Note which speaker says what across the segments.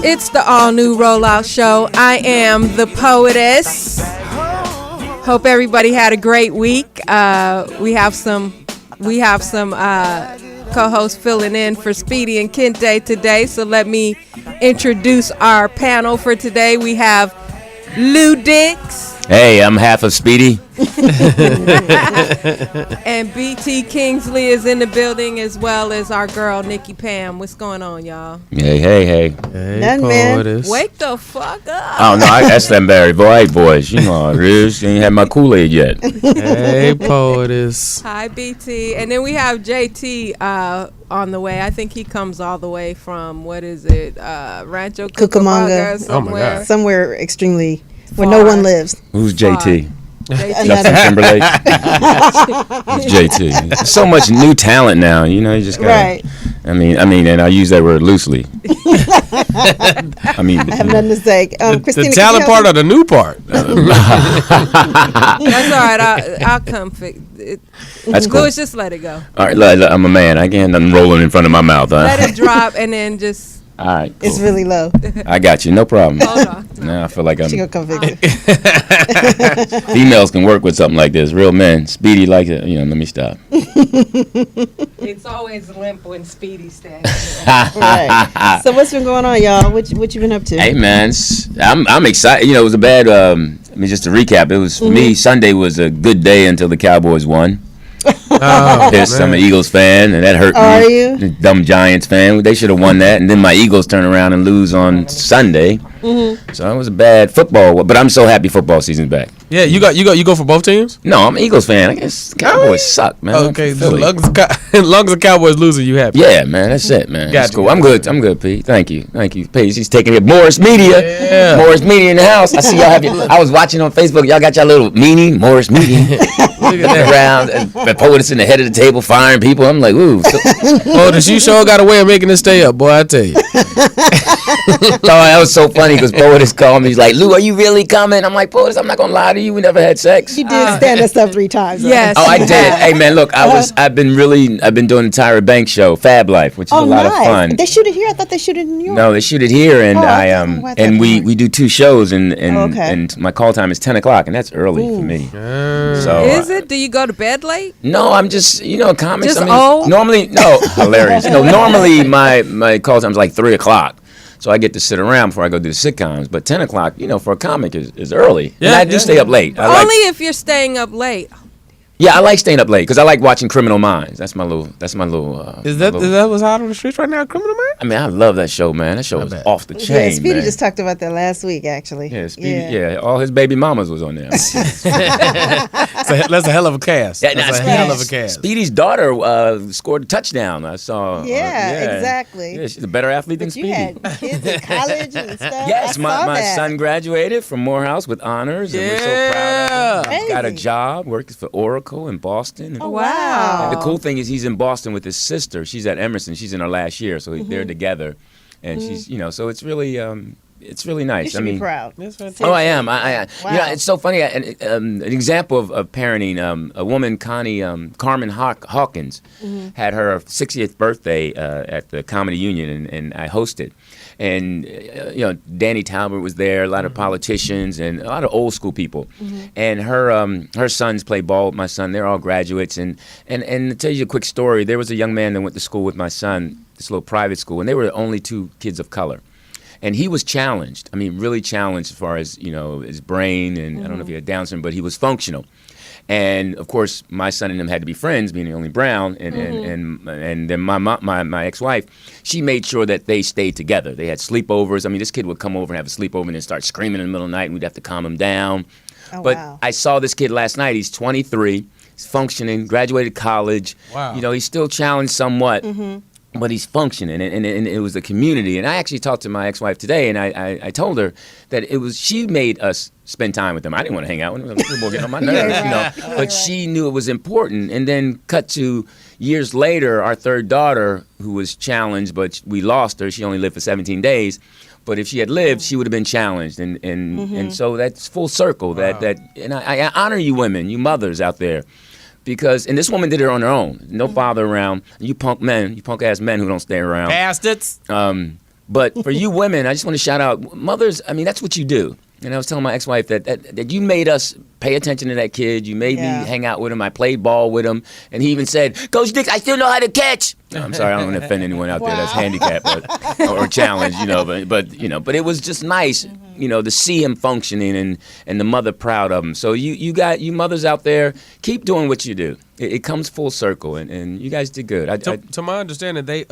Speaker 1: It's the all-new Rollout Show. I am the Poetess. Hope everybody had a great week. We have some co-hosts filling in for Speedy and Kente today. So let me introduce our panel for today. We have Lou Dix.
Speaker 2: Hey, I'm half of Speedy.
Speaker 1: And BT Kingsley is in the building, as well as our girl Nikki Pam. What's going on, y'all?
Speaker 2: Hey.
Speaker 3: Hey,
Speaker 1: man. Wake the fuck up.
Speaker 2: Oh, no, that's them Barry White boys. You know how it is. You ain't had my Kool-Aid yet.
Speaker 3: Hey, Poetess.
Speaker 1: Hi, BT. And then we have JT on the way. I think he comes all the way from, Rancho Cucamonga somewhere.
Speaker 3: Oh, my God.
Speaker 4: Somewhere extremely where
Speaker 1: Far.
Speaker 4: no one lives.
Speaker 2: Who's JT?
Speaker 1: JT.
Speaker 2: Timberlake. It's JT. There's so much new talent now. You know, you just got.
Speaker 4: Right.
Speaker 2: I mean, and I use that word loosely.
Speaker 4: I have nothing to say. Christina,
Speaker 3: the talent part or the new part?
Speaker 1: That's all right. I'll come fix it.
Speaker 2: That's cool.
Speaker 1: Louis, just let it go.
Speaker 2: All right, I'm a man. I can't have nothing rolling in front of my mouth. Huh?
Speaker 1: Let it drop and then just.
Speaker 2: All right, cool.
Speaker 4: It's really low.
Speaker 2: I got you. No problem.
Speaker 1: Hold on.
Speaker 2: Now I feel like I'm.
Speaker 4: She gonna come fix it.
Speaker 2: Females can work with something like this. Real men, Speedy like it. You know, let me stop.
Speaker 1: It's always limp when Speedy stands.
Speaker 4: Right. So what's been going on, y'all? What you been up to?
Speaker 2: Hey man, I'm excited. You know, it was a bad. Just to recap, it was for me. Sunday was a good day until the Cowboys won.
Speaker 3: Oh,
Speaker 2: I'm an Eagles fan, and that hurt me.
Speaker 4: Are you?
Speaker 2: The dumb Giants fan. They should have won that, and then my Eagles turn around and lose on Sunday. So it was a bad football. But I'm so happy football season's back.
Speaker 3: Yeah, you go for both teams?
Speaker 2: No, I'm an Eagles fan. I guess the Cowboys suck, man.
Speaker 3: Okay, as long as the Cowboys losing, you happy?
Speaker 2: Yeah, man, that's it, man. That's
Speaker 3: Gotcha.
Speaker 2: cool. I'm good, Pete. Thank you, Pete. He's taking it. Morris Media,
Speaker 3: Yeah.
Speaker 2: Morris Media in the house. I see y'all have your. I was watching on Facebook. Y'all got y'all little meanie, Morris Media.
Speaker 3: Look at that.
Speaker 2: Around, the Poetess in the head of the table firing people. I'm like, ooh.
Speaker 3: Poetess, you sure got a way of making it stay up, boy. I tell you.
Speaker 2: Oh, that was so funny because Poetess called me. He's like, Lou, are you really coming? I'm like, Poetess, I'm not gonna lie to you. We never had sex.
Speaker 4: You did stand us up 3 times. Though.
Speaker 1: Yes.
Speaker 2: Oh, I did. Hey, man, look, I've been doing the Tyra Banks show, Fab Life, which is a lot of fun.
Speaker 4: They shoot it here. I thought they shoot it in New York.
Speaker 2: No, they shoot it here, and
Speaker 4: and
Speaker 2: we do 2 shows, and
Speaker 4: okay.
Speaker 2: and my call time is 10 o'clock, and that's early for me. So
Speaker 1: Is it? Do you go to bed late?
Speaker 2: No, I'm just comics.
Speaker 1: Just old?
Speaker 2: Normally, no, hilarious. No, normally my call time is like 3 o'clock. So I get to sit around before I go do the sitcoms. But 10 o'clock, for a comic is early.
Speaker 3: Yeah,
Speaker 2: and I do stay up late.
Speaker 1: Only if you're staying up late.
Speaker 2: Yeah, I like staying up late because I like watching Criminal Minds. That's my little.
Speaker 3: Is that what's hot on the streets right now, Criminal Man?
Speaker 2: I mean, I love that show, man. That show was off the chain,
Speaker 4: Speedy
Speaker 2: man.
Speaker 4: just talked about that last week, actually.
Speaker 2: Yeah, Speedy. Yeah, all his baby mamas was on there.
Speaker 3: That's a hell of a cast. That's a hell of a cast.
Speaker 2: Speedy's daughter scored a touchdown. I saw.
Speaker 4: Yeah, exactly.
Speaker 2: Yeah, she's a better athlete than
Speaker 4: But you
Speaker 2: Speedy.
Speaker 4: had kids in college and stuff.
Speaker 2: Yes,
Speaker 4: I
Speaker 2: my
Speaker 4: saw that.
Speaker 2: son graduated from Morehouse with honors, and we're so proud of him. He's got a
Speaker 4: Crazy.
Speaker 2: job, works for Oracle in Boston.
Speaker 4: Oh, wow.
Speaker 2: And the cool thing is he's in Boston with his sister. She's at Emerson. She's in her last year, so they're together. And she's, so it's really nice.
Speaker 4: You should be proud.
Speaker 2: Oh, I am. I
Speaker 4: Wow.
Speaker 2: it's so funny. An example of parenting. A woman, Carmen Hawkins, had her 60th birthday at the Comedy Union, and I hosted. And Danny Talbot was there, a lot of politicians and a lot of old school people. And her sons play ball with my son. They're all graduates. And to tell you a quick story, there was a young man that went to school with my son, this little private school, and they were the only 2 kids of color. And he was challenged. I mean, really challenged as far as his brain, and I don't know if he had Down syndrome, but he was functional. And of course, my son and him had to be friends, being the only brown. And then my ex-wife, she made sure that they stayed together. They had sleepovers. I mean, this kid would come over and have a sleepover and then start screaming in the middle of the night, and we'd have to calm him down.
Speaker 4: Oh,
Speaker 2: but
Speaker 4: wow.
Speaker 2: I saw this kid last night. He's 23. He's functioning, graduated college.
Speaker 3: Wow.
Speaker 2: He's still challenged somewhat. But he's functioning, and it was a community. And I actually talked to my ex-wife today, and I told her that she made us spend time with them. I didn't want to hang out with them. People were getting on my nerves, But she knew it was important. And then cut to years later, our 3rd daughter, who was challenged, but we lost her. She only lived for 17 days. But if she had lived, she would have been challenged. And so that's full circle.
Speaker 3: Wow.
Speaker 2: And I honor you women, you mothers out there. And this woman did it on her own. No father around. You punk ass men who don't stay around.
Speaker 3: Bastards.
Speaker 2: But for you women, I just want to shout out mothers. I mean, that's what you do. And I was telling my ex-wife that you made us pay attention to that kid. You made me hang out with him. I played ball with him. And he even said, Coach Dix, I still know how to catch. No, I'm sorry, I don't want to offend anyone out there that's handicapped or challenged, but it was just nice, to see him functioning and the mother proud of him. So you mothers out there, keep doing what you do. It comes full circle, and you guys did good.
Speaker 3: To my understanding, they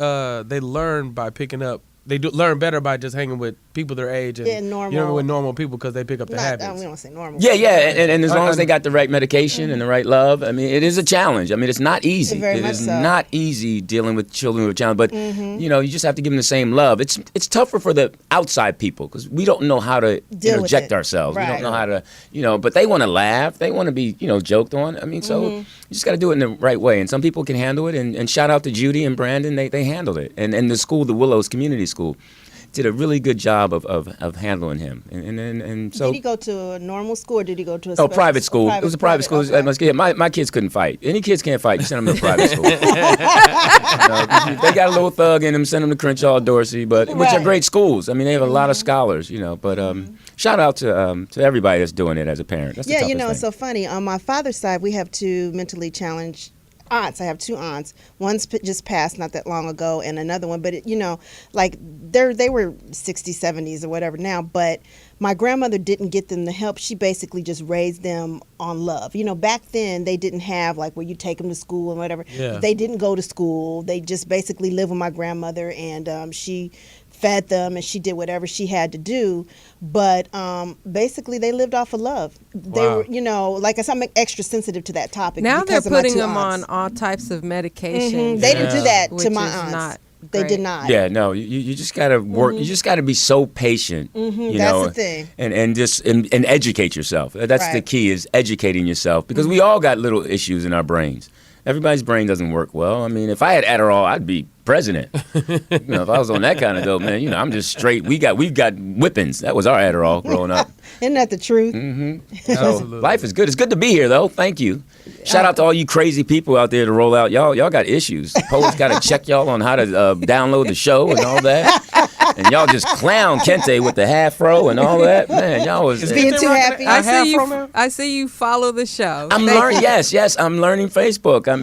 Speaker 3: learn by picking up. They learn better by just hanging with people their age and
Speaker 4: normal.
Speaker 3: With normal people because they pick up the habits.
Speaker 4: We don't say normal.
Speaker 2: Yeah, and as long as they got the right medication and the right love, I mean, it is a challenge. I mean, it's not easy.
Speaker 4: Very much
Speaker 2: is
Speaker 4: so.
Speaker 2: Not easy dealing with children with challenge, but you just have to give them the same love. It's tougher for the outside people because we don't know how to interject ourselves.
Speaker 4: Right.
Speaker 2: We don't know how to, but they want to laugh. They want to be, joked on. I mean, so you just got to do it in the right way. And some people can handle it. And shout out to Judy and Brandon. They handled it. And the school, the Willows Community School, did a really good job of handling him. And so,
Speaker 4: did he go to a normal school or did he go to a
Speaker 2: private school? It was a private school.
Speaker 4: Okay.
Speaker 2: My kids couldn't fight. Any kids can't fight. You send them to private school. They got a little thug in them. Send them to Crenshaw, Dorsey, which are great schools. I mean, they have a lot of scholars. But shout out to everybody that's doing it as a parent. That's the toughest thing.
Speaker 4: It's so funny. On my father's side, we have two mentally challenged aunts. I have two aunts. One's just passed not that long ago, and another one. But they were 60s, 70s, or whatever now. But my grandmother didn't get them the help. She basically just raised them on love. Back then they didn't have where you take them to school and whatever.
Speaker 3: Yeah.
Speaker 4: They didn't go to school. They just basically lived with my grandmother, and she fed them and she did whatever she had to do, but basically they lived off of love. They were, like I said, I'm extra sensitive to that topic.
Speaker 1: Now they're putting them on all types of medication.
Speaker 4: They didn't do that to my
Speaker 1: aunts.
Speaker 4: aunts. They did not.
Speaker 2: Yeah, no, you just gotta work. You just gotta be so patient.
Speaker 4: That's the thing.
Speaker 2: And just educate yourself. That's the key, is educating yourself, because we all got little issues in our brains. Everybody's brain doesn't work well. I mean, if I had Adderall, I'd be president. If I was on that kind of dope, man, I'm just straight. We've got whippings. That was our Adderall growing up.
Speaker 4: Isn't that the truth?
Speaker 2: So life is good. It's good to be here, though. Thank you. Shout out to all you crazy people out there to roll out. Y'all got issues. Poets got to check y'all on how to download the show and all that. And y'all just clown Kente with the half fro and all that. Man, y'all was
Speaker 4: being too happy.
Speaker 1: I see you follow the show.
Speaker 2: I'm learning. Yes, I'm learning Facebook. I'm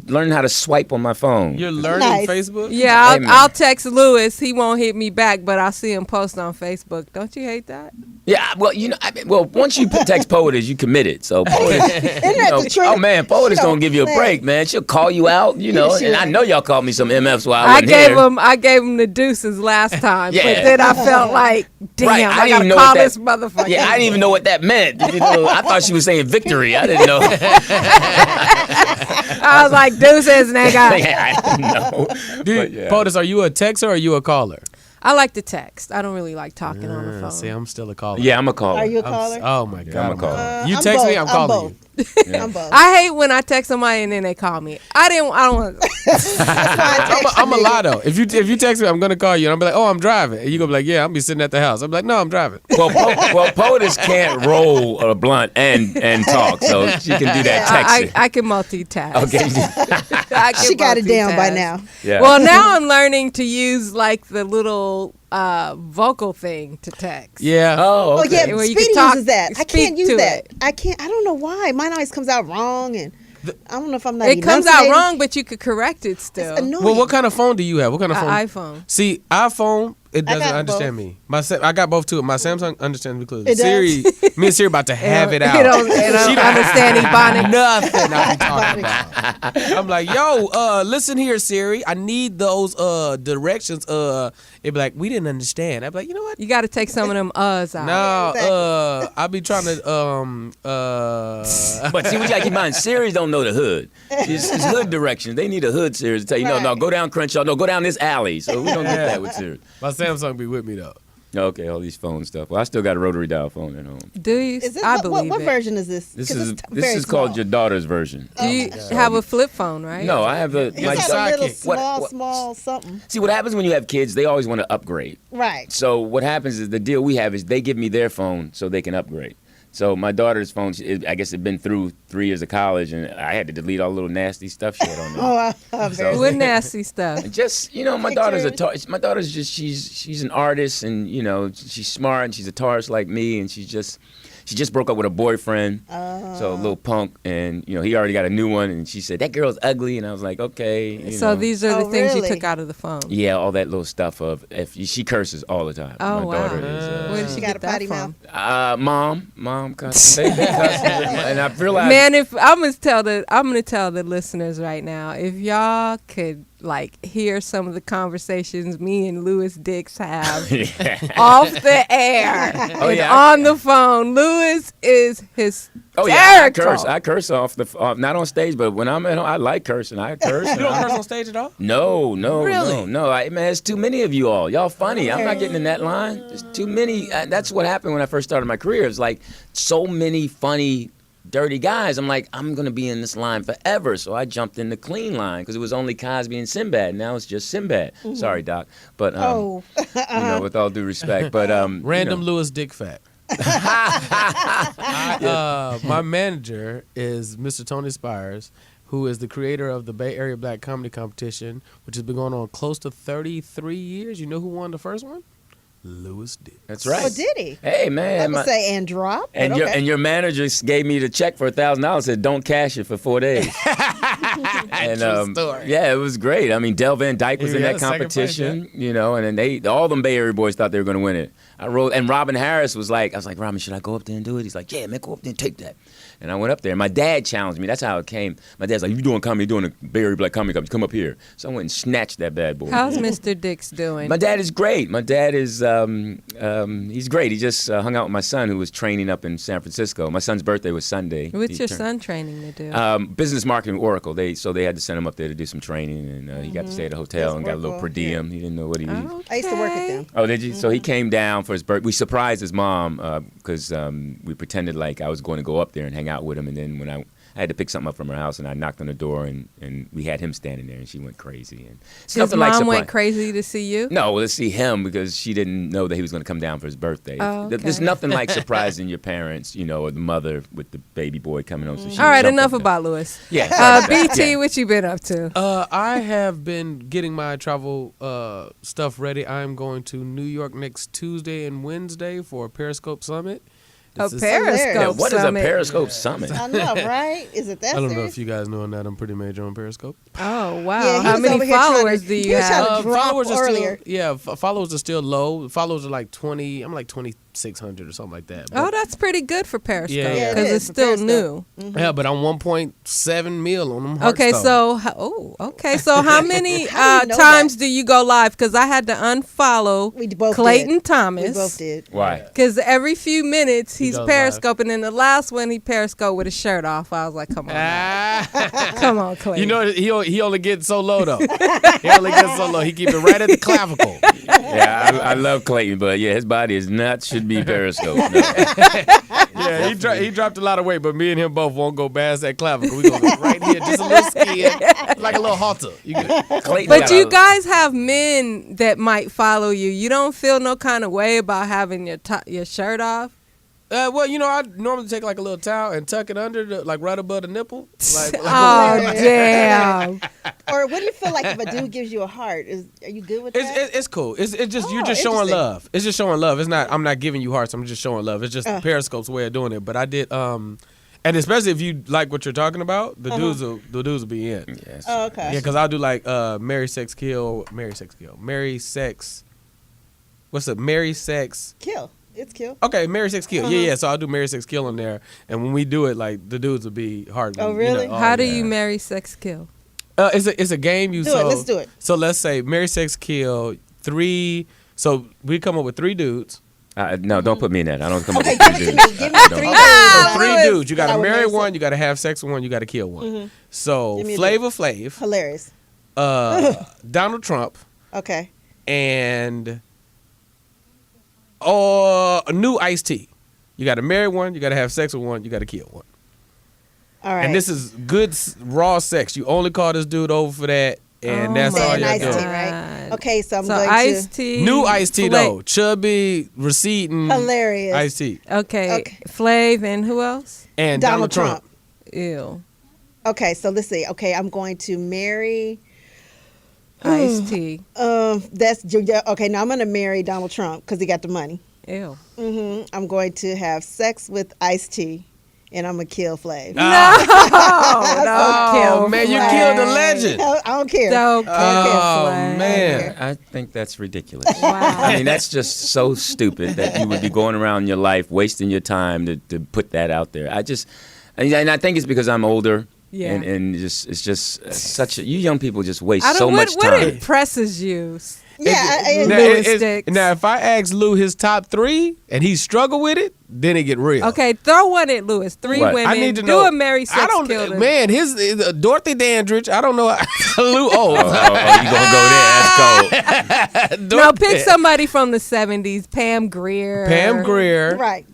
Speaker 2: learning how to swipe on my phone.
Speaker 3: You're learning Facebook?
Speaker 1: Yeah, I'll text Lewis. He won't hit me back, but I'll see him post on Facebook. Don't you hate that?
Speaker 2: Yeah, well, once you text Poetess, you committed. So Poetess,
Speaker 4: Isn't that the truth?
Speaker 2: oh man, Poetess gonna give you a break, man. She'll call you out, and I know y'all called me some MFs while I wasn't
Speaker 1: I gave him the deuces last time,
Speaker 2: Yeah.
Speaker 1: but then I felt like, damn,
Speaker 2: Right,
Speaker 1: I gotta call this motherfucker.
Speaker 2: Yeah, I didn't even know what that meant. I thought she was saying victory. I didn't know.
Speaker 1: I was like, deuces, nigga.
Speaker 2: I didn't know.
Speaker 3: Poetess, are you a texter or are you a caller?
Speaker 1: I like to text. I don't really like talking on the phone.
Speaker 3: See, I'm still a caller.
Speaker 2: Yeah, I'm a caller.
Speaker 4: Are you a caller?
Speaker 3: Oh my God,
Speaker 2: I'm a caller.
Speaker 3: You text me, I'm calling you.
Speaker 4: I'm both.
Speaker 1: I hate when I text somebody and then they call me. I don't want.
Speaker 3: I'm a lie though. If you text me, I'm gonna call you, and I'm be like, oh, I'm driving, and you gonna be like, yeah, I'm be sitting at the house. I'm like, no, I'm driving.
Speaker 2: Well, Poetess can't roll a blunt and talk, so she can do that texting.
Speaker 1: I can multitask.
Speaker 2: Okay.
Speaker 4: She got it down by now.
Speaker 2: Yeah.
Speaker 1: Well, now I'm learning to use like the little vocal thing to text.
Speaker 3: Yeah.
Speaker 2: Oh, okay.
Speaker 4: Oh yeah,
Speaker 1: Where you
Speaker 4: Speedy
Speaker 1: can talk-
Speaker 4: uses that. I can't
Speaker 1: speak
Speaker 4: use
Speaker 1: to
Speaker 4: that.
Speaker 1: it.
Speaker 4: I can't. I don't know why. Mine always comes out wrong, and I don't know if I'm not.
Speaker 1: It comes out
Speaker 4: enunciating.
Speaker 1: wrong, but you could correct it still.
Speaker 4: It's annoying.
Speaker 3: Well, what kind of phone do you have? What kind of phone?
Speaker 1: iPhone.
Speaker 3: See, iPhone, it
Speaker 4: I
Speaker 3: doesn't
Speaker 4: got
Speaker 3: understand
Speaker 4: both.
Speaker 3: me. I got both too. My Samsung understands me clearly.
Speaker 4: It does?
Speaker 3: Siri, me and Siri about to have it out.
Speaker 1: It don't understand Ebonics.
Speaker 3: Nothing I be talking about. I'm like, yo, listen here, Siri. I need those directions. It be like, we didn't understand. I be like, you know what?
Speaker 1: You got to take some of them out.
Speaker 3: No, I be trying to
Speaker 2: But see, we gotta keep in mind, Siri's don't know the hood. It's hood directions. They need a hood Siri to tell you, no, go down Crenshaw, no, go down this alley. So we don't get that with Siri.
Speaker 3: My Samsung be with me though.
Speaker 2: Okay, all these phone stuff. Well, I still got a rotary dial phone at home.
Speaker 1: Do you?
Speaker 4: Is this,
Speaker 1: I
Speaker 4: what
Speaker 1: believe
Speaker 4: what
Speaker 1: it.
Speaker 4: version is this?
Speaker 2: This
Speaker 4: 'Cause
Speaker 2: is
Speaker 4: it's very
Speaker 2: this is called
Speaker 4: small.
Speaker 2: your daughter's version.
Speaker 1: Do you have a flip phone, right?
Speaker 2: No, I have a.
Speaker 4: It's
Speaker 2: My
Speaker 4: like a little
Speaker 3: sidekick.
Speaker 4: small something.
Speaker 2: See, what happens when you have kids? They always want to upgrade.
Speaker 4: Right.
Speaker 2: So what happens is the deal we have is they give me their phone so they can upgrade. So my daughter's phone, I guess, had been through 3 years of college, and I had to delete all the little nasty stuff she had on there.
Speaker 4: I'm very
Speaker 1: What nasty stuff?
Speaker 2: And just my daughter's just she's an artist, and she's smart, and she's a guitarist like me, and she just broke up with a boyfriend, so a little punk, and he already got a new one, and she said that girl's ugly, and I was like, okay.
Speaker 1: So these are the things
Speaker 4: really?
Speaker 1: you took out of the phone.
Speaker 2: Yeah, all that little stuff of if she curses all the time.
Speaker 1: Oh,
Speaker 2: my
Speaker 1: wow.
Speaker 2: daughter is.
Speaker 1: Where did she
Speaker 4: got
Speaker 1: get
Speaker 4: a
Speaker 1: that
Speaker 4: potty
Speaker 1: from?
Speaker 4: mouth?
Speaker 2: Mom cussed. They cussed, and I realized.
Speaker 1: Man, if I'm gonna tell the listeners right now, if y'all could hear some of the conversations me and Louis Dix have off the air and on the phone. Louis is hysterical.
Speaker 2: Oh yeah, I curse off not on stage, but when I'm at home, I like cursing. I curse.
Speaker 3: You don't curse on stage at all?
Speaker 2: No.
Speaker 3: Really?
Speaker 2: No. Man, there's too many of you all. Y'all funny. I'm not getting in that line. There's too many. That's what happened when I first started my career. It's like so many funny, dirty guys. I'm like, I'm going to be in this line forever. So I jumped in the clean line because it was only Cosby and Sinbad. Now it's just Sinbad. Sorry, Doc. But, with all due respect. But
Speaker 3: Random Louis Dick fact. My manager is Mr. Tony Spires, who is the creator of the Bay Area Black Comedy Competition, which has been going on close to 33 years. You know who won the first one? Louis Dick.
Speaker 2: That's right.
Speaker 4: Oh, did he?
Speaker 2: Hey, man.
Speaker 4: I would say and drop.
Speaker 2: And your manager gave me the check for $1,000. Said don't cash it for 4 days. And
Speaker 3: True story.
Speaker 2: yeah, it was great. I mean, Del Van Dyke was in
Speaker 3: Yeah,
Speaker 2: that
Speaker 3: second
Speaker 2: competition, and then all them Bay Area boys thought they were going to win it. I wrote, and Robin Harris was like, I was like, Robin, should I go up there and do it? He's like, yeah, man, go up there and take that. And I went up there. My dad challenged me. That's how it came. My dad's like, you doing comedy, doing a Bay Area Black Comedy Competition. Come up here. So I went and snatched that bad boy.
Speaker 1: How's Mr. Dix doing?
Speaker 2: My dad is great. My dad is he's great. He just hung out with my son who was training up in San Francisco. My son's birthday was Sunday.
Speaker 1: What's your son training to do?
Speaker 2: Business marketing Oracle. They had to send him up there to do some training, and he got to stay at a hotel and got a little per diem. He didn't know what he was.
Speaker 1: Okay.
Speaker 4: I used to work with them.
Speaker 2: Oh, did you? So he came down for his birthday. We surprised his mom because we pretended like I was going to go up there and hang out with him, and then when I had to pick something up from her house, and I knocked on the door, and we had him standing there, and she went crazy. And
Speaker 1: His mom went crazy to see you?
Speaker 2: No, well, to see him because she didn't know that he was going to come down for his birthday.
Speaker 1: Oh, okay.
Speaker 2: There's nothing like surprising your parents, or the mother with the baby boy coming home. So she
Speaker 1: All right,
Speaker 2: jumped
Speaker 1: enough
Speaker 2: up
Speaker 1: about Louis.
Speaker 2: there. Yeah.
Speaker 1: BT,
Speaker 2: Yeah.
Speaker 1: what you been up to?
Speaker 3: I have been getting my travel stuff ready. I'm going to New York next Tuesday and Wednesday for a Periscope Summit.
Speaker 1: A
Speaker 3: This
Speaker 1: Periscope
Speaker 2: Yeah, what is a
Speaker 1: Summit.
Speaker 2: Periscope Summit?
Speaker 4: I know, right? Is it that
Speaker 3: I don't know
Speaker 4: serious?
Speaker 3: if you guys know that I'm pretty major on Periscope.
Speaker 1: Oh, wow.
Speaker 4: Yeah, he
Speaker 1: How
Speaker 4: was
Speaker 1: many
Speaker 4: over here trying
Speaker 1: followers
Speaker 4: to-
Speaker 1: do
Speaker 4: he
Speaker 1: you
Speaker 4: was trying
Speaker 1: have?
Speaker 4: to drop
Speaker 3: Followers are
Speaker 4: earlier.
Speaker 3: followers are still low. Followers are like 20. I'm like 2,600 or something like that.
Speaker 1: Oh,
Speaker 3: But,
Speaker 1: that's pretty good for Periscope
Speaker 3: Yeah,
Speaker 1: because
Speaker 3: yeah,
Speaker 4: it is
Speaker 1: it's
Speaker 4: for
Speaker 1: still
Speaker 4: Periscope.
Speaker 1: new.
Speaker 3: yeah, but I'm 1.7 mil on them.
Speaker 1: Okay,
Speaker 3: Hearthstone.
Speaker 1: so how many
Speaker 4: How do you know
Speaker 1: times do you go live? Because I had to unfollow
Speaker 4: We both
Speaker 1: Clayton
Speaker 4: did.
Speaker 1: Thomas.
Speaker 4: We both did.
Speaker 2: Why?
Speaker 1: Because every few minutes he's
Speaker 3: goes
Speaker 1: periscoping, and the last one he periscoped with his shirt off. I was like, come on, come on, Clayton.
Speaker 3: You know he only gets so low though. He only gets so low. He keep it right at the clavicle.
Speaker 2: Yeah, I love Clayton, but yeah, his body is not should be Periscope. No.
Speaker 3: Yeah, he dropped a lot of weight, but me and him both won't go past that clavicle. We gonna go right here, just a little skin, like a little halter. You good?
Speaker 2: Clayton
Speaker 1: But
Speaker 2: got
Speaker 1: you
Speaker 2: a-
Speaker 1: guys have men that might follow you. You don't feel no kind of way about having your shirt off?
Speaker 3: Well, I normally take like a little towel and tuck it under, like right above the nipple. Like
Speaker 1: Oh, damn.
Speaker 4: Or what do you feel like if a dude gives you a heart? Are you good with that?
Speaker 3: It's cool. It's just you're
Speaker 4: Oh,
Speaker 3: just showing
Speaker 4: interesting.
Speaker 3: love. It's just showing love. It's not. I'm not giving you hearts. I'm just showing love. It's just Periscope's way of doing it. But I did. And especially if you like what you're talking about, the dudes will be in.
Speaker 2: Yes.
Speaker 4: Oh, okay.
Speaker 3: Yeah, because I'll do like Marry, Sex, Kill. What's up? Marry, Sex.
Speaker 4: Kill. It's kill.
Speaker 3: Okay, Marry, Sex, Kill. Yeah. So I'll do Marry, Sex, Kill in there, and when we do it, like the dudes will be hard.
Speaker 4: Oh, really?
Speaker 1: How do you marry, sex, kill?
Speaker 3: It's a game.
Speaker 4: Let's do it.
Speaker 3: So let's say Marry, Sex, Kill 3. So we come up with 3 dudes.
Speaker 2: No, don't put me in that. I don't come up
Speaker 4: Okay,
Speaker 2: with
Speaker 4: give
Speaker 2: three
Speaker 4: it to
Speaker 2: dudes.
Speaker 4: me. Give me
Speaker 2: I don't.
Speaker 4: 3
Speaker 3: So
Speaker 4: dudes.
Speaker 3: 3 dudes. You got
Speaker 4: I
Speaker 3: to
Speaker 4: would
Speaker 3: marry
Speaker 4: marry
Speaker 3: one,
Speaker 4: sex.
Speaker 3: you got to have sex with one, you got to kill one. So
Speaker 4: Give me a
Speaker 3: Flavor Flav,
Speaker 4: Hilarious.
Speaker 3: Donald Trump,
Speaker 4: Okay.
Speaker 3: and a new Ice-T. You got to marry one, you got to have sex with one, you got to kill one.
Speaker 4: All right.
Speaker 3: And this is good raw sex. You only call this dude over for that, and that's all
Speaker 4: Say
Speaker 3: you
Speaker 4: nice
Speaker 3: do.
Speaker 4: tea, right?
Speaker 1: one.
Speaker 4: Okay, so I'm
Speaker 1: So
Speaker 4: going
Speaker 1: iced
Speaker 4: to
Speaker 1: tea.
Speaker 3: New iced tea
Speaker 1: Fla-
Speaker 3: though. Chubby, receding.
Speaker 4: hilarious.
Speaker 3: Iced tea.
Speaker 1: Okay.
Speaker 4: Okay.
Speaker 1: Flav and who else?
Speaker 3: And
Speaker 4: Donald Trump.
Speaker 1: Ew.
Speaker 4: Okay, so let's see. Okay, I'm going to marry.
Speaker 1: Iced tea.
Speaker 4: Okay. Now I'm going to marry Donald Trump because he got the money.
Speaker 1: Ew.
Speaker 4: I'm going to have sex with Ice T, and I'm gonna kill Flav.
Speaker 3: Oh man, you killed the legend.
Speaker 4: I don't care.
Speaker 1: Don't kill
Speaker 3: Oh
Speaker 1: Flav.
Speaker 3: man.
Speaker 2: I think that's ridiculous.
Speaker 1: Wow.
Speaker 2: I mean, that's just so stupid that you would be going around your life wasting your time to put that out there. And I think it's because I'm older.
Speaker 1: Yeah.
Speaker 2: And it's just such a, you young people just waste
Speaker 1: I don't.
Speaker 2: so much
Speaker 1: What
Speaker 2: time.
Speaker 1: impresses you?
Speaker 3: Now,
Speaker 1: Louis Dix.
Speaker 3: now, if I ask Lou his top 3 and he struggle with it, then it get real.
Speaker 1: Okay, throw one at Lewis. 3
Speaker 2: What?
Speaker 1: women.
Speaker 3: I need to
Speaker 1: Do
Speaker 3: know.
Speaker 1: a Mary Sex
Speaker 3: I don't.
Speaker 1: Killer.
Speaker 3: Man, his Dorothy Dandridge. I don't know. Lou.
Speaker 2: Oh, you gonna go there? That's cold.
Speaker 1: No, pick somebody from the 70s. Pam Grier.
Speaker 3: Pam Grier.
Speaker 4: Right.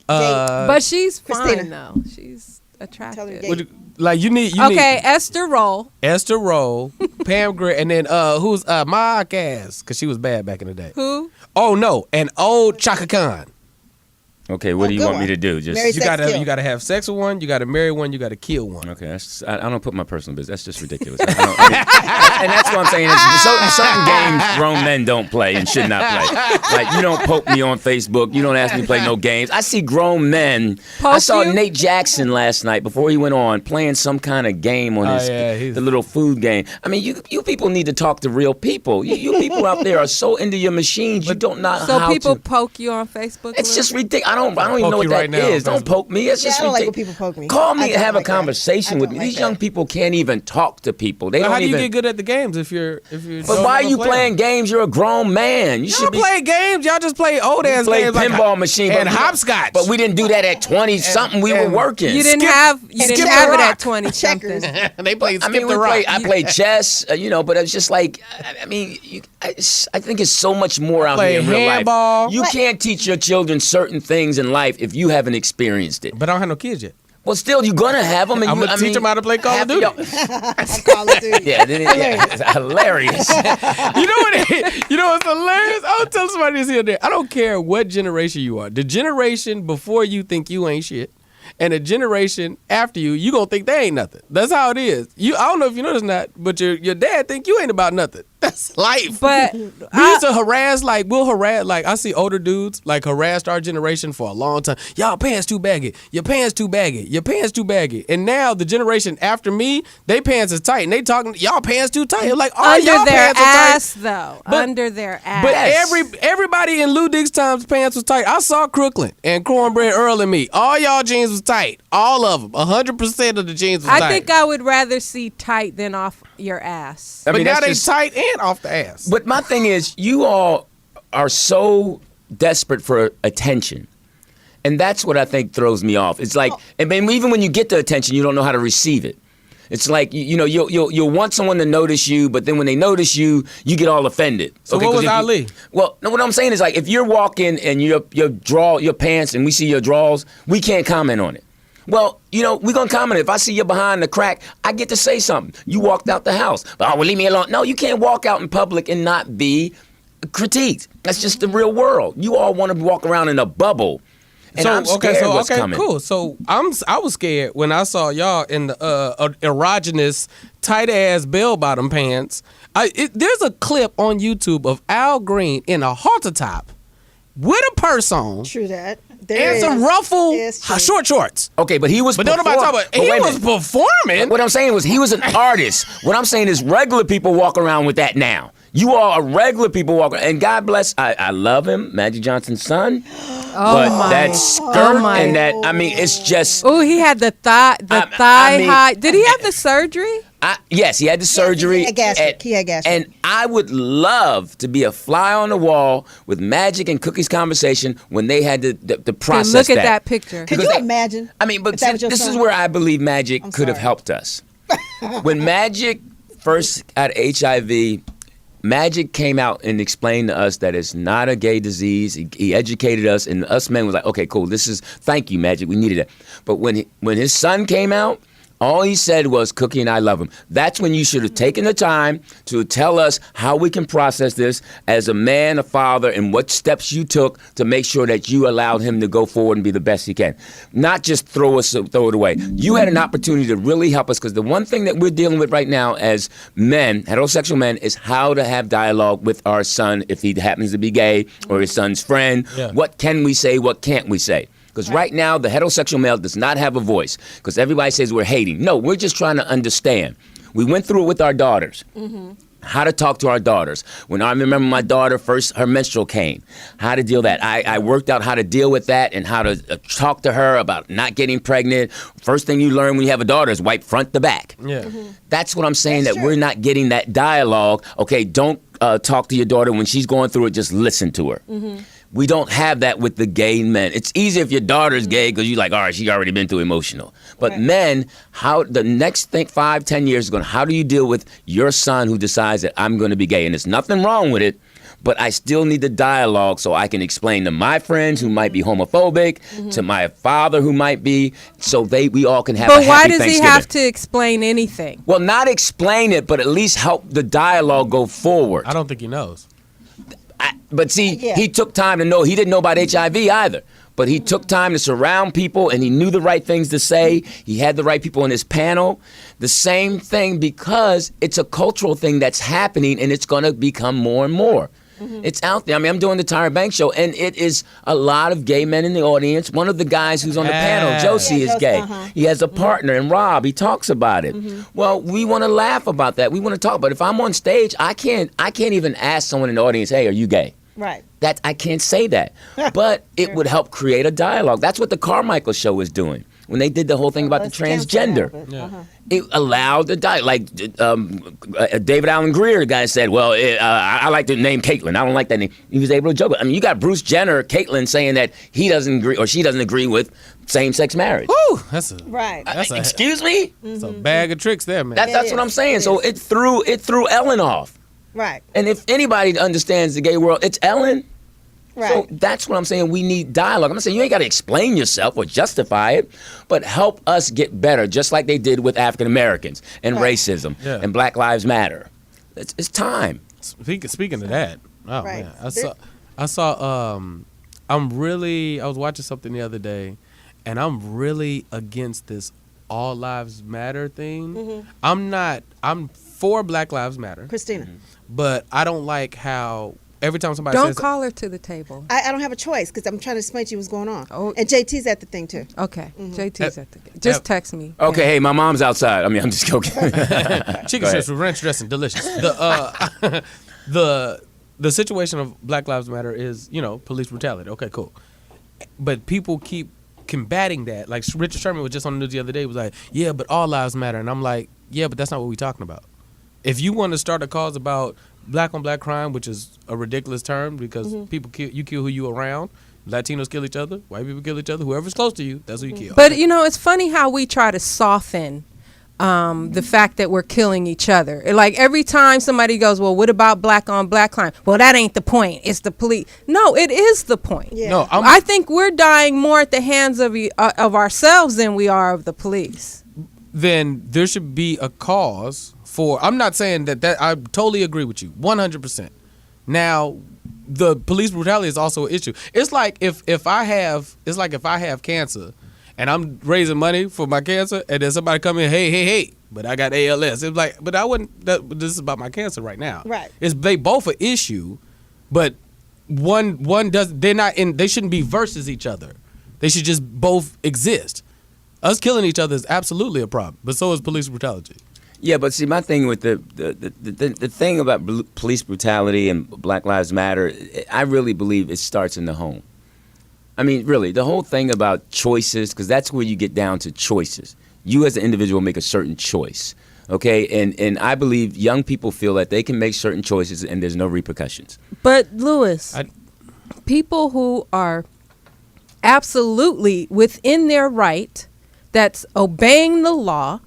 Speaker 1: But she's fine
Speaker 4: Christina.
Speaker 1: though. She's
Speaker 4: Tell her
Speaker 1: attractive.
Speaker 4: Jake.
Speaker 3: Like you need
Speaker 1: Okay, Esther Roll.
Speaker 3: Esther Roll, Pam Grier, and then who's Ma Cass, because she was bad back in the day.
Speaker 1: Who?
Speaker 3: Oh no, an old Chaka Khan.
Speaker 2: Okay, what do you
Speaker 4: good
Speaker 2: want me
Speaker 4: one.
Speaker 2: to do? Just
Speaker 4: Marry
Speaker 3: You
Speaker 4: sex
Speaker 3: gotta
Speaker 4: kill.
Speaker 3: you gotta have sex with one, you gotta marry one, you gotta kill one.
Speaker 2: okay. I don't put my personal business. That's just ridiculous. I mean, and that's what I'm saying. Certain games grown men don't play and should not play. Like you don't poke me on Facebook. You don't ask me to play no games. I see grown men. I
Speaker 1: Poke
Speaker 2: saw
Speaker 1: you?
Speaker 2: Nate Jackson last night before he went on playing some kind of game on the little food game. I mean, you people need to talk to real people. You people out there are so into your machines. You don't know
Speaker 1: So
Speaker 2: how
Speaker 1: people
Speaker 2: to.
Speaker 1: poke you on Facebook?
Speaker 2: It's
Speaker 1: Lou?
Speaker 2: just ridiculous. I don't even know
Speaker 3: Poke
Speaker 2: what
Speaker 3: you
Speaker 2: that
Speaker 3: right now
Speaker 2: is.
Speaker 3: on
Speaker 2: Don't
Speaker 3: Facebook.
Speaker 2: poke me. It's
Speaker 4: Yeah,
Speaker 2: just
Speaker 4: I don't like when
Speaker 2: ridiculous.
Speaker 4: people poke me.
Speaker 2: Call
Speaker 4: I
Speaker 2: me and
Speaker 4: don't
Speaker 2: have a
Speaker 4: like that.
Speaker 2: conversation
Speaker 4: I
Speaker 2: with
Speaker 4: don't
Speaker 2: me.
Speaker 4: like
Speaker 2: These
Speaker 4: that.
Speaker 2: young people can't even talk to people. They
Speaker 3: But
Speaker 2: don't
Speaker 3: how do you
Speaker 2: even.
Speaker 3: get good at the games if you're?
Speaker 2: But why are you playing games? You're a grown man. You
Speaker 3: Y'all
Speaker 2: should be
Speaker 3: play games. Y'all just play old ass
Speaker 2: play
Speaker 3: games
Speaker 2: pinball
Speaker 3: like
Speaker 2: machine
Speaker 3: and
Speaker 2: but we-
Speaker 3: hopscotch.
Speaker 2: But we didn't do that at 20 something. We were
Speaker 3: and-
Speaker 2: working.
Speaker 1: You didn't
Speaker 3: Skip-
Speaker 1: have
Speaker 3: skip the
Speaker 1: it
Speaker 3: rock.
Speaker 1: at 20
Speaker 4: Checkers.
Speaker 1: something.
Speaker 3: they played
Speaker 2: I
Speaker 3: skip
Speaker 2: mean,
Speaker 3: the rock.
Speaker 2: I played chess, but it's just like, I mean, I think it's so much more out
Speaker 3: play
Speaker 2: here in real
Speaker 3: handball.
Speaker 2: life. You can't teach your children certain things in life if you haven't experienced it.
Speaker 3: But I don't have no kids yet.
Speaker 2: Well, still, you're gonna have them. And
Speaker 3: I'm gonna teach them how to play Call of
Speaker 2: half
Speaker 3: Duty.
Speaker 4: Call of Duty.
Speaker 2: Yeah, it's hilarious.
Speaker 3: You know what? You know what's hilarious? I'll tell somebody this here. There. I don't care what generation you are. The generation before you think you ain't shit, and the generation after you gonna think they ain't nothing. That's how it is. I don't know if you know this or not, but your dad think you ain't about nothing. That's life.
Speaker 1: But
Speaker 3: we used to harass, we'll harass, I see older dudes, harassed our generation for a long time. Y'all pants too baggy. Your pants too baggy. Your pants too baggy. And now the generation after me, they pants is tight. And they talking, y'all pants too tight. I'm like, oh,
Speaker 1: under
Speaker 3: y'all
Speaker 1: their
Speaker 3: pants are tight.
Speaker 1: ass, though.
Speaker 3: But-
Speaker 1: Under their ass.
Speaker 3: But everybody in Lou Dick's times pants was tight. I saw Crooklyn and Cornbread Earl and me. All y'all jeans was tight. All of them. 100% of the jeans was tight.
Speaker 1: I think I would rather see tight than off your ass.
Speaker 2: I
Speaker 3: But
Speaker 2: mean,
Speaker 3: now
Speaker 2: that's
Speaker 3: they
Speaker 2: just-
Speaker 3: tight and off the ass.
Speaker 2: But my thing is, you all are so desperate for attention. And that's what I think throws me off. It's like, and even when you get the attention, you don't know how to receive it. It's like, you'll want someone to notice you, but then when they notice you, you get all offended.
Speaker 3: So what
Speaker 2: 'cause
Speaker 3: was
Speaker 2: if you-
Speaker 3: Ali?
Speaker 2: Well, no, what I'm saying is, like, if you're walking and your pants and we see your drawers, we can't comment on it. Well, we're going to comment. If I see you behind the crack, I get to say something. You walked out the house. Well, leave me alone. No, you can't walk out in public and not be critiqued. That's just the real world. You all want to walk around in a bubble. And I'm scared what's coming.
Speaker 3: Cool. So I was scared when I saw y'all in the erogenous, tight ass bell bottom pants. There's a clip on YouTube of Al Green in a halter top with a purse on
Speaker 4: True that.
Speaker 3: and some ruffled short shorts.
Speaker 2: Okay, but he was.
Speaker 3: But don't nobody talk about. He was performing.
Speaker 2: What I'm saying was he was an artist. What I'm saying is regular people walk around with that now. You all are regular people walking, and God bless. I love him, Magic Johnson's son. But that skirt and that, I mean, it's just.
Speaker 1: Oh, he had the thigh high. Did he have the surgery?
Speaker 2: Yes, he had the surgery.
Speaker 4: He had gastric.
Speaker 2: And I would love to be a fly on the wall with Magic and Cookie's conversation when they had the process.
Speaker 1: Look at that picture.
Speaker 4: Could you imagine?
Speaker 2: I mean, but
Speaker 4: if that was your
Speaker 2: this is
Speaker 4: son?
Speaker 2: where I believe Magic could have
Speaker 4: sorry.
Speaker 2: helped us. When Magic first got HIV, Magic came out and explained to us that it's not a gay disease. He educated us, and us men was like, okay, cool. Thank you, Magic. We needed it. But when his son came out, All he said was, Cookie and I love him. That's when you should have taken the time to tell us how we can process this as a man, a father, and what steps you took to make sure that you allowed him to go forward and be the best he can. Not just throw it away. You had an opportunity to really help us, because the one thing that we're dealing with right now as men, heterosexual men, is how to have dialogue with our son if he happens to be gay or his son's friend. Yeah. What can we say? What can't we say? Because right now, the heterosexual male does not have a voice, because everybody says we're hating. No, we're just trying to understand. We went through it with our daughters. How to talk to our daughters. When I remember my daughter first, her menstrual came. How to deal with that. I worked out how to deal with that and how to talk to her about not getting pregnant. First thing you learn when you have a daughter is wipe front to back. Yeah. That's what I'm saying, that we're not getting that dialogue. Okay, don't talk to your daughter when she's going through it. Just listen to her. We don't have that with the gay men. It's easy if your daughter's gay because you're like, all right, she already been too emotional. But men, how the next 5-10 years is going, how do you deal with your son who decides that I'm going to be gay? And there's nothing wrong with it, but I still need the dialogue so I can explain to my friends who might be homophobic, to my father who might be, so we all can have a happy Thanksgiving.
Speaker 1: But why does he have to explain anything?
Speaker 2: Well, not explain it, but at least help the dialogue go forward.
Speaker 3: I don't think he knows.
Speaker 2: But see, he took time to know. He didn't know about HIV either. But he took time to surround people, and he knew the right things to say. He had the right people in his panel. The same thing, because it's a cultural thing that's happening, and it's going to become more and more. It's out there. I mean, I'm doing the Tyra Banks show, and it is a lot of gay men in the audience. One of the guys who's on the panel, Josie, is gay. He has a partner, and Rob, he talks about it. Well, we want to laugh about that. We want to talk about it. If I'm on stage, I can't even ask someone in the audience, hey, are you gay?
Speaker 4: Right.
Speaker 2: That I can't say that. But it would help create a dialogue. That's what the Carmichael show is doing. When they did the whole thing about the transgender, it allowed the dialogue. Like David Allen Greer, the guy said, well, I like the name Caitlyn. I don't like that name. He was able to joke. I mean, you got Bruce Jenner, Caitlyn, saying that he doesn't agree or she doesn't agree with same-sex marriage.
Speaker 3: Woo, that's a
Speaker 2: excuse me?
Speaker 3: It's a bag of tricks there, man.
Speaker 2: That's what I'm saying. So it threw Ellen off.
Speaker 4: Right.
Speaker 2: And if anybody understands the gay world, it's Ellen.
Speaker 4: Right.
Speaker 2: So that's what I'm saying. We need dialogue. I'm not saying you ain't got to explain yourself or justify it, but help us get better, just like they did with African Americans and racism and Black Lives Matter. It's time.
Speaker 3: Speaking of that, man, I was watching something the other day, and I'm really against this All Lives Matter thing. I'm for Black Lives Matter,
Speaker 4: Christina,
Speaker 3: but I don't like how every time somebody
Speaker 1: don't
Speaker 3: says,
Speaker 1: call her to the table.
Speaker 4: I don't have a choice because I'm trying to explain to you what's going on. Oh. And JT's at the thing too.
Speaker 1: Okay, JT's at the thing. Just text me.
Speaker 2: Okay, hey, my mom's outside. I mean, I'm just joking.
Speaker 3: Chicken strips with ranch dressing, delicious. The situation of Black Lives Matter is, police brutality. Okay, cool. But people keep combating that. Like Richard Sherman was just on the news the other day. He was like, yeah, but all lives matter. And I'm like, yeah, but that's not what we're talking about. If you want to start a cause about black on black crime, which is a ridiculous term because people you kill who you around. Latinos kill each other. White people kill each other. Whoever's close to you, that's who you kill.
Speaker 1: But it's funny how we try to soften the fact that we're killing each other. Like every time somebody goes, well, what about black on black crime? Well, that ain't the point. It's the police. No, it is the point.
Speaker 4: Yeah.
Speaker 3: No,
Speaker 1: I think we're dying more at the hands of ourselves than we are of the police.
Speaker 3: Then there should be a cause for. I'm not saying that I totally agree with you, 100%. Now, the police brutality is also an issue. It's like if I have cancer, and I'm raising money for my cancer, and then somebody come in, hey, but I got ALS. It's like, but I wouldn't. This is about my cancer right now.
Speaker 4: Right.
Speaker 3: They both an issue, but one does. They're not in. They shouldn't be versus each other. They should just both exist. Us killing each other is absolutely a problem, but so is police brutality.
Speaker 2: Yeah, but see, my thing with the thing about police brutality and Black Lives Matter, I really believe it starts in the home. I mean, really, the whole thing about choices, because that's where you get down to choices. You as an individual make a certain choice, okay? And I believe young people feel that they can make certain choices and there's no repercussions.
Speaker 1: But, Lewis, people who are absolutely within their right, that's obeying the law,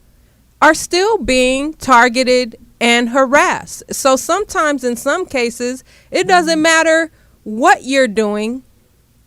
Speaker 1: are still being targeted and harassed. So sometimes in some cases, it doesn't matter what you're doing.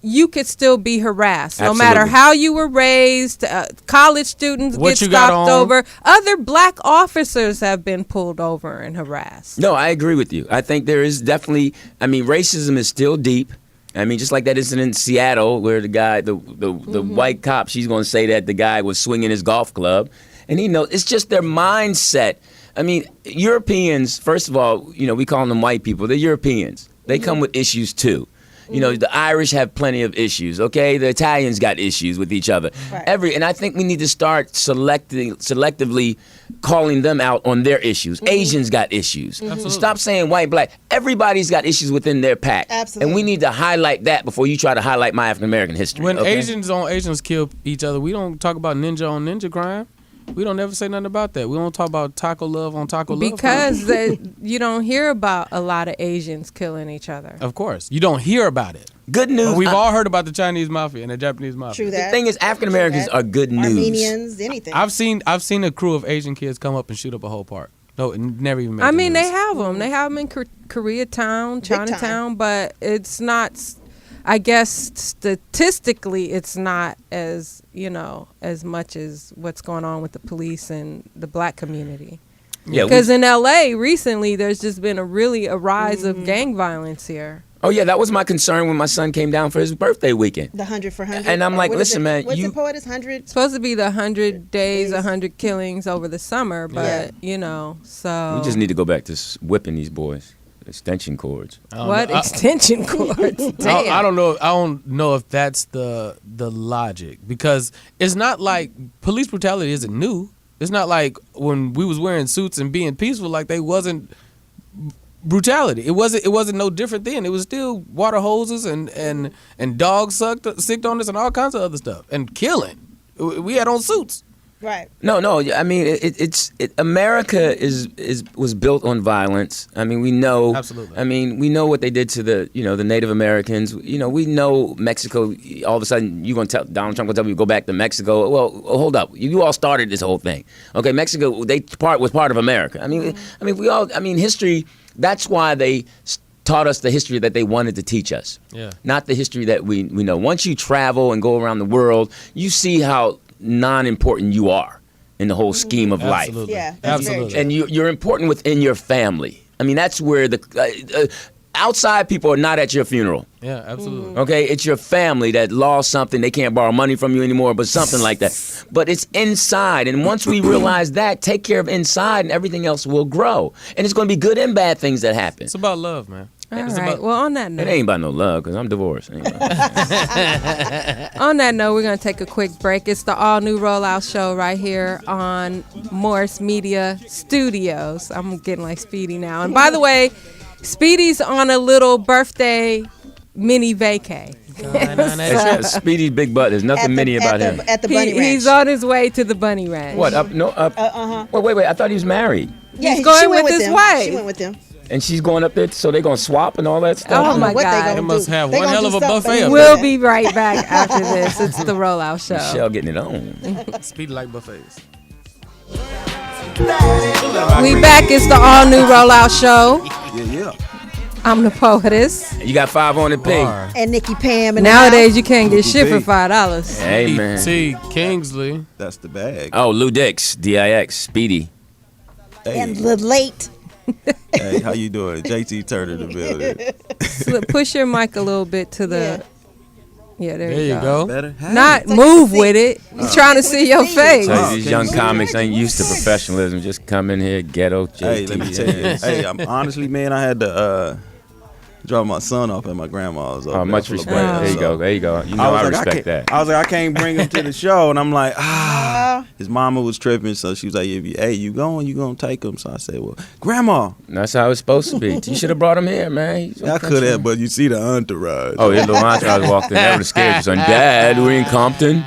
Speaker 1: you could still be harassed, no
Speaker 2: Absolutely.
Speaker 1: matter how you were raised. College students
Speaker 3: What
Speaker 1: get
Speaker 3: you got
Speaker 1: stopped
Speaker 3: on.
Speaker 1: over. Other black officers have been pulled over and harassed.
Speaker 2: No, I agree with you. I think there is definitely. I mean, racism is still deep. I mean, just like that incident in Seattle where the guy, the white cop, she's going to say that the guy was swinging his golf club, and he knows it's just their mindset. I mean, Europeans. First of all, you know, we call them white people. They're Europeans. They come with issues too. You know, the Irish have plenty of issues, okay? The Italians got issues with each other.
Speaker 4: Right.
Speaker 2: And I think we need to start selectively calling them out on their issues. Asians got issues. Stop saying white, black. Everybody's got issues within their pack.
Speaker 4: Absolutely.
Speaker 2: And we need to highlight that before you try to highlight my African American history.
Speaker 3: When
Speaker 2: okay?
Speaker 3: Asians kill each other, we don't talk about ninja on ninja crime. We don't ever say nothing about that. We don't talk about taco love on taco love.
Speaker 1: Because you don't hear about a lot of Asians killing each other.
Speaker 3: Of course. You don't hear about it.
Speaker 2: Good news.
Speaker 3: But we've all heard about the Chinese mafia and the Japanese mafia.
Speaker 4: True
Speaker 2: the
Speaker 4: that.
Speaker 2: thing is, African Americans are good news.
Speaker 4: Armenians, anything.
Speaker 3: I've seen a crew of Asian kids come up and shoot up a whole park. No, it never even made
Speaker 1: I
Speaker 3: the
Speaker 1: mean,
Speaker 3: news.
Speaker 1: they have them. They have them in Koreatown,
Speaker 4: time.
Speaker 1: Chinatown, but it's not. I guess statistically, it's not as as much as what's going on with the police and the black community.
Speaker 2: Yeah,
Speaker 1: Because in LA recently, there's just been a rise of gang violence here.
Speaker 2: Oh yeah, that was my concern when my son came down for his birthday weekend.
Speaker 4: The 100 for 100.
Speaker 2: And I'm
Speaker 4: Or
Speaker 2: like,
Speaker 4: what is
Speaker 2: listen,
Speaker 4: it?
Speaker 2: man,
Speaker 4: What's
Speaker 2: you-
Speaker 4: the poet is 100?
Speaker 1: It's supposed to be the 100 days, 100 killings over the summer, but so
Speaker 2: We just need to go back to whipping these boys. Extension cords.
Speaker 3: I don't
Speaker 1: what
Speaker 3: know.
Speaker 1: extension cords? Damn.
Speaker 3: I don't know. I don't know if that's the logic, because it's not like police brutality isn't new. It's not like when we was wearing suits and being peaceful, like they wasn't brutality. It wasn't no different then. It was still water hoses and dogs sicked on us and all kinds of other stuff and killing. We had on suits.
Speaker 4: Right.
Speaker 2: No. I mean, America was built on violence. I mean, we know.
Speaker 3: Absolutely.
Speaker 2: I mean, we know what they did to the Native Americans. You know, we know Mexico. All of a sudden, you gonna tell Donald Trump gonna tell me to go back to Mexico? Well, hold up. You all started this whole thing. Okay, Mexico. Was part of America. I mean, history. That's why they taught us the history that they wanted to teach us.
Speaker 3: Yeah.
Speaker 2: Not the history that we know. Once you travel and go around the world, you see how non-important you are in the whole scheme of life.
Speaker 3: Absolutely.
Speaker 4: Yeah, that's very
Speaker 3: Absolutely.
Speaker 2: And you're important within your family. I mean, that's where the outside people are not at your funeral.
Speaker 3: Yeah, absolutely.
Speaker 2: Okay, it's your family that lost something. They can't borrow money from you anymore, but something like that. But it's inside, and once we realize that, take care of inside, and everything else will grow. And it's going to be good and bad things that happen.
Speaker 3: It's about love, man.
Speaker 1: All
Speaker 3: It's
Speaker 1: right.
Speaker 3: about-
Speaker 1: Well, on that
Speaker 2: It
Speaker 1: note,
Speaker 2: ain't about no love, because I'm divorced. It ain't about
Speaker 1: we're gonna take a quick break. It's the all new Rollout Show right here on Morris Media Studios. I'm getting like Speedy now. And by the way, Speedy's on a little birthday mini vacay.
Speaker 2: It's Speedy's big butt. There's nothing mini about him.
Speaker 4: At the Bunny Ranch.
Speaker 1: He's on his way to the Bunny Ranch.
Speaker 2: What? Up? No, up. Wait. I thought he was married.
Speaker 4: Yeah,
Speaker 1: He's going
Speaker 4: she
Speaker 1: with
Speaker 4: went
Speaker 1: his
Speaker 4: him.
Speaker 1: wife.
Speaker 4: She went with him.
Speaker 2: And she's going up there, so they're going to swap and all that stuff?
Speaker 1: Oh,
Speaker 4: I don't know
Speaker 1: my
Speaker 4: what
Speaker 1: God.
Speaker 4: they gonna
Speaker 3: They must
Speaker 4: do.
Speaker 3: have
Speaker 4: They
Speaker 3: one
Speaker 4: gonna
Speaker 3: hell
Speaker 4: do
Speaker 3: of a
Speaker 4: something.
Speaker 3: buffet up
Speaker 1: We'll be right back after this. It's the Rollout Show.
Speaker 2: Michelle getting it on.
Speaker 3: Speedy like buffets.
Speaker 1: We back. It's the all new Rollout Show.
Speaker 5: Yeah.
Speaker 1: I'm the poetess.
Speaker 2: You got 5 on the pig.
Speaker 3: Bar.
Speaker 4: And Nikki Pam. And
Speaker 1: Nowadays, you can't get shit for $5.
Speaker 2: Hey, man.
Speaker 3: T. Kingsley.
Speaker 5: That's the bag.
Speaker 2: Oh, Lou Dix, DIX, Speedy.
Speaker 4: And
Speaker 5: Hey,
Speaker 4: the late.
Speaker 5: hey, how you doing? JT Turner in the building.
Speaker 1: Push your mic a little bit to the. Yeah, there,
Speaker 3: There you go.
Speaker 5: Better? Hey.
Speaker 1: Not
Speaker 4: like
Speaker 1: move
Speaker 4: a
Speaker 1: with it. He's trying to see your face.
Speaker 2: Tell you,
Speaker 5: Oh,
Speaker 2: these
Speaker 5: okay.
Speaker 2: young comics ain't used to professionalism. Just come in here, ghetto, JT.
Speaker 5: Hey, let me tell you. Hey, honestly, man, I had to drop my son off at my grandma's.
Speaker 2: Oh, much respect. There you go. There you go. You know I respect that.
Speaker 5: I was like, I can't bring him to the show, and I'm like, his mama was tripping, so she was like, hey, you going to take him? So I said, well, grandma.
Speaker 2: That's how it's supposed to be. You should have brought him here, man. He's
Speaker 5: I could have, but you see the entourage.
Speaker 2: Oh, his little entourage walked in. That would have scared your son. Dad, we in Compton.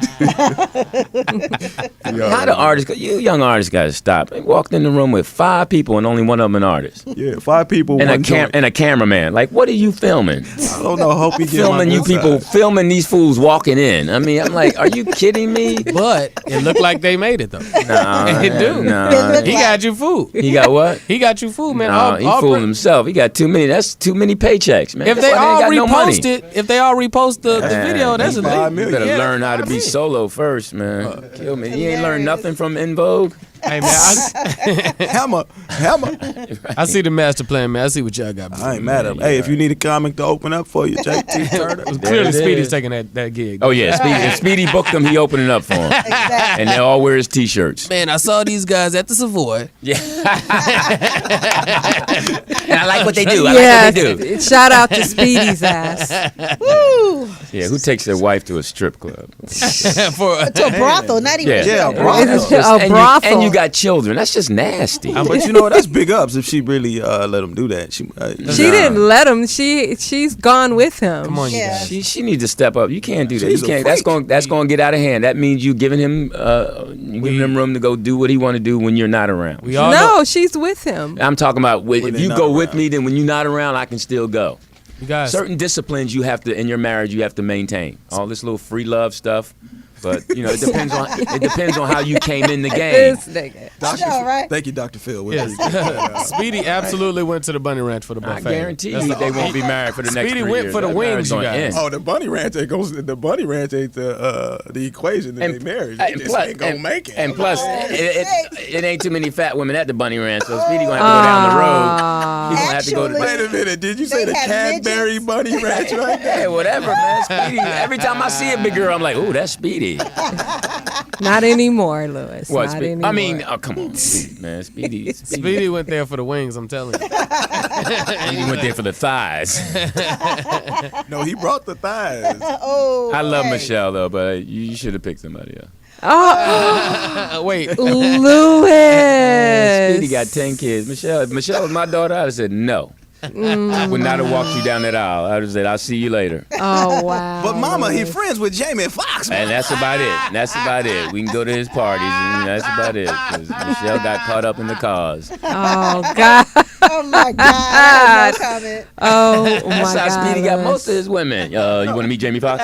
Speaker 2: How the artists, you young artists got to stop. They walked in the room with 5 people and only one of them an artist.
Speaker 5: Yeah, 5 people,
Speaker 2: And
Speaker 5: one joint.
Speaker 2: a cameraman. Like, what are you filming?
Speaker 5: I don't know. Hope you get
Speaker 2: Filming
Speaker 5: my
Speaker 2: you
Speaker 5: good
Speaker 2: people,
Speaker 5: side.
Speaker 2: filming these fools walking in. I mean, I'm like, are you kidding me?
Speaker 3: But it looked like they made it though.
Speaker 2: Nah,
Speaker 3: They do.
Speaker 2: nah.
Speaker 3: He got you food.
Speaker 2: He got what?
Speaker 3: He got you food, man.
Speaker 2: Nah, he fooled himself. He got too many. That's too many paychecks, man.
Speaker 3: If
Speaker 2: That's
Speaker 3: they
Speaker 2: why
Speaker 3: all
Speaker 2: ain't got no money.
Speaker 3: repost it, if they all repost the video, that's
Speaker 2: you
Speaker 3: a
Speaker 5: $5
Speaker 3: thing.
Speaker 5: million.
Speaker 2: better
Speaker 3: Yeah,
Speaker 2: learn how to
Speaker 3: I
Speaker 2: be
Speaker 3: mean.
Speaker 2: solo first, man. Kill me. You ain't learned nothing from In Vogue.
Speaker 3: Hey man,
Speaker 5: Hammer.
Speaker 3: I see the master plan, man. I see what y'all got.
Speaker 5: I ain't mad at him. Hey, if you need a comic to open up for you, JT Turner.
Speaker 3: Clearly,
Speaker 2: it
Speaker 3: Speedy's
Speaker 2: is.
Speaker 3: taking that gig.
Speaker 2: Oh yeah, Speedy. If Speedy booked him, he opening up for him,
Speaker 4: Exactly.
Speaker 2: and they all wear his T-shirts.
Speaker 3: Man, I saw these guys at the Savoy.
Speaker 2: Yeah. And I like what they do. I
Speaker 1: Yeah,
Speaker 2: like what they do.
Speaker 1: shout out to Speedy's ass.
Speaker 4: Woo.
Speaker 2: Yeah, who takes their wife to a strip club?
Speaker 4: To a brothol, not even
Speaker 2: Yeah.
Speaker 4: a
Speaker 5: Yeah,
Speaker 4: strip.
Speaker 5: brothel.
Speaker 1: It's a brothel.
Speaker 2: And you got children. That's just nasty.
Speaker 5: But you know what? That's big ups if she really let him do that.
Speaker 1: She
Speaker 2: Nah.
Speaker 1: didn't let him. She's gone with him.
Speaker 3: Come on, you
Speaker 4: Yeah.
Speaker 3: guys.
Speaker 2: She needs to step up. You can't do that.
Speaker 5: She's
Speaker 2: You
Speaker 5: a
Speaker 2: can't.
Speaker 5: freak.
Speaker 2: That's going to get out of hand. That means you giving him room to go do what he want to do when you're not around.
Speaker 3: We all know.
Speaker 1: No, she's with him.
Speaker 2: I'm talking about if
Speaker 5: they're
Speaker 2: you
Speaker 5: not
Speaker 2: go with
Speaker 5: around.
Speaker 2: me, then when you're not around, I can still go.
Speaker 3: You guys.
Speaker 2: Certain disciplines you have to in your marriage you have to maintain. All this little free love stuff, but it depends on how you came in the game.
Speaker 1: This nigga.
Speaker 5: Dr.
Speaker 4: know, right?
Speaker 5: Thank you, Dr. Phil. We
Speaker 3: Yes.
Speaker 5: appreciate that.
Speaker 3: Speedy absolutely went to the Bunny Ranch for the
Speaker 2: I
Speaker 3: buffet.
Speaker 2: guarantee
Speaker 3: That's
Speaker 2: you
Speaker 3: the-
Speaker 2: they won't be married for the next
Speaker 3: Speedy
Speaker 2: 3
Speaker 3: went
Speaker 2: years.
Speaker 3: for the
Speaker 2: That
Speaker 3: wings,
Speaker 2: marriage
Speaker 3: you
Speaker 2: gonna
Speaker 3: guys.
Speaker 2: end.
Speaker 5: Oh, the bunny ranch ain't the bunny ranch ain't the equation that
Speaker 2: And-
Speaker 5: they marriage.
Speaker 2: and
Speaker 5: They just
Speaker 2: plus-
Speaker 5: ain't gonna
Speaker 2: and-
Speaker 5: make it.
Speaker 2: And plus, it ain't too many fat women at the Bunny Ranch, so Speedy gonna have to go down the road. He's gonna have to go to.
Speaker 4: Actually-
Speaker 5: Wait a minute, did you say
Speaker 4: They
Speaker 5: the
Speaker 4: had
Speaker 5: Cadbury
Speaker 4: midgets.
Speaker 5: bunny ranch right
Speaker 2: Hey,
Speaker 5: there?
Speaker 2: whatever, man. Speedy. Every time I see a big girl, I'm like, ooh, that's Speedy.
Speaker 1: Not anymore, Lewis.
Speaker 2: What?
Speaker 1: Not
Speaker 2: Speedy?
Speaker 1: anymore.
Speaker 2: I mean, oh come on, Speedy, man. Speedy.
Speaker 3: Speedy went there for the wings. I'm telling you.
Speaker 2: Speedy went there for the thighs.
Speaker 5: No, he brought the thighs.
Speaker 4: Oh,
Speaker 2: I love
Speaker 4: hey.
Speaker 2: Michelle though, but you should have picked somebody else.
Speaker 1: oh,
Speaker 3: Wait.
Speaker 1: Lewis.
Speaker 2: Speedy got 10 kids. Michelle, if Michelle was my daughter, I'd have said no. I would not have walked you down that aisle. I'd have said, I'll see you later.
Speaker 1: Oh wow.
Speaker 5: But Mama, he friends with Jamie Foxx.
Speaker 2: And that's about it. That's about it. We can go to his parties, and that's about it. 'Cause Michelle got caught up in the cause.
Speaker 1: Oh God.
Speaker 4: Oh my God. No comment.
Speaker 1: Oh my
Speaker 2: That's
Speaker 1: God.
Speaker 2: how Speedy got
Speaker 1: Lewis.
Speaker 2: most of his women. You want to meet Jamie Foxx?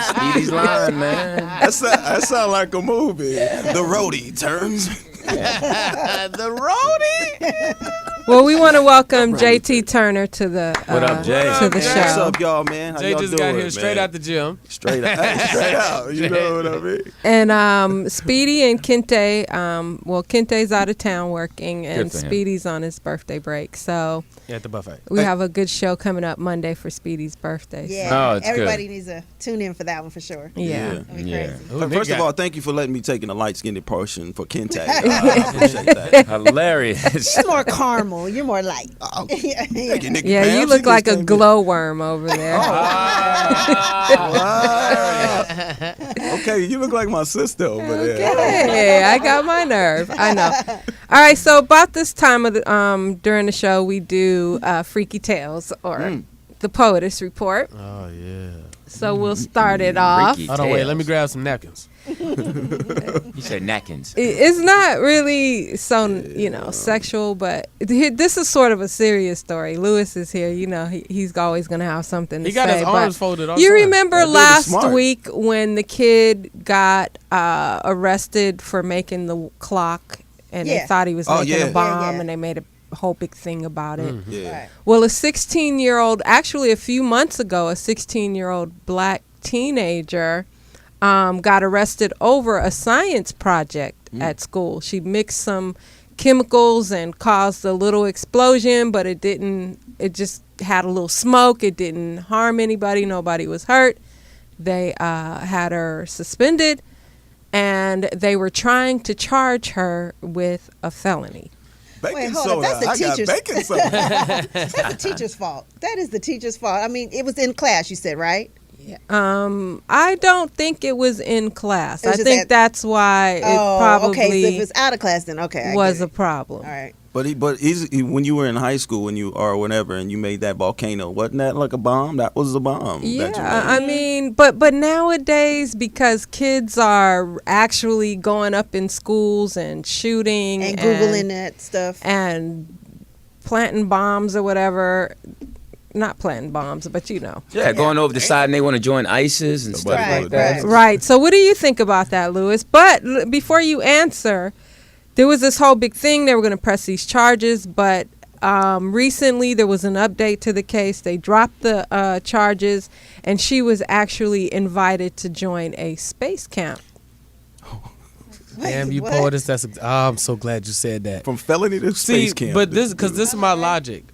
Speaker 2: Speedy's line, man.
Speaker 5: That sound like a movie. The roadie turns.
Speaker 3: The roadie.
Speaker 1: Well, we want to welcome JT Turner to the
Speaker 2: What up, Jay?
Speaker 1: to the
Speaker 5: What's
Speaker 1: show.
Speaker 5: up, y'all, man? How
Speaker 3: Jay
Speaker 5: y'all
Speaker 3: just
Speaker 5: doing,
Speaker 3: got here straight
Speaker 5: man?
Speaker 3: out the gym.
Speaker 5: Straight out. Hey, straight out. You know what I mean?
Speaker 1: And Speedy and Kente, well, Kente's out of town working, and
Speaker 2: for him.
Speaker 1: Speedy's on his birthday break. So
Speaker 3: At the buffet.
Speaker 1: we have a good show coming up Monday for Speedy's birthday. So,
Speaker 4: Yeah.
Speaker 2: Oh, it's good.
Speaker 4: Everybody needs to tune in for that one for sure.
Speaker 1: yeah.
Speaker 4: That'll be
Speaker 2: Yeah.
Speaker 4: crazy.
Speaker 3: Ooh,
Speaker 5: First
Speaker 3: Nick
Speaker 5: of all,
Speaker 3: got-
Speaker 5: thank you for letting me take in a light-skinned portion for Kente. I appreciate that.
Speaker 2: Hilarious.
Speaker 4: She's more caramel. You're more light.
Speaker 5: Oh,
Speaker 4: Yeah.
Speaker 5: thank you, Nicky
Speaker 1: Yeah,
Speaker 5: Pam.
Speaker 1: you
Speaker 5: She
Speaker 1: look
Speaker 5: just
Speaker 1: like a
Speaker 5: came in.
Speaker 1: glowworm over there.
Speaker 5: Wow. Okay, you look like my sister over there.
Speaker 1: Hey, I got my nerve. I know. All right, so about this time of the during the show, we do Freaky Tales or the Poetess Report.
Speaker 3: Oh yeah.
Speaker 1: So we'll start it off.
Speaker 2: Freaky
Speaker 3: Hold on, wait.
Speaker 2: tales.
Speaker 3: Let me grab some napkins.
Speaker 2: You said Natkins.
Speaker 1: It's not really so sexual, but this is sort of a serious story. Lewis is here. He's always gonna have something to
Speaker 3: He got
Speaker 1: say.
Speaker 3: his
Speaker 1: but
Speaker 3: arms folded. All the
Speaker 1: you
Speaker 3: time.
Speaker 1: remember
Speaker 5: That dude is
Speaker 1: last
Speaker 5: smart.
Speaker 1: week when the kid got arrested for making the clock, and they
Speaker 4: Yeah.
Speaker 1: thought he was
Speaker 5: Oh,
Speaker 1: making
Speaker 5: yeah.
Speaker 1: a bomb,
Speaker 4: Yeah, yeah.
Speaker 1: and they made a whole big thing about it.
Speaker 5: Yeah.
Speaker 4: Right.
Speaker 1: Well, a 16-year-old, actually a few months ago, a 16-year-old black teenager got arrested over a science project at school. She mixed some chemicals and caused a little explosion, but it just had a little smoke. It didn't harm anybody. Nobody was hurt. They had her suspended, and they were trying to charge her with a felony.
Speaker 5: Baking
Speaker 4: Wait, hold
Speaker 5: soda.
Speaker 4: up. That's the
Speaker 5: I got
Speaker 4: teacher's.
Speaker 5: baking soda.
Speaker 4: That's the teacher's fault. That is the teacher's fault. I mean, it was in class. You said, right?
Speaker 1: I don't think it was in class.
Speaker 4: It was
Speaker 1: I
Speaker 4: just
Speaker 1: think
Speaker 4: at-
Speaker 1: that's why it probably
Speaker 4: okay. So if it's out of class, then okay. I
Speaker 1: was
Speaker 4: get
Speaker 1: a
Speaker 4: it.
Speaker 1: problem.
Speaker 4: All right.
Speaker 5: But when you were in high school, or whenever, and you made that volcano, wasn't that like a bomb? That was a bomb.
Speaker 1: Yeah,
Speaker 5: that you
Speaker 1: I
Speaker 5: made.
Speaker 1: mean, but nowadays, because kids are actually going up in schools and shooting
Speaker 4: And Googling that stuff.
Speaker 1: and planting bombs or whatever, not planting bombs, but you know.
Speaker 2: Yeah, going over the side and they want to join ISIS and stuff
Speaker 4: Right,
Speaker 2: like that.
Speaker 1: Right. So what do you think about that, Lewis? But before you answer, there was this whole big thing. They were going to press these charges, but recently there was an update to the case. They dropped the charges, and she was actually invited to join a space camp.
Speaker 3: Damn, you
Speaker 4: what?
Speaker 3: poetess. I'm so glad you said that.
Speaker 5: From felony to space camp.
Speaker 3: But because this is my logic.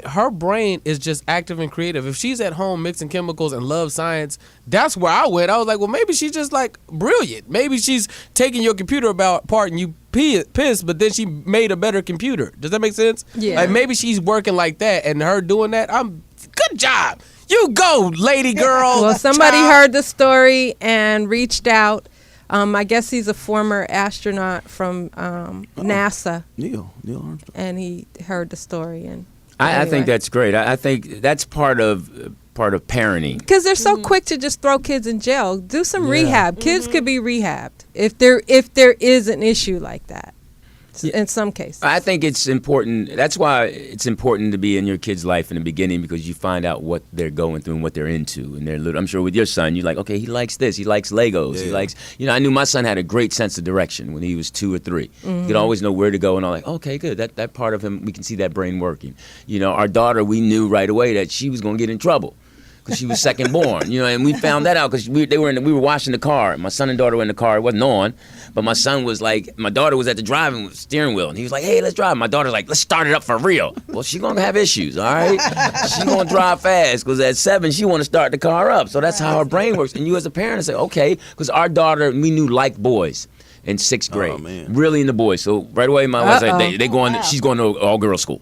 Speaker 3: Her brain is just active and creative. If she's at home mixing chemicals and loves science, that's where I went. I was like, well, maybe she's just like brilliant. Maybe she's taking your computer apart and you pissed, but then she made a better computer. Does that make sense?
Speaker 1: Yeah.
Speaker 3: Like maybe she's working like that, and her doing that. Good job. You go, lady girl.
Speaker 1: Well, somebody
Speaker 3: child.
Speaker 1: heard the story and reached out. I guess he's a former astronaut from NASA,
Speaker 5: Neil Armstrong.
Speaker 1: and he heard the story. And
Speaker 2: I
Speaker 1: anyway.
Speaker 2: think that's great. I think that's part of parenting.
Speaker 1: Because they're so quick to just throw kids in jail. Do some rehab. Kids could be rehabbed if there is an issue like that. In some cases.
Speaker 2: I think it's important. That's why it's important to be in your kid's life in the beginning, because you find out what they're going through and what they're into. And they're little. I'm sure with your son, you're like, okay, he likes this. He likes Legos.
Speaker 5: Yeah.
Speaker 2: He likes, I knew my son had a great sense of direction when he was 2 or 3. He could always know where to go, and I'm like, okay, good. That part of him, we can see that brain working. Our daughter, we knew right away that she was going to get in trouble, because she was second born, and we found that out because we were washing the car. My son and daughter were in the car. It wasn't on, but my son was like, my daughter was at the driving steering wheel, and he was like, hey, let's drive. My daughter's like, let's start it up for real. Well, she's going to have issues, all right? She's going to drive fast, because at 7, she want to start the car up. So that's how her brain works. And you as a parent say, okay, because our daughter, we knew liked boys in 6th grade.
Speaker 5: Oh, man.
Speaker 2: Really into boys. So right away, my wife said, they going, she's going to all-girls school.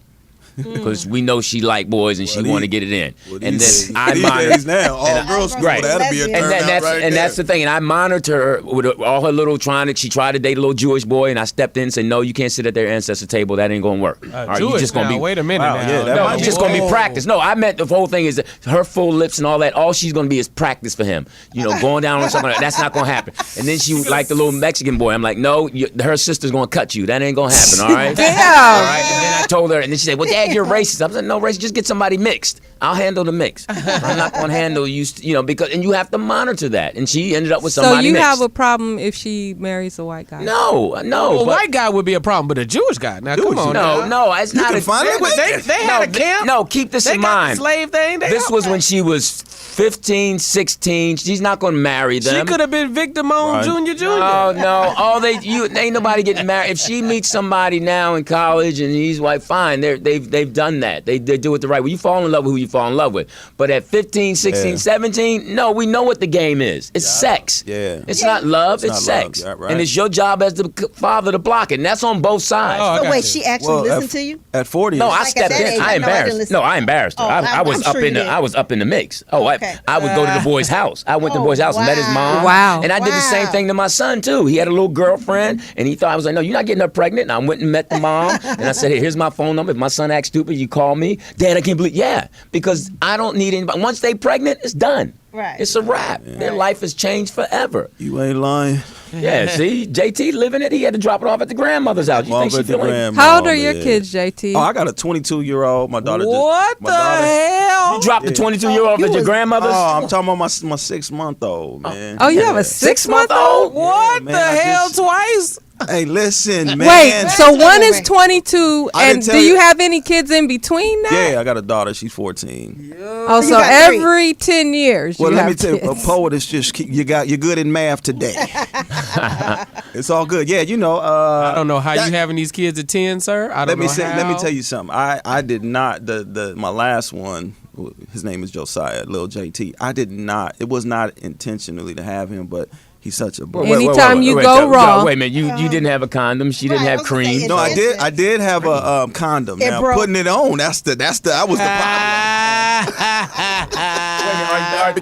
Speaker 2: Because we know she liked boys and she want to get it in. And then I monitor
Speaker 5: now all girls school.
Speaker 2: Right.
Speaker 5: That'll be a turnout
Speaker 2: that's the thing. And I monitor her with all her little she tried to date a little Jewish boy, and I stepped in and said, no, you can't sit at their ancestor table. That ain't gonna work. All right, you
Speaker 3: Jewish
Speaker 2: just gonna
Speaker 3: now.
Speaker 2: be.
Speaker 3: Wait a minute
Speaker 5: Wow,
Speaker 3: now.
Speaker 5: yeah, that
Speaker 2: No,
Speaker 5: might
Speaker 2: it's
Speaker 5: be-
Speaker 2: just gonna be practice. No, I meant the whole thing is that her full lips and all that. All she's gonna be is practice for him. Going down on something like that. That's not gonna happen. And then she liked the little Mexican boy. I'm like, no, her sister's gonna cut you. That ain't gonna happen. All right.
Speaker 1: Damn.
Speaker 2: All right. And then I told her, and then she said, well, Dad, you're racist. I said, no, racist. Just get somebody mixed. I'll handle the mix. I'm not gonna handle you. Because you have to monitor that. And she ended up with
Speaker 1: So
Speaker 2: somebody
Speaker 1: you
Speaker 2: mixed.
Speaker 1: have a problem if she marries a white guy?
Speaker 2: No.
Speaker 3: A
Speaker 2: but-
Speaker 3: white guy would be a problem, but a Jewish guy. Now, come on. now.
Speaker 2: No, it's not.
Speaker 5: can finally make it.
Speaker 3: They had a camp.
Speaker 2: No, keep this
Speaker 3: They
Speaker 2: in
Speaker 3: got
Speaker 2: mind.
Speaker 3: the slave thing.
Speaker 2: This was when she was 15, 16. She's not going to marry them.
Speaker 3: She could have been Victor Moan
Speaker 5: Right.
Speaker 3: Jr.
Speaker 2: No. Ain't nobody getting married. If she meets somebody now in college and he's white, fine. They've done that. They do it the right way. You fall in love with who you fall in love with. But at 15, 16,
Speaker 5: Yeah.
Speaker 2: 17, no, we know what the game is. It's sex.
Speaker 5: Yeah.
Speaker 2: It's not love.
Speaker 5: It's
Speaker 2: It's
Speaker 5: not love.
Speaker 2: sex.
Speaker 5: Yeah, right.
Speaker 2: And it's your job as the father to block it. And that's on both sides.
Speaker 3: Oh, I
Speaker 4: But
Speaker 3: got
Speaker 4: wait,
Speaker 3: you.
Speaker 4: she actually listened to you?
Speaker 5: At 40.
Speaker 2: No, I
Speaker 4: Like at
Speaker 2: stepped
Speaker 4: that
Speaker 2: in.
Speaker 4: age,
Speaker 2: I
Speaker 4: I know I didn't
Speaker 2: embarrassed.
Speaker 4: listen.
Speaker 2: No, I embarrassed her.
Speaker 4: Oh,
Speaker 2: I was
Speaker 4: I'm
Speaker 2: up
Speaker 4: sure
Speaker 2: in
Speaker 4: you
Speaker 2: the.
Speaker 4: did.
Speaker 2: I was up in the mix. Oh,
Speaker 4: Okay.
Speaker 2: I would go to the boy's house. I went to the
Speaker 4: Oh,
Speaker 2: boy's house, met his mom.
Speaker 1: Wow.
Speaker 2: And I did the same
Speaker 4: Wow.
Speaker 2: thing to my son too. He had a little girlfriend, and he thought I was like, "No, you're not getting her pregnant." And I went and met the mom, and I said, "Hey, here's my phone number. If my son acts stupid, you call me." Dad, I can't believe. Yeah, because I don't need anybody. Once they pregnant, it's done.
Speaker 4: Right.
Speaker 2: It's a wrap. Their life has changed forever.
Speaker 5: You ain't lying.
Speaker 2: Yeah. See, JT living it. He had to drop it off at the grandmother's house. You think she feeling?
Speaker 1: How old are your kids, JT?
Speaker 5: Oh, I got a 22-year-old. My daughter
Speaker 3: What
Speaker 5: my
Speaker 3: the
Speaker 5: daughter-
Speaker 3: hell?
Speaker 2: You dropped the 22-year-old at your grandmother's.
Speaker 5: Oh, I'm talking about my 6-month-old, man.
Speaker 1: Oh, you have a
Speaker 5: Yeah.
Speaker 1: 6-month-old?
Speaker 3: What
Speaker 5: man,
Speaker 3: the
Speaker 5: I
Speaker 3: hell?
Speaker 5: just-
Speaker 3: Twice?
Speaker 5: Hey, listen, man.
Speaker 1: Wait, so one is
Speaker 4: Wait.
Speaker 1: 22,
Speaker 5: I
Speaker 1: and
Speaker 5: didn't
Speaker 1: do
Speaker 5: tell
Speaker 1: you
Speaker 5: you-
Speaker 1: have any kids in between that?
Speaker 5: Yeah, I got a daughter. She's 14.
Speaker 1: Oh,
Speaker 4: You
Speaker 1: so
Speaker 4: got three.
Speaker 1: every 10 years
Speaker 5: Well,
Speaker 1: you
Speaker 5: let
Speaker 1: have
Speaker 5: me tell you, a
Speaker 1: kids.
Speaker 5: poet is just you're good in math today. It's all good. Yeah,
Speaker 3: I don't know how you having these kids at 10, sir. I don't know how.
Speaker 5: Let me tell you something. I did not my last one. His name is Josiah, Lil JT. I did not. It was not intentionally to have him, but he's such a bro.
Speaker 1: Anytime you go wrong.
Speaker 2: Wait a minute, you didn't have a condom. She didn't
Speaker 4: Right, I
Speaker 2: have
Speaker 4: was gonna say,
Speaker 2: cream.
Speaker 4: it's
Speaker 5: No, I did.
Speaker 4: Listen.
Speaker 5: I did have a condom.
Speaker 4: It
Speaker 5: Now
Speaker 4: broke.
Speaker 5: putting it on, that's the. I was the problem.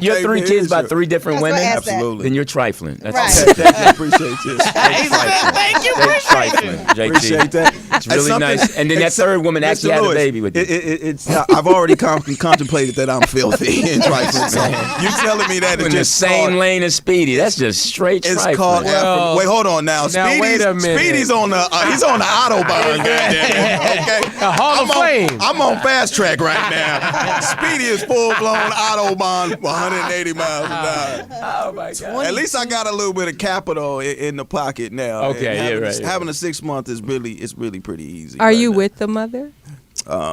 Speaker 2: Your 3 kids by 3 different
Speaker 4: That's what
Speaker 2: women.
Speaker 4: I asked that.
Speaker 5: Absolutely.
Speaker 2: Then you're trifling. That's
Speaker 4: Right.
Speaker 5: Thank you. Appreciate this.
Speaker 3: Thank you,
Speaker 2: trifling. JT.
Speaker 5: Appreciate that.
Speaker 2: It's really nice. And then that third woman actually had a baby with you.
Speaker 5: It's I've already contemplated that I'm filthy and trifling. So you telling me that
Speaker 2: in
Speaker 5: it's
Speaker 2: the
Speaker 5: just
Speaker 2: same lane as Speedy. That's just straight
Speaker 5: it's
Speaker 2: trifling.
Speaker 5: called.
Speaker 3: Well,
Speaker 5: wait, hold on now.
Speaker 3: wait a minute.
Speaker 5: Speedy's on the he's on the autobahn. Goddamn. Okay.
Speaker 3: A Hall of Fame.
Speaker 5: I'm on fast track right now. Speedy is full blown autobahn, 180 miles an hour.
Speaker 2: Oh my God.
Speaker 5: At least I got a little bit of capital in the pocket now.
Speaker 2: Okay,
Speaker 5: And
Speaker 2: yeah,
Speaker 5: having,
Speaker 2: right.
Speaker 5: Having a 6 month is really pretty easy.
Speaker 1: Are
Speaker 5: right
Speaker 1: you
Speaker 5: now.
Speaker 1: with the mother?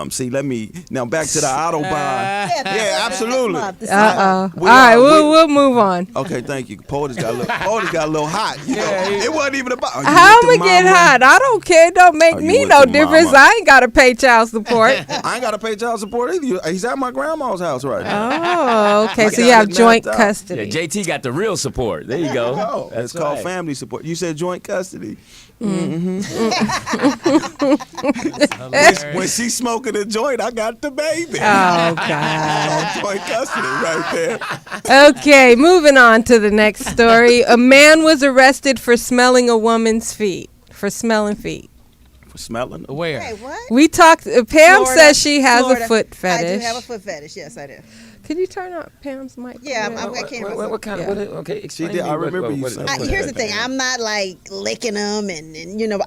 Speaker 5: See, let me now back to the autobahn. Yeah, absolutely.
Speaker 1: All
Speaker 5: We
Speaker 1: right,
Speaker 5: are-
Speaker 1: we'll move on.
Speaker 5: Okay, thank you. Poet's got a little hot. You know, it wasn't even about.
Speaker 1: How am I get hot? I don't care. It don't make
Speaker 5: Are you
Speaker 1: me
Speaker 5: with
Speaker 1: no
Speaker 5: the
Speaker 1: difference.
Speaker 5: mama?
Speaker 1: I ain't got to pay child support.
Speaker 5: I ain't got to pay child support either. He's at my grandma's house right now.
Speaker 1: Oh, okay.
Speaker 5: I
Speaker 1: So you
Speaker 5: got
Speaker 1: have
Speaker 5: it
Speaker 1: joint
Speaker 5: mapped out.
Speaker 2: Yeah,
Speaker 1: custody.
Speaker 2: JT got the real support. There you go.
Speaker 5: No,
Speaker 2: That's
Speaker 5: it's called
Speaker 2: right.
Speaker 5: family support. You said joint custody.
Speaker 1: Mm.
Speaker 5: When she's smoking a joint, I got the baby.
Speaker 1: Oh, God.
Speaker 5: Joint custody right there.
Speaker 1: Okay, moving on to the next story. A man was arrested for smelling a woman's feet. For smelling feet.
Speaker 5: For smelling.
Speaker 3: Where?
Speaker 4: Hey, what?
Speaker 1: We talked. Pam
Speaker 4: Florida,
Speaker 1: says she has
Speaker 4: Florida.
Speaker 1: a foot
Speaker 4: I
Speaker 1: fetish.
Speaker 4: do have a foot fetish. Yes, I do.
Speaker 1: Can you turn up Pam's mic?
Speaker 4: Yeah,
Speaker 1: a little?
Speaker 4: I can't.
Speaker 2: What kind of? Okay, explain.
Speaker 5: did-
Speaker 2: to me
Speaker 5: I remember you
Speaker 2: what-
Speaker 5: saying
Speaker 2: what-
Speaker 4: Here's the thing. I'm not like licking them, and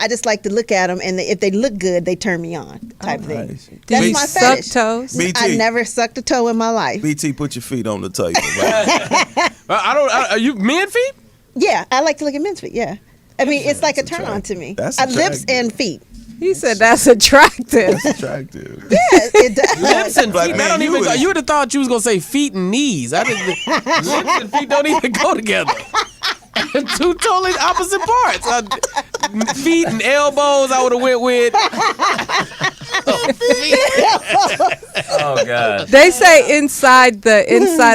Speaker 4: I just like to look at them, and if they look good, they turn me on. Type thing.
Speaker 5: Nice.
Speaker 1: Do
Speaker 4: That's
Speaker 1: you
Speaker 4: my
Speaker 1: suck
Speaker 4: fetish.
Speaker 1: toes?
Speaker 5: BT.
Speaker 4: I never sucked a toe in my life.
Speaker 5: BT, put your feet on the table. Right?
Speaker 3: Are you men feet?
Speaker 4: Yeah, I like to look at men's feet. Yeah, I mean it's like a turn on to me.
Speaker 5: That's
Speaker 4: Lips
Speaker 5: attractive.
Speaker 4: and feet.
Speaker 1: He said that's attractive.
Speaker 5: Attractive.
Speaker 4: Yeah, it does.
Speaker 3: Lips and
Speaker 5: Like,
Speaker 3: feet.
Speaker 5: man,
Speaker 3: I don't
Speaker 5: you
Speaker 3: even.
Speaker 5: was-
Speaker 3: You would have thought you was gonna say feet and knees. I didn't. Lips and feet don't even go together. Two totally opposite parts. Feet and elbows. I would have went with.
Speaker 2: Oh God.
Speaker 1: They say inside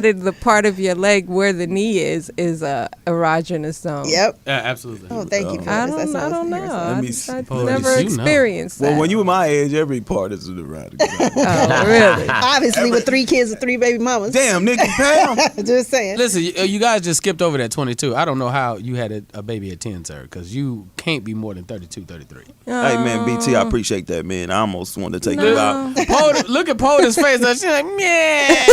Speaker 1: of the part of your leg where the knee is a erogenous zone.
Speaker 4: Yep.
Speaker 3: Absolutely.
Speaker 4: Oh, thank you. For
Speaker 1: I
Speaker 4: this.
Speaker 1: don't,
Speaker 4: That's
Speaker 1: I don't know.
Speaker 4: embarrassing.
Speaker 1: I
Speaker 5: me
Speaker 1: just-
Speaker 5: see.
Speaker 1: I've
Speaker 3: Oh,
Speaker 1: never
Speaker 3: you know.
Speaker 1: experienced that.
Speaker 5: Well, when you were my age, every part is an erotic.
Speaker 1: Oh, really?
Speaker 4: Obviously, with 3 kids and 3 baby mamas.
Speaker 5: Damn, Nikki Pam.
Speaker 4: Just saying.
Speaker 3: Listen, you guys just skipped over that 22. I don't know how you had a baby at 10, sir, because you can't be more than 32, 33.
Speaker 5: Hey man, BT, I appreciate that, man. I almost wanted to take you out.
Speaker 3: Look at Poda's face. She's like, yeah.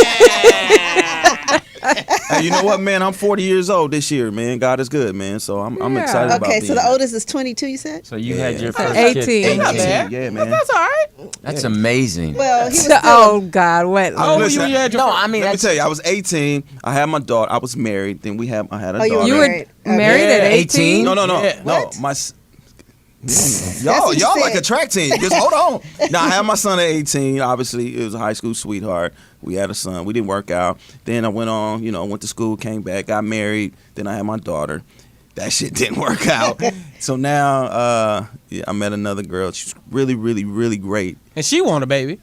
Speaker 5: Hey, you know what, man? I'm 40 years old this year, man. God is good, man. So I'm
Speaker 1: Yeah.
Speaker 5: excited about
Speaker 4: Okay,
Speaker 5: being
Speaker 4: so the
Speaker 5: here.
Speaker 4: oldest is 22, you said?
Speaker 2: So you had your
Speaker 1: So
Speaker 2: first
Speaker 1: 18.
Speaker 2: kid.
Speaker 3: Not bad.
Speaker 5: Yeah, man.
Speaker 3: That's all right.
Speaker 2: That's amazing.
Speaker 4: Well, he was still.
Speaker 1: Oh God, what?
Speaker 3: How old were you
Speaker 5: listen,
Speaker 3: when you had your
Speaker 2: No,
Speaker 3: first?
Speaker 2: I mean
Speaker 5: Let me
Speaker 2: that's
Speaker 5: tell you, I was 18. I had my daughter. I was married. Then I had a
Speaker 4: Oh, you
Speaker 5: daughter.
Speaker 1: You
Speaker 4: were
Speaker 1: were
Speaker 4: married.
Speaker 1: married
Speaker 3: Yeah,
Speaker 1: at 18?
Speaker 2: 18?
Speaker 5: No.
Speaker 3: Yeah.
Speaker 5: No,
Speaker 4: What?
Speaker 5: my
Speaker 4: what
Speaker 5: y'all
Speaker 4: you
Speaker 5: like
Speaker 4: said.
Speaker 5: a track team. Just hold on. Now I had my son at 18. Obviously, it was a high school sweetheart. We had a son. We didn't work out. Then I went on. Went to school, came back, got married. Then I had my daughter. That shit didn't work out. So now, I met another girl. She's really, really, really great.
Speaker 3: And she want a baby.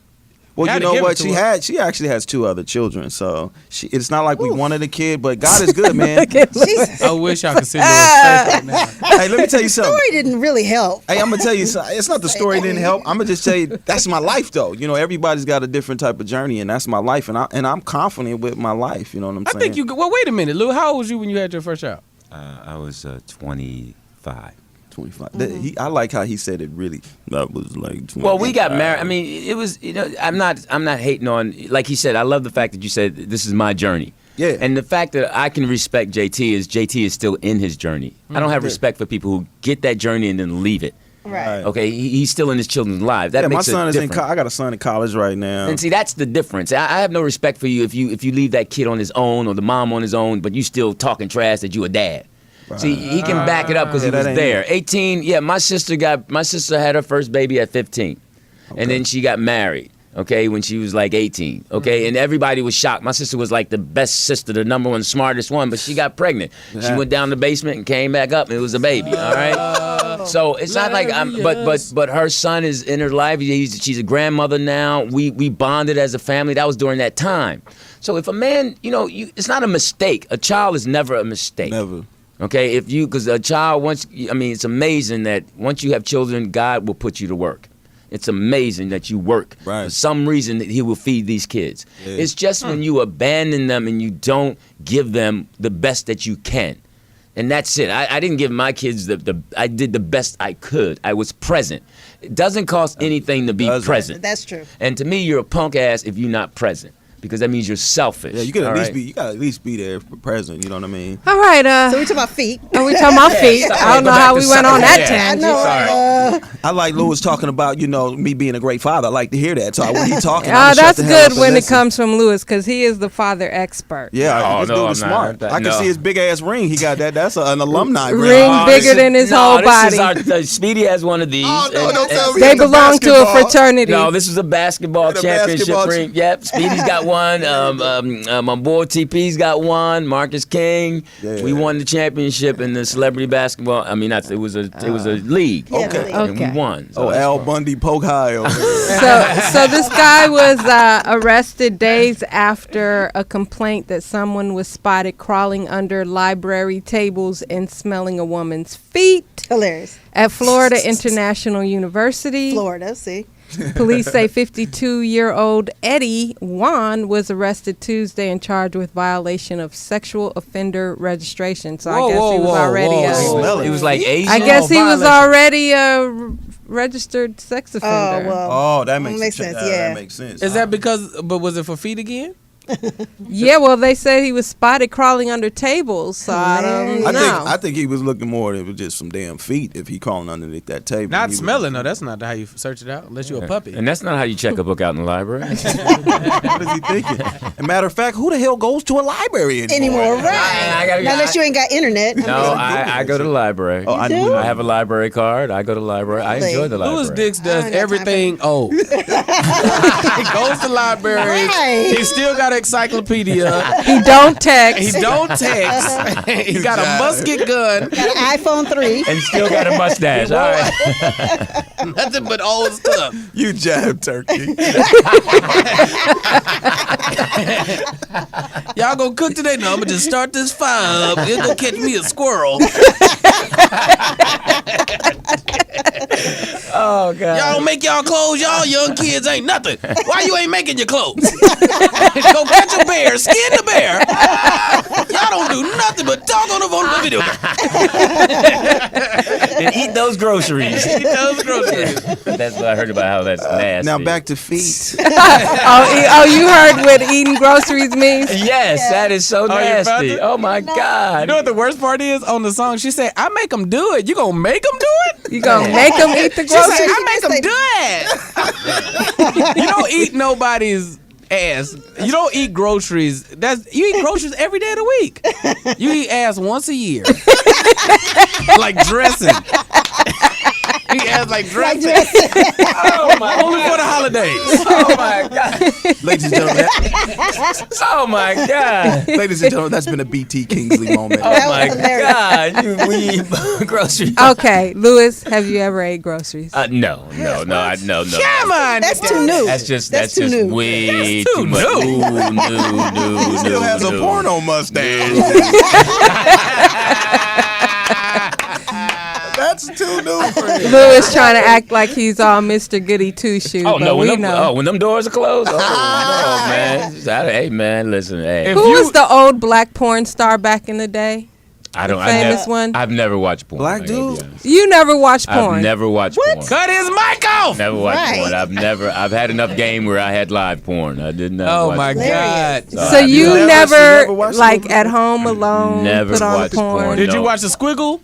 Speaker 5: Well,
Speaker 3: Gotta
Speaker 5: you know
Speaker 3: give
Speaker 5: what?
Speaker 3: it to her.
Speaker 5: She actually has 2 other children. So it's not like we wanted a kid, but God is good, man.
Speaker 4: Jesus.
Speaker 3: I wish I could see Louis' face right now.
Speaker 5: Hey, let me tell you something.
Speaker 4: Story didn't really help.
Speaker 5: Hey, I'm gonna tell you something. It's not the story didn't help. I'm gonna just tell you that's my life, though. Everybody's got a different type of journey, and that's my life, and I'm confident with my life. You know what I'm
Speaker 3: I
Speaker 5: saying?
Speaker 3: think you. Well, wait a minute, Lou. How old was you when you had your first child?
Speaker 2: I was 25.
Speaker 5: 25. I like how he said it. Really, that was like 20.
Speaker 2: Well, we got married. I mean, it was. I'm not hating on. Like he said, I love the fact that you said this is my journey.
Speaker 5: Yeah.
Speaker 2: And the fact that I can respect JT is still in his journey. I don't have respect for people who get that journey and then leave it.
Speaker 4: Right.
Speaker 2: Okay, he's still in his children's lives. That
Speaker 5: Yeah, my
Speaker 2: makes
Speaker 5: son
Speaker 2: it
Speaker 5: is in.
Speaker 2: different.
Speaker 5: I got a son in college right now.
Speaker 2: And see, that's the difference. I have no respect for you if you leave that kid on his own or the mom on his own, but you still talking trash that you a dad. See, he can back it up because
Speaker 5: Yeah,
Speaker 2: he was
Speaker 5: that ain't
Speaker 2: there. 18, yeah, my sister had her first baby at 15. And then she got married, okay, when she was like 18, okay? And everybody was shocked. My sister was like the best sister, the number one smartest one, but she got pregnant. She went down the basement and came back up, and it was a baby, all right? So it's not like but her son is in her life. She's a grandmother now. We bonded as a family. That was during that time. So if a man, it's not a mistake. A child is never a mistake.
Speaker 5: Never.
Speaker 2: Okay, because a child it's amazing that once you have children, God will put you to work. It's amazing that you work.
Speaker 5: Right.
Speaker 2: For some reason that he will feed these kids.
Speaker 5: Yeah.
Speaker 2: It's just when you abandon them and you don't give them the best that you can. And that's it. I didn't give my kids I did the best I could. I was present. It doesn't cost anything to be
Speaker 5: Doesn't.
Speaker 2: present.
Speaker 4: That's true.
Speaker 2: And to me, you're a punk ass if you're not present, because that means you're selfish.
Speaker 5: Yeah, you can
Speaker 2: all
Speaker 5: at least
Speaker 2: right?
Speaker 5: be. You gotta at least be there for present. You know what I mean?
Speaker 1: All right.
Speaker 4: So we talk about feet.
Speaker 1: Are we talking about feet? I don't know how we went on that
Speaker 2: Yeah.
Speaker 1: tangent.
Speaker 4: I know.
Speaker 5: I like Lewis talking about me being a great father. I like to hear that. So when he talking,
Speaker 1: Oh,
Speaker 5: I'ma shut
Speaker 1: that's
Speaker 5: the hell up
Speaker 1: good
Speaker 5: and
Speaker 1: when it
Speaker 5: listen.
Speaker 1: comes from Lewis, because he is the father expert.
Speaker 5: Yeah,
Speaker 2: No,
Speaker 5: this
Speaker 2: no,
Speaker 5: dude
Speaker 2: I'm
Speaker 5: is
Speaker 2: not.
Speaker 5: smart. I can
Speaker 2: No.
Speaker 5: see his big ass ring. He got that. That's an alumni ring.
Speaker 1: Ring
Speaker 2: Oh,
Speaker 1: bigger
Speaker 2: this is-
Speaker 1: than his
Speaker 2: no,
Speaker 1: whole
Speaker 2: this
Speaker 1: body.
Speaker 2: Is Speedy has one of these.
Speaker 5: Oh, no, don't tell me.
Speaker 1: They
Speaker 5: It's a
Speaker 1: belong to a
Speaker 5: basketball.
Speaker 1: fraternity.
Speaker 2: No, this is a basketball
Speaker 5: The
Speaker 2: championship
Speaker 5: basketball
Speaker 2: ring. Yep, Speedy's got one. My boy TP's got one. Marcus King.
Speaker 5: Yeah.
Speaker 2: We won the championship in the celebrity basketball. I mean, it was a league.
Speaker 4: Yeah,
Speaker 5: Okay.
Speaker 2: And
Speaker 1: Okay.
Speaker 2: we won. So
Speaker 5: Oh,
Speaker 2: it's
Speaker 5: Al
Speaker 2: fun.
Speaker 5: Bundy poke high over there.
Speaker 1: So this guy was arrested days after a complaint that someone was spotted crawling under library tables and smelling a woman's feet
Speaker 4: Hilarious.
Speaker 1: at Florida International University.
Speaker 4: Florida, see.
Speaker 1: Police say 52-year-old Eddie Juan was arrested Tuesday and charged with violation of sexual offender registration. So I guess he was already
Speaker 2: He was like Asian.
Speaker 1: I guess he was
Speaker 3: violation.
Speaker 1: already a registered sex offender.
Speaker 4: well.
Speaker 5: Oh, that makes
Speaker 4: sense,
Speaker 5: sense.
Speaker 4: yeah.
Speaker 5: That makes sense.
Speaker 3: Is that because? But was it for feet again?
Speaker 1: Yeah, well, they said he was spotted crawling under tables, so I don't know.
Speaker 5: I think he was looking more. It was just some damn feet. If he crawling underneath that table,
Speaker 3: Not
Speaker 5: he was-
Speaker 3: smelling. No, that's not how you search it out. Unless you're a puppy.
Speaker 2: And that's not how you check a book out in the library.
Speaker 5: What is he thinking? As a matter of fact, who the hell goes to a library anymore?
Speaker 4: Right. Not unless you ain't got internet.
Speaker 2: No, I go to the library.
Speaker 5: Oh, I
Speaker 4: do?
Speaker 5: knew
Speaker 2: I have a library card. I go to the library. I
Speaker 4: Really?
Speaker 2: enjoy the library.
Speaker 3: Louis Dix does
Speaker 4: I ain't got time for
Speaker 3: everything old. He goes to library.
Speaker 4: Right.
Speaker 3: He still got an encyclopedia.
Speaker 1: He don't text.
Speaker 3: He don't text. He got a musket gun.
Speaker 4: Got an iPhone 3.
Speaker 2: And still got a mustache. All right.
Speaker 3: Nothing but old stuff.
Speaker 5: You jab turkey.
Speaker 3: Y'all gonna cook today? No, I'm gonna just start this fire up. You're gonna catch me a squirrel.
Speaker 2: Oh God.
Speaker 3: Y'all don't make y'all clothes. Y'all young kids ain't nothing. Why you ain't making your clothes? Go catch a bear, skin the bear. Y'all don't do nothing but talk on the phone with video.
Speaker 2: And eat those groceries.
Speaker 3: Eat those groceries.
Speaker 2: That's what I heard about how that's nasty.
Speaker 5: Now back to feet.
Speaker 1: Oh, you heard what eating groceries means?
Speaker 2: Yes, that is so
Speaker 3: you found
Speaker 2: nasty.
Speaker 3: it?
Speaker 2: Oh my God.
Speaker 3: You know what the worst part is on the song? She said, "I make them do it." You gonna make them do it?
Speaker 1: You gonna make them eat the
Speaker 3: She said,
Speaker 1: groceries?
Speaker 3: "I make them do it." You don't eat nobody's ass. You don't eat groceries. You eat groceries every day of the week. You eat ass once a year, like dressing. You eat ass like dressing.
Speaker 2: Oh my
Speaker 3: Only for the holidays.
Speaker 2: Oh my God.
Speaker 5: Ladies and gentlemen,
Speaker 2: Oh my God.
Speaker 5: ladies and gentlemen, that's been a BT Kingsley moment.
Speaker 2: Oh my
Speaker 4: was hilarious.
Speaker 2: God. We eat groceries.
Speaker 1: Okay, Lewis, have you ever ate groceries?
Speaker 2: No.
Speaker 3: Come on.
Speaker 4: That's too new.
Speaker 2: That's just
Speaker 4: too new.
Speaker 2: way
Speaker 3: That's too
Speaker 2: too much.
Speaker 3: new.
Speaker 2: New.
Speaker 5: He still has a porno mustache. That's too new for him.
Speaker 1: Lewis trying to act like he's all Mr. Goody Two Shoes,
Speaker 2: Oh
Speaker 1: but
Speaker 2: no!
Speaker 1: we know.
Speaker 2: When them doors are closed. Oh no, man! Hey man, listen. Hey,
Speaker 1: Who was the old black porn star back in the day?
Speaker 2: I don't.
Speaker 1: famous one?
Speaker 2: I've never watched porn.
Speaker 5: Black
Speaker 2: I gotta be
Speaker 5: dude?
Speaker 2: honest.
Speaker 1: You never watched porn.
Speaker 2: I've never watched porn.
Speaker 3: Cut his mic off.
Speaker 2: Never watched
Speaker 4: Right.
Speaker 2: porn. I've had enough game where I had live porn. I did not.
Speaker 3: Oh
Speaker 2: watch
Speaker 3: my
Speaker 2: porn.
Speaker 3: God.
Speaker 1: So
Speaker 2: I
Speaker 1: you
Speaker 2: never-
Speaker 1: never,
Speaker 5: watched
Speaker 1: like
Speaker 5: porn?
Speaker 1: at home alone
Speaker 2: Never
Speaker 1: put on
Speaker 2: watched
Speaker 1: porn.
Speaker 2: porn.
Speaker 3: Did
Speaker 2: No.
Speaker 3: you watch the squiggle?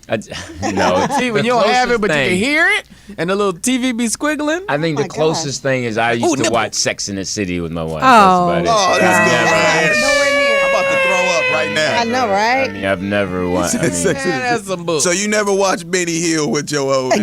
Speaker 2: No.
Speaker 3: See, when
Speaker 2: The
Speaker 3: you don't have it,
Speaker 2: closest
Speaker 3: but you can
Speaker 2: thing-
Speaker 3: hear it, and the little TV be squiggling.
Speaker 2: I think
Speaker 4: my
Speaker 2: the closest thing is I used
Speaker 3: Ooh,
Speaker 2: to
Speaker 3: nipple.
Speaker 2: watch Sex in the City with my wife.
Speaker 1: Oh.
Speaker 2: That's about it.
Speaker 5: Oh, that's
Speaker 2: I've
Speaker 5: good.
Speaker 2: never-
Speaker 4: Nowhere near.
Speaker 5: I'm about to throw up right now.
Speaker 4: I know,
Speaker 2: I
Speaker 4: right?
Speaker 2: mean, I've never watched. I mean,
Speaker 5: Sex in the
Speaker 3: That's some bull.
Speaker 5: So you never watched Benny Hill with your old ass?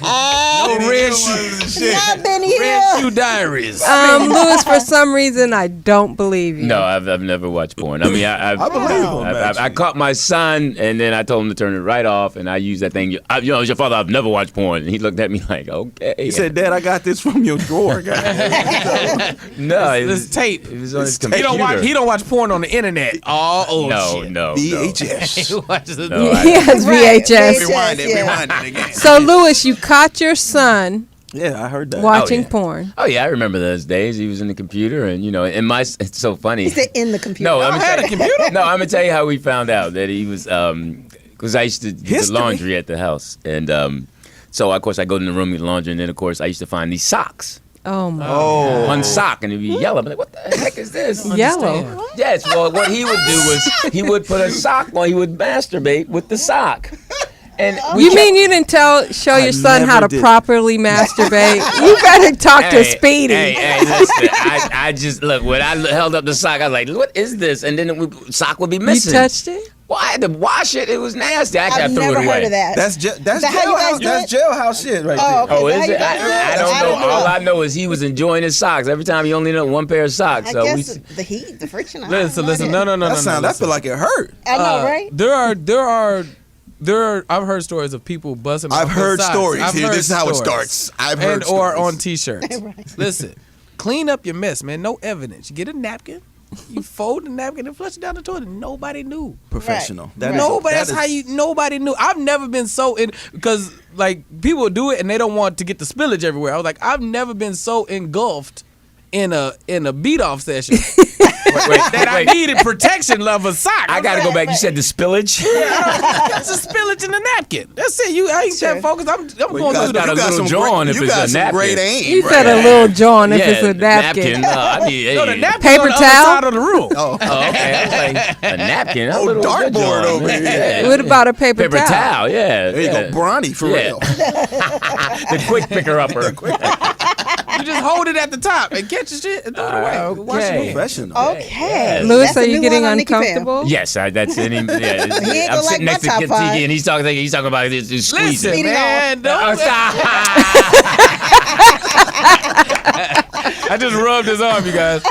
Speaker 3: no red shoe.
Speaker 4: Not Benny
Speaker 3: Red
Speaker 4: Hill.
Speaker 3: shoe diaries.
Speaker 1: Lewis, for some reason, I don't believe you.
Speaker 2: no, I've never watched porn. I mean, I
Speaker 5: believe him,
Speaker 2: I
Speaker 5: actually.
Speaker 2: caught my son, and then I told him to turn it right off, and I used that thing. It's your father. I've never watched porn, and he looked at me like, okay.
Speaker 5: He said, "Dad, I got this from your drawer." guy."
Speaker 2: no, it
Speaker 3: This
Speaker 2: was
Speaker 3: tape.
Speaker 2: It was on his
Speaker 5: This tape.
Speaker 2: computer.
Speaker 3: He don't watch porn on the internet. Oh
Speaker 2: No,
Speaker 3: shit.
Speaker 2: no.
Speaker 5: VHS.
Speaker 3: He watches it.
Speaker 2: No,
Speaker 1: He has
Speaker 4: Right,
Speaker 1: VHS.
Speaker 5: Rewind it.
Speaker 4: Yeah.
Speaker 5: Rewind it again.
Speaker 1: So, Lewis, you caught your son
Speaker 5: Yeah, I heard that.
Speaker 1: watching
Speaker 2: yeah.
Speaker 1: porn.
Speaker 2: Oh yeah, I remember those days. He was in the computer, and it's so funny.
Speaker 4: He said in the computer.
Speaker 2: No,
Speaker 3: I had a computer.
Speaker 2: No, I'm gonna tell you how we found out that he was. because I used to do the
Speaker 5: History.
Speaker 2: laundry at the house, and so of course I go in the room, do the laundry, and then of course I used to find these socks.
Speaker 1: Oh my.
Speaker 2: One sock, and it'd be yellow. I'm like, what the heck is this?
Speaker 1: Yellow.
Speaker 2: Yes. Well, what he would do was he would put a sock on. He would masturbate with the sock. And
Speaker 1: You mean you didn't show your son how to
Speaker 5: never did.
Speaker 1: properly masturbate? You better talk to Speedy.
Speaker 2: Hey, listen. I just look when I held up the sock. I was like, "What is this?" And then the sock would be
Speaker 1: You
Speaker 2: missing.
Speaker 1: touched it?
Speaker 2: Well, I had to wash it. It was nasty. Actually,
Speaker 4: I've
Speaker 2: I threw
Speaker 4: never
Speaker 2: it away.
Speaker 4: heard of that.
Speaker 5: That's
Speaker 4: that how you guys
Speaker 5: jailhouse.
Speaker 4: do
Speaker 5: That's
Speaker 4: it?
Speaker 5: jailhouse shit right
Speaker 4: Oh,
Speaker 5: there.
Speaker 4: okay.
Speaker 2: Oh,
Speaker 4: Is
Speaker 2: is
Speaker 4: that
Speaker 2: it?
Speaker 4: how you do it?
Speaker 2: I don't know. All I know is he was enjoying his socks. Every time he only knew one pair of socks.
Speaker 4: I
Speaker 2: So
Speaker 4: guess the heat, the friction.
Speaker 3: Listen, no.
Speaker 5: That sound. I feel like it hurt.
Speaker 4: I know, right?
Speaker 3: There are. I've heard stories of people busting.
Speaker 5: I've
Speaker 3: off their
Speaker 5: heard
Speaker 3: socks.
Speaker 5: stories.
Speaker 3: I've
Speaker 5: Here,
Speaker 3: heard
Speaker 5: this is how it
Speaker 3: stories.
Speaker 5: starts. I've heard
Speaker 3: or
Speaker 5: stories.
Speaker 3: on T-shirts.
Speaker 4: Right.
Speaker 3: Listen, clean up your mess, man. No evidence. You get a napkin, you fold the napkin and flush it down the toilet. Nobody knew.
Speaker 5: Professional.
Speaker 4: Right.
Speaker 5: That is-
Speaker 3: Nobody.
Speaker 5: that
Speaker 3: That's
Speaker 5: is-
Speaker 3: how you. Nobody knew. I've never been so in because like people do it and they don't want to get the spillage everywhere. I was like, I've never been so engulfed in a beat off session that I needed protection of a sock.
Speaker 2: I got to go back. You said the spillage.
Speaker 3: There's a spillage in the napkin. That's it. I ain't that focused. I'm going
Speaker 2: got
Speaker 3: through
Speaker 2: got a
Speaker 3: the.
Speaker 2: little John if
Speaker 5: you
Speaker 2: it's
Speaker 5: got
Speaker 2: a
Speaker 5: some
Speaker 2: napkin.
Speaker 5: great aim.
Speaker 1: You
Speaker 5: right?
Speaker 1: said a little John if it's
Speaker 2: Yeah,
Speaker 1: a napkin.
Speaker 2: I need,
Speaker 3: No, the
Speaker 2: hey.
Speaker 3: napkin
Speaker 1: Paper
Speaker 3: on the
Speaker 1: towel?
Speaker 3: other side of the room.
Speaker 5: Oh,
Speaker 2: Oh, okay. I was like, a napkin.
Speaker 5: Oh,
Speaker 2: little
Speaker 5: dartboard
Speaker 2: good John.
Speaker 5: over here.
Speaker 2: Yeah.
Speaker 1: What about a paper
Speaker 2: Paper towel, yeah.
Speaker 5: there you go, Bronny for
Speaker 2: Yeah.
Speaker 5: real.
Speaker 2: The quick picker upper.
Speaker 3: You just hold it at the top and catch the shit and throw it away.
Speaker 2: Okay.
Speaker 3: Wash your hands.
Speaker 5: Professional.
Speaker 4: Okay.
Speaker 1: Louis,
Speaker 4: That's
Speaker 1: are
Speaker 4: a
Speaker 1: you
Speaker 4: new
Speaker 1: getting
Speaker 4: one on Nikki Bell.
Speaker 1: uncomfortable?
Speaker 2: Yes, that's it.
Speaker 4: ain't
Speaker 2: I'm
Speaker 4: gonna
Speaker 2: sitting
Speaker 4: like
Speaker 2: next to
Speaker 4: my top
Speaker 2: Kente
Speaker 4: five.
Speaker 2: and he's talking about this squeezing.
Speaker 3: Listen, man.
Speaker 2: Oh,
Speaker 3: Don't,
Speaker 2: stop.
Speaker 3: I just rubbed his arm, you guys.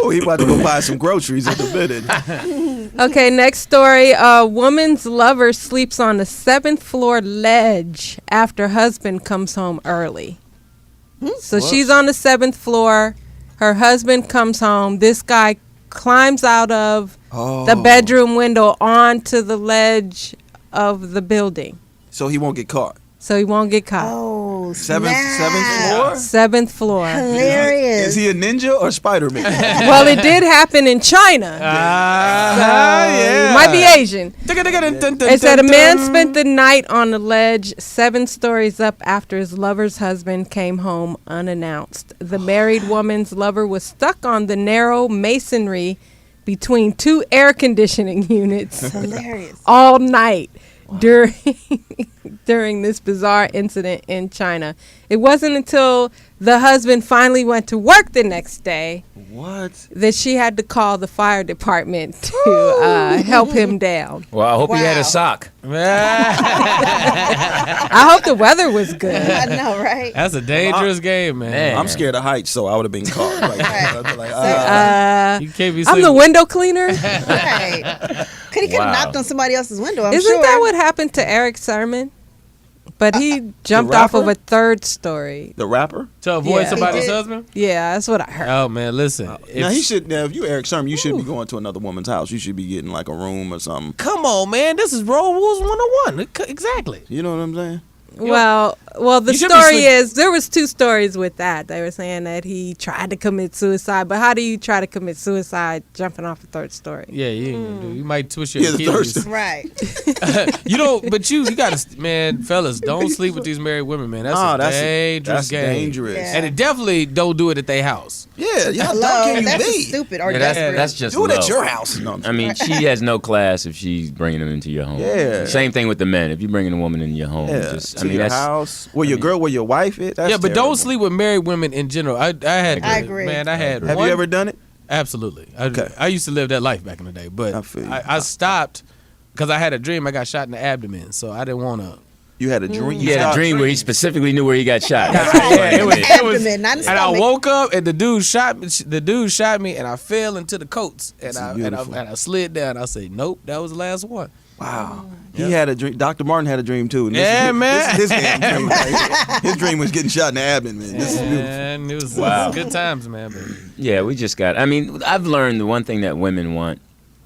Speaker 5: Ooh, he about to go buy some groceries at the minute.
Speaker 1: Okay, next story. A woman's lover sleeps on the 7th floor ledge after husband comes home early. So she's on the 7th floor. Her husband comes home. This guy climbs out of the bedroom window onto the ledge of the building.
Speaker 5: So he won't get caught.
Speaker 1: So he won't get caught.
Speaker 4: Oh,
Speaker 5: Seventh
Speaker 4: snap.
Speaker 5: floor?
Speaker 1: 7th floor.
Speaker 4: Hilarious.
Speaker 5: Is he a ninja or Spider-Man?
Speaker 1: Well, it did happen in China.
Speaker 3: Yeah.
Speaker 1: Might be Asian. It said a man spent the night on the ledge 7 stories up after his lover's husband came home unannounced. The married woman's lover was stuck on the narrow masonry between 2 air conditioning units
Speaker 4: Hilarious.
Speaker 1: all night during this bizarre incident in China. It wasn't until the husband finally went to work the next day
Speaker 5: What?
Speaker 1: that she had to call the fire department to help him down.
Speaker 2: Well, I hope he had
Speaker 4: Wow.
Speaker 2: a sock.
Speaker 1: I hope the weather was good.
Speaker 4: I know, right?
Speaker 3: That's a dangerous game, man.
Speaker 2: Man.
Speaker 5: I'm scared of heights, so I would have been caught. Like, I'd be like,
Speaker 3: You can't be
Speaker 1: I'm the
Speaker 3: sleeping.
Speaker 1: window cleaner.
Speaker 4: Right. Could he could have
Speaker 2: Wow.
Speaker 4: knocked on somebody else's window, I'm
Speaker 1: Isn't
Speaker 4: sure.
Speaker 1: that what happened to Eric Sermon? But he jumped off of
Speaker 5: rapper?
Speaker 1: a 3rd story.
Speaker 5: the rapper?
Speaker 3: To avoid
Speaker 1: Yeah.
Speaker 3: somebody's
Speaker 4: He did.
Speaker 3: husband?
Speaker 1: Yeah, that's what I heard.
Speaker 3: Oh, man, listen.
Speaker 5: Now he should. Now, if you Eric Sermon, you should be going to another woman's house. You should be getting like a room or something.
Speaker 3: Come on, man. This is Road Rules 101. Exactly.
Speaker 5: You know what I'm saying?
Speaker 1: Well, the
Speaker 3: You should be
Speaker 1: story
Speaker 3: sleep-
Speaker 1: is there was 2 stories with that. They were saying that he tried to commit suicide, but how do you try to commit suicide jumping off a 3rd story?
Speaker 3: Yeah, you ain't gonna do. You might twist your
Speaker 5: Yeah, the
Speaker 3: Achilles.
Speaker 5: thirst.
Speaker 4: Right.
Speaker 3: You don't, but you gotta, man, fellas, don't sleep with these married women, man. That's
Speaker 5: Nah,
Speaker 3: a dangerous
Speaker 5: that's
Speaker 3: game.
Speaker 5: dangerous.
Speaker 4: Yeah.
Speaker 3: And it definitely don't do it at their house.
Speaker 5: Yeah, how
Speaker 4: Hello.
Speaker 5: dumb can you
Speaker 4: That's just
Speaker 5: be?
Speaker 4: stupid or
Speaker 2: Yeah,
Speaker 4: desperate.
Speaker 2: that's just
Speaker 5: Do it
Speaker 2: low.
Speaker 5: at your house. No, I'm
Speaker 2: I mean, she has no class if she's bringing them into your home.
Speaker 5: Yeah.
Speaker 2: Same thing with the men. If you're bringing a woman in your home,
Speaker 5: yeah,
Speaker 2: just,
Speaker 5: to your house. Where your girl, where your wife is. That's
Speaker 3: Yeah, but
Speaker 5: terrible.
Speaker 3: don't sleep with married women in general. I had,
Speaker 4: I agree.
Speaker 3: man, I had.
Speaker 5: Have
Speaker 3: one,
Speaker 5: you ever done it?
Speaker 3: Absolutely.
Speaker 5: Okay.
Speaker 3: I used to live that life back in the day, but
Speaker 5: I feel you.
Speaker 3: I stopped because I had a dream. I got shot in the abdomen, so I didn't want to.
Speaker 5: You had a dream.
Speaker 2: He had a dream where he specifically knew where he got shot.
Speaker 3: Yeah, it was.
Speaker 4: Abdomen, not in the
Speaker 3: And I
Speaker 4: stomach.
Speaker 3: woke up and the dude shot me. The dude shot me, and I fell into the coats, and
Speaker 5: This is
Speaker 3: I
Speaker 5: beautiful.
Speaker 3: slid down. I said, "Nope, that was the last one."
Speaker 5: Wow. He had a dream. Dr. Martin had a dream too. And
Speaker 3: Yeah, man.
Speaker 5: This is his damn dream. Right here. His dream was getting shot in the abdomen, man. This is beautiful.
Speaker 3: And it was
Speaker 2: Wow.
Speaker 3: good times, man. But
Speaker 2: Yeah, we just got. I mean, I've learned the one thing that women want,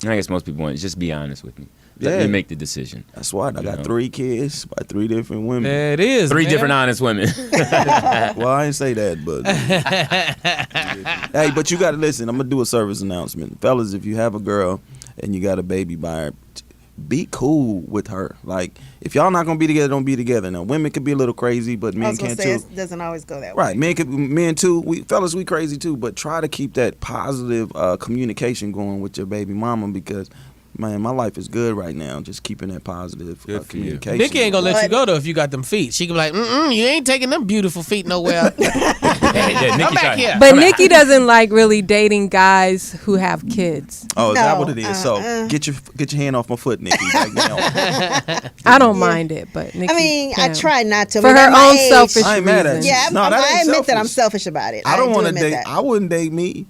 Speaker 2: and I guess most people want, is just be honest with me. Let me
Speaker 5: Yeah.
Speaker 2: make the decision.
Speaker 5: That's why I got
Speaker 2: know.
Speaker 5: 3 kids by 3 different women.
Speaker 3: it is
Speaker 2: 3
Speaker 3: man.
Speaker 2: different honest women.
Speaker 5: Well, I didn't say that, but hey, but you got to listen. I'm gonna do a service announcement, fellas. If you have a girl and you got a baby by her, be cool with her. Like, if y'all not gonna be together, don't be together. Now, women could be a little crazy, but
Speaker 4: I
Speaker 5: men
Speaker 4: was gonna
Speaker 5: can
Speaker 4: say
Speaker 5: too.
Speaker 4: it doesn't always go that way.
Speaker 5: Right, men too. Fellas, we crazy too. But try to keep that positive communication going with your baby mama because, man, my life is good right now. Just keeping that positive
Speaker 2: Good for you.
Speaker 5: communication.
Speaker 3: Nikki ain't gonna let you go though if you got them feet. She can be like, you ain't taking them beautiful feet nowhere. Come back here.
Speaker 1: But Nikki doesn't like really dating guys who have kids.
Speaker 5: Oh, is that what it
Speaker 4: No,
Speaker 5: is? So get your hand off my foot, Nikki. Right now.
Speaker 1: I don't mind it, but Nikki
Speaker 4: I mean, I
Speaker 1: can.
Speaker 4: try not to.
Speaker 1: For
Speaker 4: I mean,
Speaker 1: her
Speaker 4: at my
Speaker 1: own
Speaker 4: age-
Speaker 1: selfish
Speaker 5: I ain't mad at
Speaker 1: reasons.
Speaker 5: you.
Speaker 4: Yeah,
Speaker 5: No, that
Speaker 4: I
Speaker 5: ain't
Speaker 4: admit that I'm
Speaker 5: selfish.
Speaker 4: selfish about it.
Speaker 5: I don't
Speaker 4: do
Speaker 5: want to
Speaker 4: admit
Speaker 5: date.
Speaker 4: that.
Speaker 5: I wouldn't date me.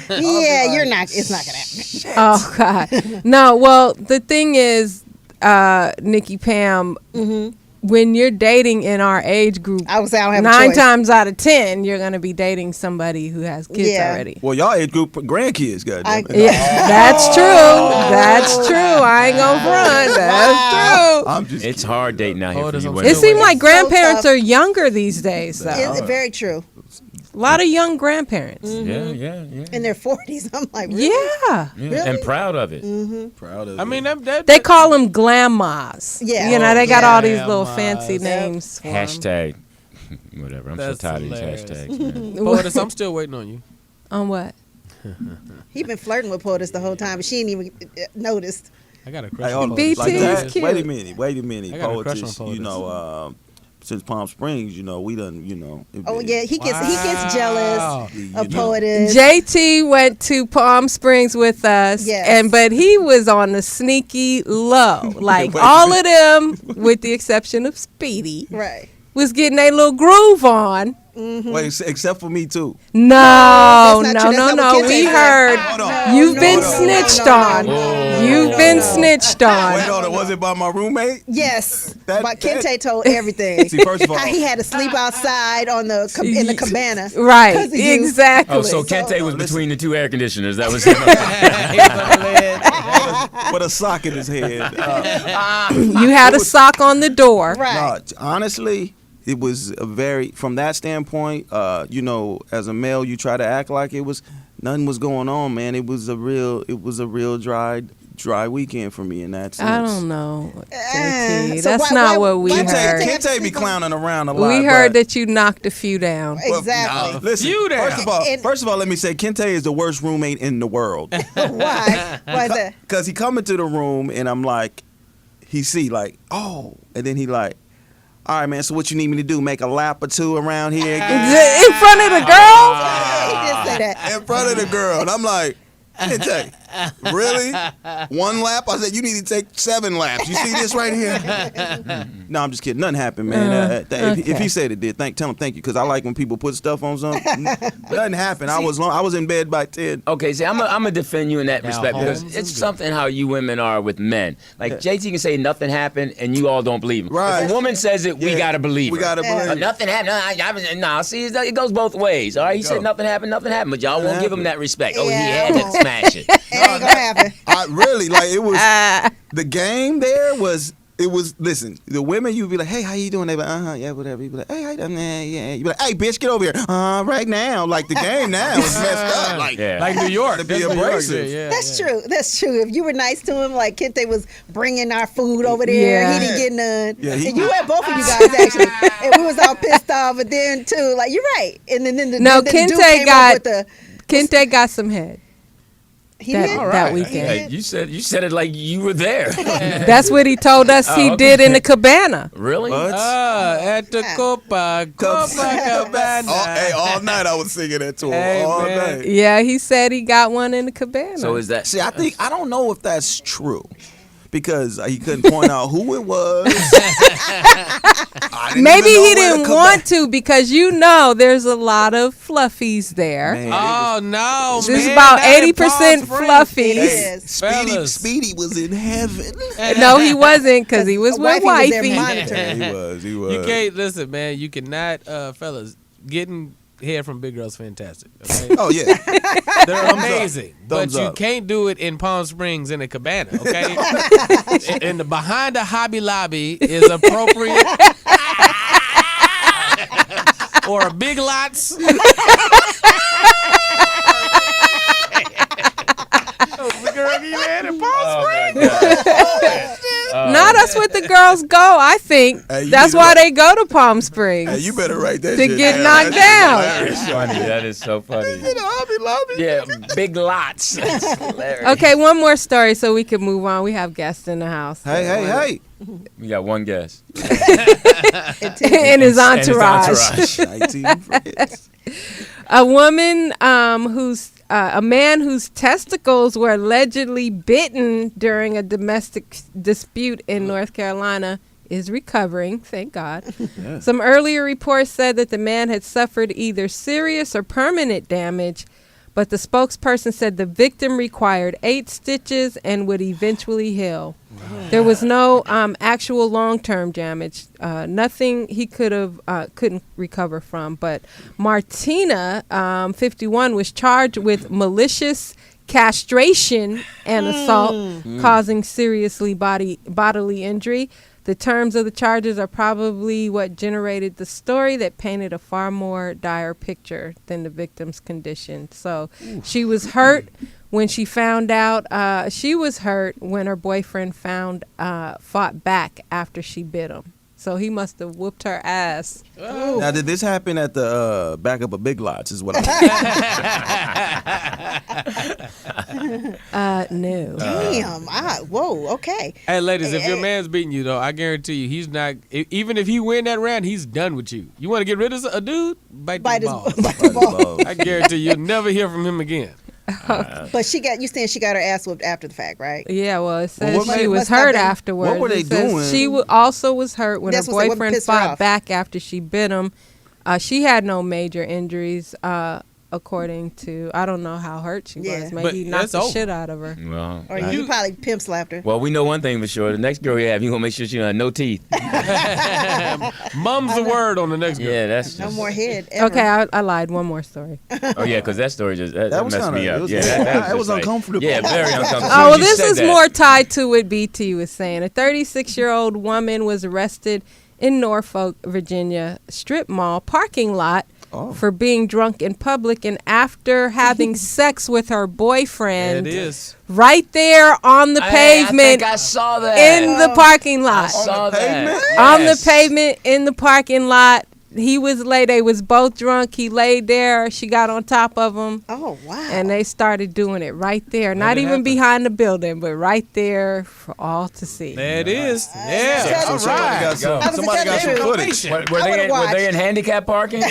Speaker 4: Yeah, you're not. It's not gonna happen.
Speaker 1: Oh God, no. Well, the thing is, Nikki Pam, when you're dating in our age group,
Speaker 4: I would say I don't have a
Speaker 1: 9
Speaker 4: choice.
Speaker 1: times out of 10, you're gonna be dating somebody who has kids
Speaker 4: Yeah.
Speaker 1: already.
Speaker 5: Well, y'all age group grandkids, goddamn.
Speaker 1: Yeah, that's true. That's true. I ain't gonna front. That's true.
Speaker 5: I'm just.
Speaker 2: It's hard dating out here
Speaker 3: Oh,
Speaker 2: for
Speaker 3: there's
Speaker 2: you
Speaker 3: some
Speaker 2: women.
Speaker 1: It seems like
Speaker 4: So
Speaker 1: grandparents
Speaker 4: tough.
Speaker 1: are younger these days, though.
Speaker 4: It's very true.
Speaker 1: A lot of young grandparents.
Speaker 2: Yeah.
Speaker 4: In their 40s, I'm like, really?
Speaker 1: Yeah.
Speaker 2: Yeah, and proud of it.
Speaker 5: proud of
Speaker 3: I mean, that
Speaker 1: They call them grandmas.
Speaker 4: Yeah.
Speaker 1: You know, they got all these little
Speaker 3: Grandmas.
Speaker 1: fancy
Speaker 3: Yep.
Speaker 1: names for 'em.
Speaker 2: Hashtag. Whatever. I'm
Speaker 3: That's
Speaker 2: so tired
Speaker 3: hilarious.
Speaker 2: of these hashtags. Man.
Speaker 3: Poetess, I'm still waiting on you.
Speaker 1: On what?
Speaker 4: He been flirting with POTUS the whole time, but she ain't even noticed.
Speaker 3: I got a crush
Speaker 5: Hey,
Speaker 3: on
Speaker 5: hold on.
Speaker 1: BT
Speaker 5: Like
Speaker 1: is
Speaker 5: that?
Speaker 1: cute.
Speaker 5: Wait a minute.
Speaker 3: I got a crush
Speaker 5: Poetess,
Speaker 3: on
Speaker 5: you
Speaker 3: POTUS.
Speaker 5: know, since Palm Springs, you know, we done, you know.
Speaker 4: Oh yeah, he gets
Speaker 3: Wow.
Speaker 4: jealous
Speaker 5: You
Speaker 4: of
Speaker 5: know.
Speaker 4: POTUS.
Speaker 1: JT went to Palm Springs with us,
Speaker 4: Yes.
Speaker 1: but he was on the sneaky low. Like
Speaker 5: Wait.
Speaker 1: all of them, with the exception of Speedy,
Speaker 4: Right.
Speaker 1: was getting a little groove on.
Speaker 5: Wait, except for me too.
Speaker 1: No,
Speaker 4: that's not true.
Speaker 1: no,
Speaker 4: That's not
Speaker 1: no.
Speaker 4: what Kente
Speaker 1: We
Speaker 4: said.
Speaker 1: heard
Speaker 5: Hold on.
Speaker 1: you've
Speaker 5: No,
Speaker 1: been
Speaker 5: no,
Speaker 1: snitched
Speaker 4: no,
Speaker 1: on.
Speaker 4: no,
Speaker 1: You've been snitched
Speaker 5: Wait,
Speaker 1: on.
Speaker 5: hold on. Was it by my roommate?
Speaker 4: Yes,
Speaker 5: That-
Speaker 4: but
Speaker 5: that-
Speaker 4: Kente told everything.
Speaker 5: See, first of all,
Speaker 4: How he had to sleep outside on the in the cabana.
Speaker 1: Right,
Speaker 4: 'Cause of you.
Speaker 1: exactly.
Speaker 2: Oh, so Kente was between the two air conditioners. That was
Speaker 5: with a sock in his head.
Speaker 1: You had a sock on the door.
Speaker 4: Right.
Speaker 5: No, honestly, it was a very, from that standpoint, you know, as a male, you try to act like it was, nothing was going on, man. It was a real dry weekend for me in that sense.
Speaker 1: I don't know, JT.
Speaker 4: so
Speaker 1: That's
Speaker 4: why-
Speaker 1: not
Speaker 4: why-
Speaker 1: what we
Speaker 4: why
Speaker 5: Kente,
Speaker 1: heard.
Speaker 5: Kente be clowning around a lot.
Speaker 1: We heard
Speaker 5: but-
Speaker 1: that you knocked a few down.
Speaker 4: Exactly.
Speaker 5: Listen,
Speaker 3: You there.
Speaker 5: first of all, let me say Kente is the worst roommate in the world.
Speaker 4: Why? Why is that?
Speaker 5: Cause he come into the room and I'm like, he see like, oh, and then he like, all right, man. So what you need me to do? Make a lap or two around here
Speaker 1: In front of the girls?
Speaker 4: He did say that.
Speaker 5: in front of the girl, and I'm like, Kente, really? One lap? I said you need to take 7 laps. You see this right here? No, I'm just kidding. Nothing happened, man. If he said it did, tell him thank you, because I like when people put stuff on something. Nothing happened. I was in bed by 10.
Speaker 2: Okay, see, I'm gonna defend you in that
Speaker 3: Now,
Speaker 2: respect because
Speaker 3: Holmes
Speaker 2: it's
Speaker 3: is good.
Speaker 2: something how you women are with men. Like JT can say nothing happened and you all don't believe him.
Speaker 5: Right.
Speaker 2: If a woman says it, we
Speaker 5: Yeah,
Speaker 2: gotta believe her.
Speaker 5: we gotta believe it.
Speaker 2: Nothing happened. No, see, it goes both ways. All right, he said nothing happened, but y'all won't give him that respect. Oh, he
Speaker 4: Yeah.
Speaker 2: had to smash it.
Speaker 4: It ain't gonna happen.
Speaker 5: I really like it was the game there was. It was, listen, the women, you'd be like, hey, how you doing? They be like, yeah, whatever. You'd be like, hey, how you doing? Yeah. You'd be like, hey, bitch, get over here. Right now. Like, the game now is messed up. Like,
Speaker 2: Yeah.
Speaker 3: Like New York.
Speaker 5: To be
Speaker 3: That's New York,
Speaker 5: abrasive.
Speaker 3: yeah,
Speaker 4: That's
Speaker 3: yeah.
Speaker 4: true. That's true. If you were nice to him, like Kente was bringing our food over there,
Speaker 1: Yeah.
Speaker 4: he didn't get none.
Speaker 5: Yeah,
Speaker 4: And you had both of you guys actually, and we was all pissed off. But then too, like you're right. And then the
Speaker 1: No,
Speaker 4: then the dude
Speaker 1: Kente
Speaker 4: came up
Speaker 1: got
Speaker 4: with the
Speaker 1: Kente got some head
Speaker 4: he
Speaker 1: that,
Speaker 4: did?
Speaker 1: that weekend.
Speaker 2: Hey, you said it like you were there.
Speaker 1: That's what he told us he
Speaker 2: okay.
Speaker 1: did in the cabana.
Speaker 2: Really?
Speaker 5: what?
Speaker 3: At the Copacabana.
Speaker 5: Hey, all night I was singing that to him.
Speaker 3: Hey,
Speaker 5: all
Speaker 3: man.
Speaker 5: night.
Speaker 1: Yeah, he said he got one in the cabana.
Speaker 2: So is that?
Speaker 5: See, I don't know if that's true. Because he couldn't point out who it was. I didn't
Speaker 1: Maybe
Speaker 5: even know
Speaker 1: he
Speaker 5: where
Speaker 1: didn't
Speaker 5: the
Speaker 1: want to because there's a lot of fluffies there.
Speaker 5: Man,
Speaker 3: Oh no!
Speaker 1: This is
Speaker 3: man,
Speaker 1: about
Speaker 3: not in
Speaker 1: 80%
Speaker 3: Palm Springs.
Speaker 1: fluffy.
Speaker 4: It is.
Speaker 3: Fellas.
Speaker 5: Speedy was in heaven.
Speaker 1: No, he wasn't because he was with
Speaker 4: Wifey was there
Speaker 1: wifey.
Speaker 4: monitoring.
Speaker 5: He was.
Speaker 3: You can't listen, man. You cannot, fellas. Getting hair from big girls fantastic. Okay?
Speaker 5: Oh yeah.
Speaker 3: They're amazing, but
Speaker 5: Thumbs
Speaker 3: you
Speaker 5: up.
Speaker 3: can't do it in Palm Springs in a cabana. Okay, and the behind the Hobby Lobby is appropriate, or a Big Lots. Girl, you had in Palm Springs.
Speaker 1: No, that's what the girls go. I think
Speaker 5: Hey, you
Speaker 1: that's
Speaker 5: need
Speaker 1: why
Speaker 5: to-
Speaker 1: they go to Palm Springs.
Speaker 5: Hey, you better write that
Speaker 1: To
Speaker 5: shit
Speaker 1: get
Speaker 5: down.
Speaker 1: knocked
Speaker 5: That shit's
Speaker 1: down.
Speaker 5: hilarious.
Speaker 2: Funny. That is so funny.
Speaker 5: Hobby Lobby.
Speaker 2: Yeah, big lots. That's hilarious.
Speaker 1: Okay, one more story so we can move on. We have guests in the house.
Speaker 5: Hey.
Speaker 2: We got one guest.
Speaker 1: In his entourage.
Speaker 5: 19 friends.
Speaker 1: A woman a man whose testicles were allegedly bitten during a domestic dispute in North Carolina is recovering, thank God.
Speaker 5: Yeah.
Speaker 1: Some earlier reports said that the man had suffered either serious or permanent damage, but the spokesperson said the victim required 8 stitches and would eventually heal. There was no actual long-term damage, nothing he couldn't recover from. But Martina, 51, was charged with malicious castration and assault, causing seriously bodily injury. The terms of the charges are probably what generated the story that painted a far more dire picture than the victim's condition. So she was hurt when she found out. She was hurt when her boyfriend fought back after she bit him. So he must have whooped her ass.
Speaker 5: Now, did this happen at the back of a Big Lots? Is what I'm
Speaker 1: No.
Speaker 4: Damn. Whoa. Okay.
Speaker 3: Hey, ladies, if your man's beating you, though, I guarantee you he's not. Even if he win that round, he's done with you. You want to get rid of a dude? Bite
Speaker 4: Bite
Speaker 3: his
Speaker 4: his
Speaker 3: balls.
Speaker 4: ball.
Speaker 3: I guarantee you'll never hear from him again.
Speaker 4: But you saying she got her ass whooped after the fact, right?
Speaker 1: Yeah, well, it says
Speaker 5: what
Speaker 1: she
Speaker 5: made-
Speaker 1: was
Speaker 4: what's
Speaker 1: hurt
Speaker 4: happening?
Speaker 1: afterwards.
Speaker 5: What were they
Speaker 1: It says
Speaker 5: doing?
Speaker 1: She also was hurt when
Speaker 4: That's
Speaker 1: her
Speaker 4: what
Speaker 1: boyfriend
Speaker 4: pissed her
Speaker 1: fought
Speaker 4: off.
Speaker 1: back after she bit him. She had no major injuries, according to, I don't know how hurt she
Speaker 4: Yeah.
Speaker 1: was.
Speaker 3: But
Speaker 1: Maybe he knocked
Speaker 3: that's
Speaker 1: the
Speaker 3: over.
Speaker 1: shit out of her.
Speaker 2: Well,
Speaker 4: Or you probably pimp slapped her.
Speaker 2: well, we know one thing for sure. The next girl you have, you gonna make sure she don't have no teeth.
Speaker 3: Mum's the word on the next girl.
Speaker 2: Yeah, that's
Speaker 4: No
Speaker 2: just,
Speaker 4: more head. Ever.
Speaker 1: Okay, I lied. One more story.
Speaker 2: Oh yeah, because that story just that
Speaker 5: was
Speaker 2: messed
Speaker 5: kinda-
Speaker 2: me
Speaker 5: it
Speaker 2: up.
Speaker 5: was-
Speaker 2: Yeah,
Speaker 5: it
Speaker 2: that
Speaker 5: was
Speaker 2: just like-
Speaker 5: uncomfortable.
Speaker 2: Yeah, very uncomfortable.
Speaker 1: Oh, well,
Speaker 2: You
Speaker 1: this
Speaker 2: said
Speaker 1: is
Speaker 2: that.
Speaker 1: more tied to what BT was saying. A 36-year-old woman was arrested in Norfolk, Virginia, strip mall parking lot for being drunk in public and after having sex with her boyfriend
Speaker 3: It is.
Speaker 1: right there on the pavement
Speaker 2: I think I saw that.
Speaker 1: in the parking lot.
Speaker 2: I saw that.
Speaker 1: On the
Speaker 2: Yes.
Speaker 1: pavement in the parking lot. He was late. They was both drunk. He laid there. She got on top of him.
Speaker 4: Oh wow.
Speaker 1: And they started doing it right there. Not
Speaker 3: it
Speaker 1: even
Speaker 3: happen.
Speaker 1: behind the building, but right there for all to see.
Speaker 3: There it is.
Speaker 4: So
Speaker 3: Yeah. All
Speaker 5: somebody
Speaker 3: right.
Speaker 5: got some,
Speaker 4: I was
Speaker 5: somebody got some
Speaker 4: telling you.
Speaker 5: footage.
Speaker 2: Were
Speaker 4: I
Speaker 2: they
Speaker 4: would've
Speaker 2: in, were they in
Speaker 4: watched.
Speaker 2: handicap parking?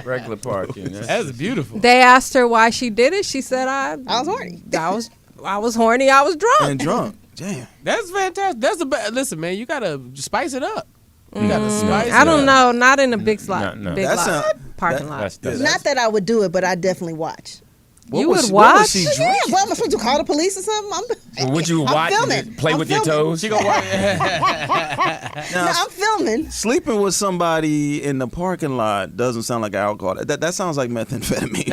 Speaker 2: Regular parking.
Speaker 3: That's beautiful.
Speaker 1: They asked her why she did it. She said, I
Speaker 4: was horny.
Speaker 1: I was horny. I was drunk.
Speaker 5: And drunk. Damn.
Speaker 3: That's fantastic. That's the best. Listen, man, you gotta spice it up. You gotta spice it
Speaker 1: I don't
Speaker 3: up.
Speaker 1: know. Not in a big slot.
Speaker 2: No.
Speaker 1: Big
Speaker 5: That's
Speaker 1: lot.
Speaker 5: a-
Speaker 1: Parking
Speaker 5: that-
Speaker 1: lot.
Speaker 2: That's
Speaker 4: Not that I would do it, but I definitely watch.
Speaker 1: You
Speaker 5: was
Speaker 1: would
Speaker 5: she- what was
Speaker 1: watch?
Speaker 5: she
Speaker 4: Yeah,
Speaker 5: drinking?
Speaker 4: what am I supposed to call the police or something?
Speaker 2: So would you
Speaker 4: I'm
Speaker 2: watch
Speaker 4: filming.
Speaker 2: and play
Speaker 4: I'm
Speaker 2: with your
Speaker 4: filming.
Speaker 2: toes?
Speaker 3: She gonna watch.
Speaker 5: Now,
Speaker 4: No, I'm filming.
Speaker 5: sleeping with somebody in the parking lot doesn't sound like alcohol. That sounds like methamphetamine.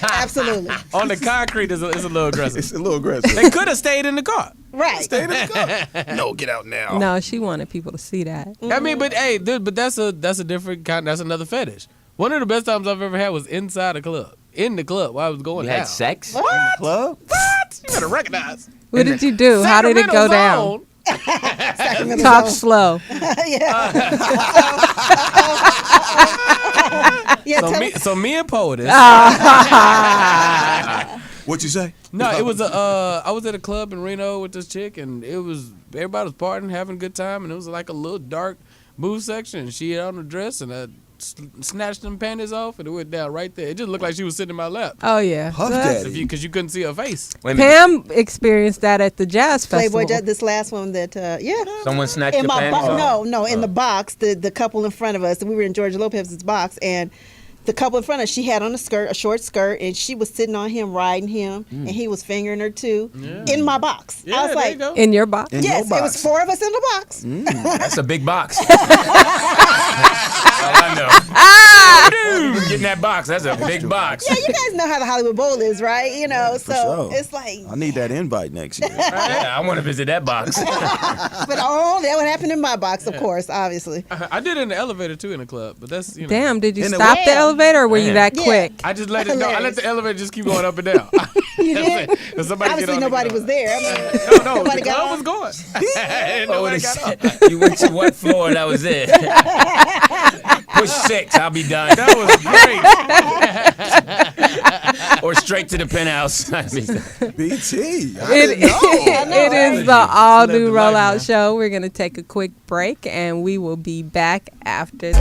Speaker 4: Absolutely.
Speaker 3: On the concrete is a little aggressive.
Speaker 5: It's a little aggressive.
Speaker 3: They could have stayed in the car.
Speaker 4: Right.
Speaker 5: Stay in the car. No, get out now.
Speaker 1: No, she wanted people to see that.
Speaker 3: I mean, but hey, but that's a different kind. That's another fetish. One of the best times I've ever had was inside a club. In the club while I was going
Speaker 2: You
Speaker 3: down.
Speaker 2: had sex?
Speaker 5: Club?
Speaker 3: What? You better recognize.
Speaker 1: What did you do? How did it go down?
Speaker 3: Sacramento
Speaker 1: Talk slow.
Speaker 4: Yeah,
Speaker 3: Zone.
Speaker 4: tell
Speaker 3: So me and Poetess.
Speaker 5: What you say?
Speaker 3: No, it was I was at a club in Reno with this chick, and everybody was partying, having a good time, and it was like a little dark booth section. She had on a dress, and I snatched them panties off, and it went down right there. It just looked like she was sitting in my lap.
Speaker 1: Oh, yeah.
Speaker 5: Puff Daddy.
Speaker 3: Because you couldn't see her face.
Speaker 2: Wait a minute.
Speaker 1: Pam experienced that at the Jazz Festival.
Speaker 4: Playboy, this last one that, yeah.
Speaker 2: Someone snatched
Speaker 4: In
Speaker 2: your
Speaker 4: my
Speaker 2: panties
Speaker 4: box,
Speaker 2: off?
Speaker 4: in the box, the couple in front of us, we were in George Lopez's box, and the couple in front of us, she had on a short skirt, and she was sitting on him, riding him, and he was fingering her too, in my box.
Speaker 3: Yeah,
Speaker 4: I was
Speaker 3: there
Speaker 4: like,
Speaker 3: you go.
Speaker 1: In your box?
Speaker 5: In
Speaker 4: yes,
Speaker 5: your
Speaker 4: it was
Speaker 5: box.
Speaker 4: 4 of us in the box.
Speaker 2: That's a big box. All I know. Get in that box. That's a big box.
Speaker 4: Yeah, you guys know how the Hollywood Bowl is, right? You know, so
Speaker 5: sure.
Speaker 4: it's like,
Speaker 5: I need that invite next year.
Speaker 2: Yeah, I want to visit that box.
Speaker 4: but that would happen in my box, of course, obviously.
Speaker 3: I did it in the elevator too in the club, but that's
Speaker 1: Damn, did you
Speaker 5: In the
Speaker 1: stop the
Speaker 4: Damn.
Speaker 1: elevator, or were you that
Speaker 4: Yeah.
Speaker 1: quick?
Speaker 3: I just let it. No, I let the elevator just keep going up and down.
Speaker 4: You did?
Speaker 3: If somebody get
Speaker 4: Obviously,
Speaker 3: on,
Speaker 4: nobody
Speaker 3: they
Speaker 4: was
Speaker 3: get
Speaker 4: there. I
Speaker 3: on.
Speaker 4: mean,
Speaker 3: No,
Speaker 4: Nobody
Speaker 3: the
Speaker 4: got
Speaker 3: club
Speaker 4: on?
Speaker 3: was going.
Speaker 2: Oh,
Speaker 3: Nobody
Speaker 2: they
Speaker 3: got
Speaker 2: said,
Speaker 3: on.
Speaker 2: you went to what floor? That was it. Push 6, I'll be done.
Speaker 3: That was great.
Speaker 2: Or straight to the penthouse.
Speaker 5: BT.
Speaker 1: It is the all new
Speaker 3: Live the life,
Speaker 1: rollout
Speaker 3: man.
Speaker 1: show. We're gonna take a quick break, and we will be back after.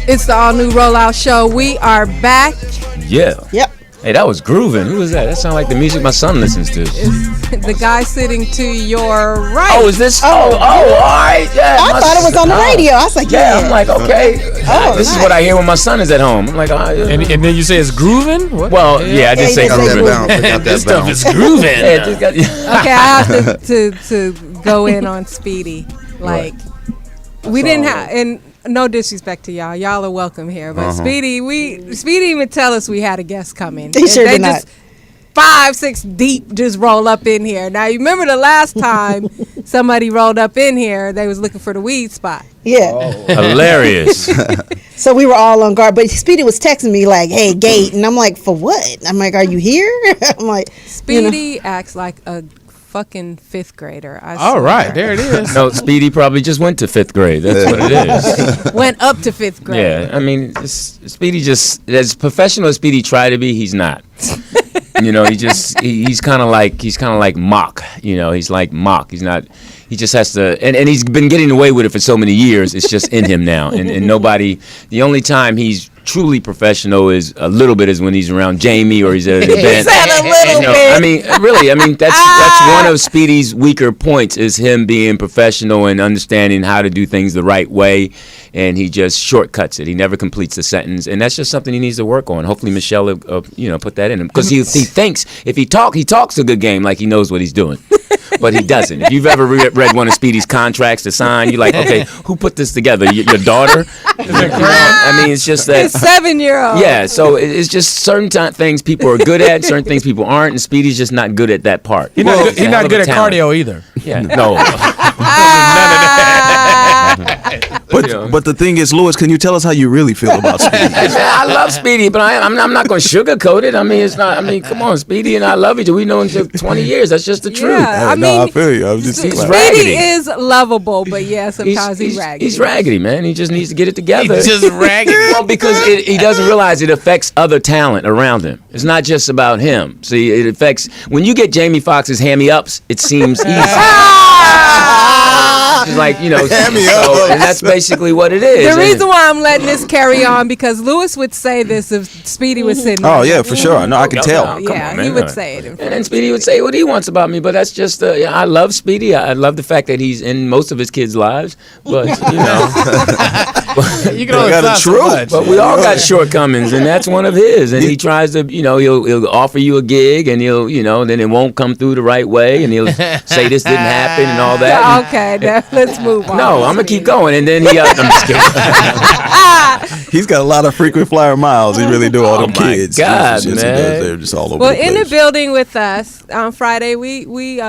Speaker 1: It's the all new rollout show. We are back.
Speaker 2: Yeah.
Speaker 4: Yep.
Speaker 2: Hey, that was grooving. Who was that? That sounded like the music my son listens to.
Speaker 1: The guy sitting to your right.
Speaker 2: Oh, is this? Oh, all right. Yeah.
Speaker 4: I thought it was on the radio. I was like,
Speaker 2: Yeah,
Speaker 4: yeah.
Speaker 2: I'm like, okay.
Speaker 4: Oh,
Speaker 2: This is
Speaker 4: nice.
Speaker 2: what I hear when my son is at home. I'm like, oh, yeah.
Speaker 3: And then you say it's grooving? What?
Speaker 2: Well, yeah, I did
Speaker 4: Yeah,
Speaker 2: say
Speaker 4: you did say
Speaker 2: grooving.
Speaker 4: grooving.
Speaker 2: This stuff is grooving. Yeah, just got,
Speaker 1: Okay, I have to go in on Speedy. Like, we didn't have, and no disrespect to y'all. Y'all are welcome here, but Speedy even tell us we had a guest coming.
Speaker 4: He sure
Speaker 1: they
Speaker 4: did not.
Speaker 1: just 5, 6 deep just roll up in here. Now you remember the last time somebody rolled up in here, they was looking for the weed spot.
Speaker 4: Yeah.
Speaker 2: hilarious.
Speaker 4: So we were all on guard. But Speedy was texting me like, hey, gate. And I'm like, for what? I'm like, are you here? I'm like,
Speaker 1: Speedy acts like a fucking 5th grader. I
Speaker 3: All
Speaker 1: swear.
Speaker 3: right, there it is.
Speaker 2: No, Speedy probably just went to 5th grade. That's what it is.
Speaker 1: Went up to 5th grade.
Speaker 2: Yeah, I mean, Speedy just, as professional as Speedy tried to be, he's not. You know, he's kind of like mock. You know, he's like mock. He's not. He just has to, and he's been getting away with it for so many years. It's just in him now, and nobody. The only time he's truly professional is a little bit is when he's around Jamie or he's at an event.
Speaker 1: said a little bit.
Speaker 2: I mean, really. I mean, that's one of Speedy's weaker points is him being professional and understanding how to do things the right way, and he just shortcuts it. He never completes the sentence, and that's just something he needs to work on. Hopefully, Michelle will, put that in him because he thinks if he talks a good game like he knows what he's doing. But he doesn't. If you've ever read one of Speedy's contracts to sign, you're like, okay, who put this together? Your daughter? I mean, it's just that.
Speaker 1: 7-year-old.
Speaker 2: Yeah, so it's just certain things people are good at, certain things people aren't, and Speedy's just not good at that part.
Speaker 3: He's
Speaker 2: It's a hell
Speaker 3: not
Speaker 2: of
Speaker 3: good
Speaker 2: a
Speaker 3: at
Speaker 2: talent.
Speaker 3: cardio either.
Speaker 2: Yeah, no.
Speaker 5: But the thing is, Lewis, can you tell us how you really feel about Speedy?
Speaker 2: Man, I love Speedy, but I'm not going to sugarcoat it. I mean, it's not. I mean, come on, Speedy and I love each other. We know him for 20 years. That's just the truth.
Speaker 1: Yeah, I
Speaker 5: No,
Speaker 1: mean,
Speaker 5: I feel you. I'm just
Speaker 2: He's
Speaker 1: Speedy
Speaker 2: raggedy.
Speaker 1: is lovable, but yeah, sometimes he's raggedy.
Speaker 2: He's raggedy, man. He just needs to get it together.
Speaker 3: He's just raggedy.
Speaker 2: Well, because he doesn't realize it affects other talent around him. It's not just about him. See, it affects when you get Jamie Foxx's hammy ups. It seems easy. It's like and that's basically what it is.
Speaker 1: The reason why I'm letting this carry on because Lewis would say this if Speedy was sitting.
Speaker 5: Oh
Speaker 1: there.
Speaker 5: yeah, for sure. No, I can tell.
Speaker 2: Come
Speaker 1: Yeah,
Speaker 2: on, man.
Speaker 1: he would say it. In front
Speaker 2: And Speedy would say what he wants about me, but that's just I love Speedy. I love the fact that he's in most of his kids' lives, but
Speaker 3: You can only
Speaker 5: got a
Speaker 3: fly so
Speaker 5: truth.
Speaker 3: much.
Speaker 2: But we all got shortcomings, and that's one of his. And he tries to, he'll offer you a gig, and then it won't come through the right way, and he'll say this didn't happen and all that.
Speaker 1: Okay, now let's move on.
Speaker 2: No, I'm gonna keep going, and then he. I'm just kidding.
Speaker 5: He's got a lot of frequent flyer miles. He really do. All
Speaker 2: Oh
Speaker 5: them
Speaker 2: my
Speaker 5: kids.
Speaker 2: God,
Speaker 5: It's just-
Speaker 2: man.
Speaker 5: They're just all over
Speaker 1: Well,
Speaker 5: the
Speaker 1: in the
Speaker 5: place.
Speaker 1: building with us on Friday, we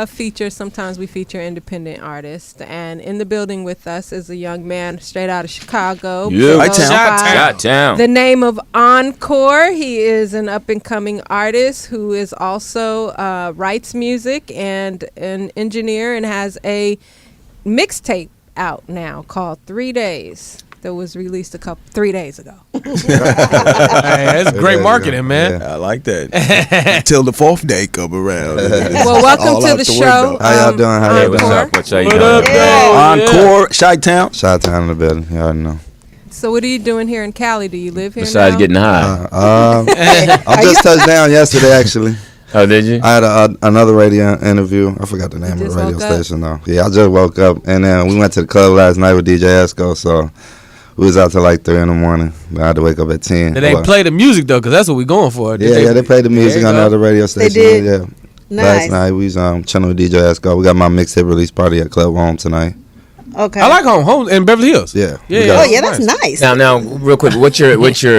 Speaker 1: feature. Sometimes we feature independent artists, and in the building with us is a young man straight out of Chicago.
Speaker 2: Yeah.
Speaker 1: Goes
Speaker 5: Chi-town.
Speaker 1: by
Speaker 2: Chi-town.
Speaker 1: The name of Encore. He is an up and coming artist who is also writes music and an engineer and has a mixtape out now called 3 Days that was released 3 days ago.
Speaker 3: Hey, that's great marketing, man.
Speaker 5: I like that. Till the fourth day come around.
Speaker 1: Well, welcome to the show.
Speaker 5: window.
Speaker 6: How y'all doing? How
Speaker 2: Hey,
Speaker 6: y'all
Speaker 2: what's
Speaker 6: doing?
Speaker 2: up? What's up? You
Speaker 3: What
Speaker 2: doing?
Speaker 3: up,
Speaker 5: Encore, Chi-town.
Speaker 6: Chi-town in the building. You already know.
Speaker 1: So what are you doing here in Cali? Do you live here
Speaker 2: Besides
Speaker 1: now?
Speaker 2: getting high.
Speaker 6: I just touched down yesterday, actually.
Speaker 2: Oh, did you?
Speaker 6: I had another radio interview. I forgot the name of
Speaker 1: just
Speaker 6: the radio
Speaker 1: woke up?
Speaker 6: station, though. Yeah, I just woke up. And then we went to the club last night with DJ Esco, so we was out till like 3 in the morning. But I had to wake up at 10.
Speaker 3: They ain't play the music, though, because that's what we going for.
Speaker 6: Yeah, they played the music
Speaker 3: There
Speaker 6: on
Speaker 3: you
Speaker 6: the
Speaker 3: go.
Speaker 6: other radio station.
Speaker 4: did?
Speaker 6: Yeah.
Speaker 4: Nice.
Speaker 6: Last night we was chilling with DJ Esco. We got my mixtape release party at Club Home tonight.
Speaker 4: Okay.
Speaker 3: I like home in Beverly Hills.
Speaker 6: Yeah.
Speaker 3: Yeah,
Speaker 6: we
Speaker 3: yeah.
Speaker 4: Oh
Speaker 6: got-
Speaker 4: yeah, that's nice.
Speaker 2: Now, real quick, what's your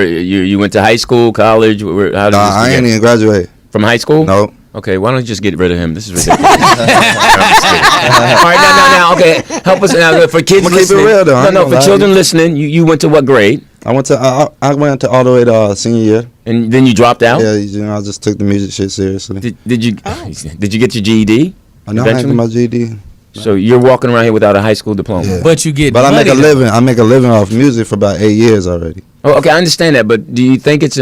Speaker 2: you went to high school, college? How did
Speaker 6: Nah,
Speaker 2: this
Speaker 6: I ain't
Speaker 2: begin?
Speaker 6: even graduate.
Speaker 2: From high school?
Speaker 6: Nope.
Speaker 2: Okay, why don't you just get rid of him? This is ridiculous. I'm just kidding. All right, now, okay, help us now for kids
Speaker 6: I'ma keep it
Speaker 2: listening.
Speaker 6: real, though. I ain't
Speaker 2: No,
Speaker 6: gonna
Speaker 2: for
Speaker 6: lie.
Speaker 2: children listening, you went to what grade?
Speaker 6: I went to all the way to senior year.
Speaker 2: And then you dropped out?
Speaker 6: Yeah, you know, I just took the music shit seriously.
Speaker 2: Did you get your GED?
Speaker 6: I know I had my GED.
Speaker 2: So you're walking around here without a high school diploma.
Speaker 6: Yeah.
Speaker 3: But you get
Speaker 6: But I make a
Speaker 3: money,
Speaker 6: living. I make a living off music for about 8 years already.
Speaker 2: Oh, okay, I understand that, but do you think it's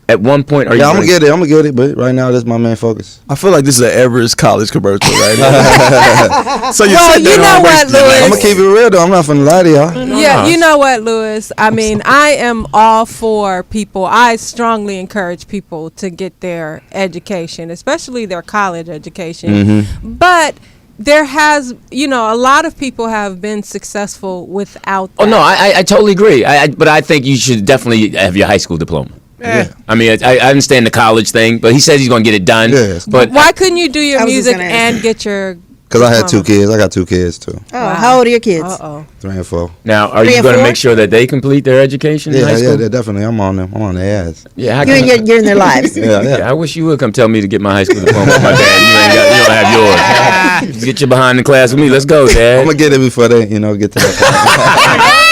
Speaker 2: at one point?
Speaker 6: Yeah, I'm gonna get it. But right now, that's my main focus.
Speaker 5: I feel like this is an Everest College commercial right now. So you
Speaker 1: Well,
Speaker 5: said
Speaker 1: you know what, Louis?
Speaker 6: I'm gonna keep it real though. I'm not finna lie to y'all.
Speaker 1: Yeah, you know what, Louis? I mean, I am all for people. I strongly encourage people to get their education, especially their college education. But there has, a lot of people have been successful without that.
Speaker 2: Oh, no, I totally agree. But I think you should definitely have your high school diploma.
Speaker 6: Yeah.
Speaker 2: I mean, I understand the college thing, but he says he's going to get it done.
Speaker 6: Yes.
Speaker 2: But
Speaker 1: Why couldn't you do your
Speaker 4: I was just
Speaker 1: music
Speaker 4: gonna
Speaker 1: and
Speaker 4: ask.
Speaker 1: get your
Speaker 6: Cause I had 2
Speaker 1: diploma?
Speaker 6: kids. I got 2 kids too.
Speaker 4: Oh, how old are your kids?
Speaker 6: 3 and 4.
Speaker 2: now, are
Speaker 4: 3
Speaker 2: you
Speaker 4: and
Speaker 2: going to
Speaker 4: 4?
Speaker 2: make sure that they complete their education in high
Speaker 6: Yeah,
Speaker 2: school?
Speaker 6: they're definitely. I'm on them. I'm on their ass.
Speaker 2: Yeah,
Speaker 4: You're in their lives.
Speaker 6: Yeah.
Speaker 2: I wish you would come tell me to get my high school diploma with my dad. You don't have yours. Get you behind the class with me. Let's go, Dad.
Speaker 6: I'm gonna get it before they, get to that.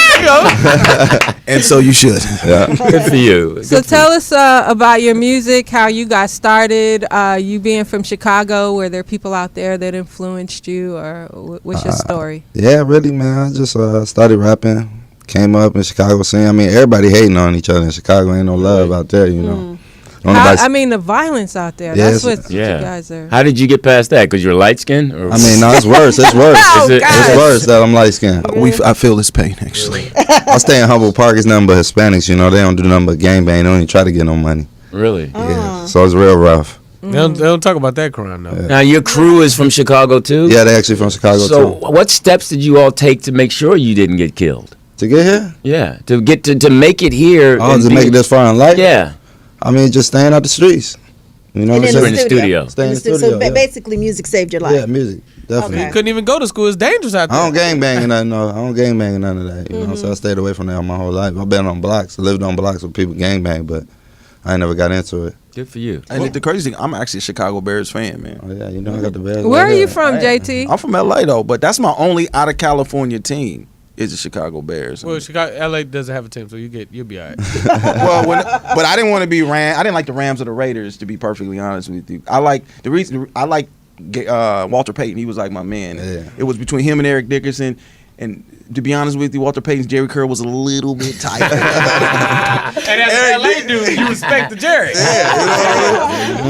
Speaker 5: And so you should.
Speaker 6: Yeah.
Speaker 2: Good for you.
Speaker 1: So tell us about your music, how you got started, you being from Chicago. Were there people out there that influenced you, or what's your story?
Speaker 6: Yeah, really, man. I just started rapping. Came up in Chicago scene. I mean, everybody hating on each other in Chicago. Ain't no love out there,
Speaker 1: I mean, the violence out there.
Speaker 6: Yeah,
Speaker 1: That's what you
Speaker 2: Yeah.
Speaker 1: guys are.
Speaker 2: How did you get past that? Because you're light skinned?
Speaker 6: I mean, no, it's worse. It's worse.
Speaker 1: Oh,
Speaker 2: Is it-
Speaker 1: God.
Speaker 6: It's worse that I'm light skinned.
Speaker 5: I feel this pain actually.
Speaker 6: I stay in Humboldt Park. It's nothing but Hispanics. They don't do nothing but gangbang. They don't even try to get no money.
Speaker 2: Really?
Speaker 6: Yeah. So it's real rough.
Speaker 3: They don't talk about that crime though.
Speaker 2: Now, your crew is from Chicago, too?
Speaker 6: Yeah, they actually from Chicago
Speaker 2: So,
Speaker 6: too.
Speaker 2: what steps did you all take to make sure you didn't get killed?
Speaker 6: To get here,
Speaker 2: Yeah, to get to make it here. and
Speaker 6: to
Speaker 2: be-
Speaker 6: make it this far in life.
Speaker 2: Yeah,
Speaker 6: I mean, just staying out the streets. You know
Speaker 4: And
Speaker 6: what
Speaker 4: in
Speaker 6: I'm
Speaker 2: we're in
Speaker 6: saying?
Speaker 2: the studio.
Speaker 6: Stay in the
Speaker 4: So
Speaker 6: studio. yeah.
Speaker 4: basically, music saved your life.
Speaker 6: Yeah, music, definitely.
Speaker 4: Okay.
Speaker 3: You couldn't even go to school. It's dangerous out there.
Speaker 6: I don't gangbang or nothing. No, I don't gangbang or none of that. You know, so I stayed away from that my whole life. I've been on blocks, lived on blocks with people gangbang, but I ain't never got into it.
Speaker 2: good for you.
Speaker 5: And the crazy thing, I'm actually a Chicago Bears fan, man.
Speaker 6: Oh yeah, I got the best.
Speaker 1: Where are you from, JT?
Speaker 5: I'm from LA though, but that's my only out of California team is the Chicago Bears.
Speaker 3: Well, Chicago, LA doesn't have a team, so you'll be all right.
Speaker 5: But I didn't want to be I didn't like the Rams or the Raiders, to be perfectly honest with you. I like Walter Payton. He was like my man.
Speaker 6: Yeah.
Speaker 5: It was between him and Eric Dickerson. And to be honest with you, Walter Payton's Jerry Curl was a little bit tight.
Speaker 3: And as an LA dude, you respect the Jerry.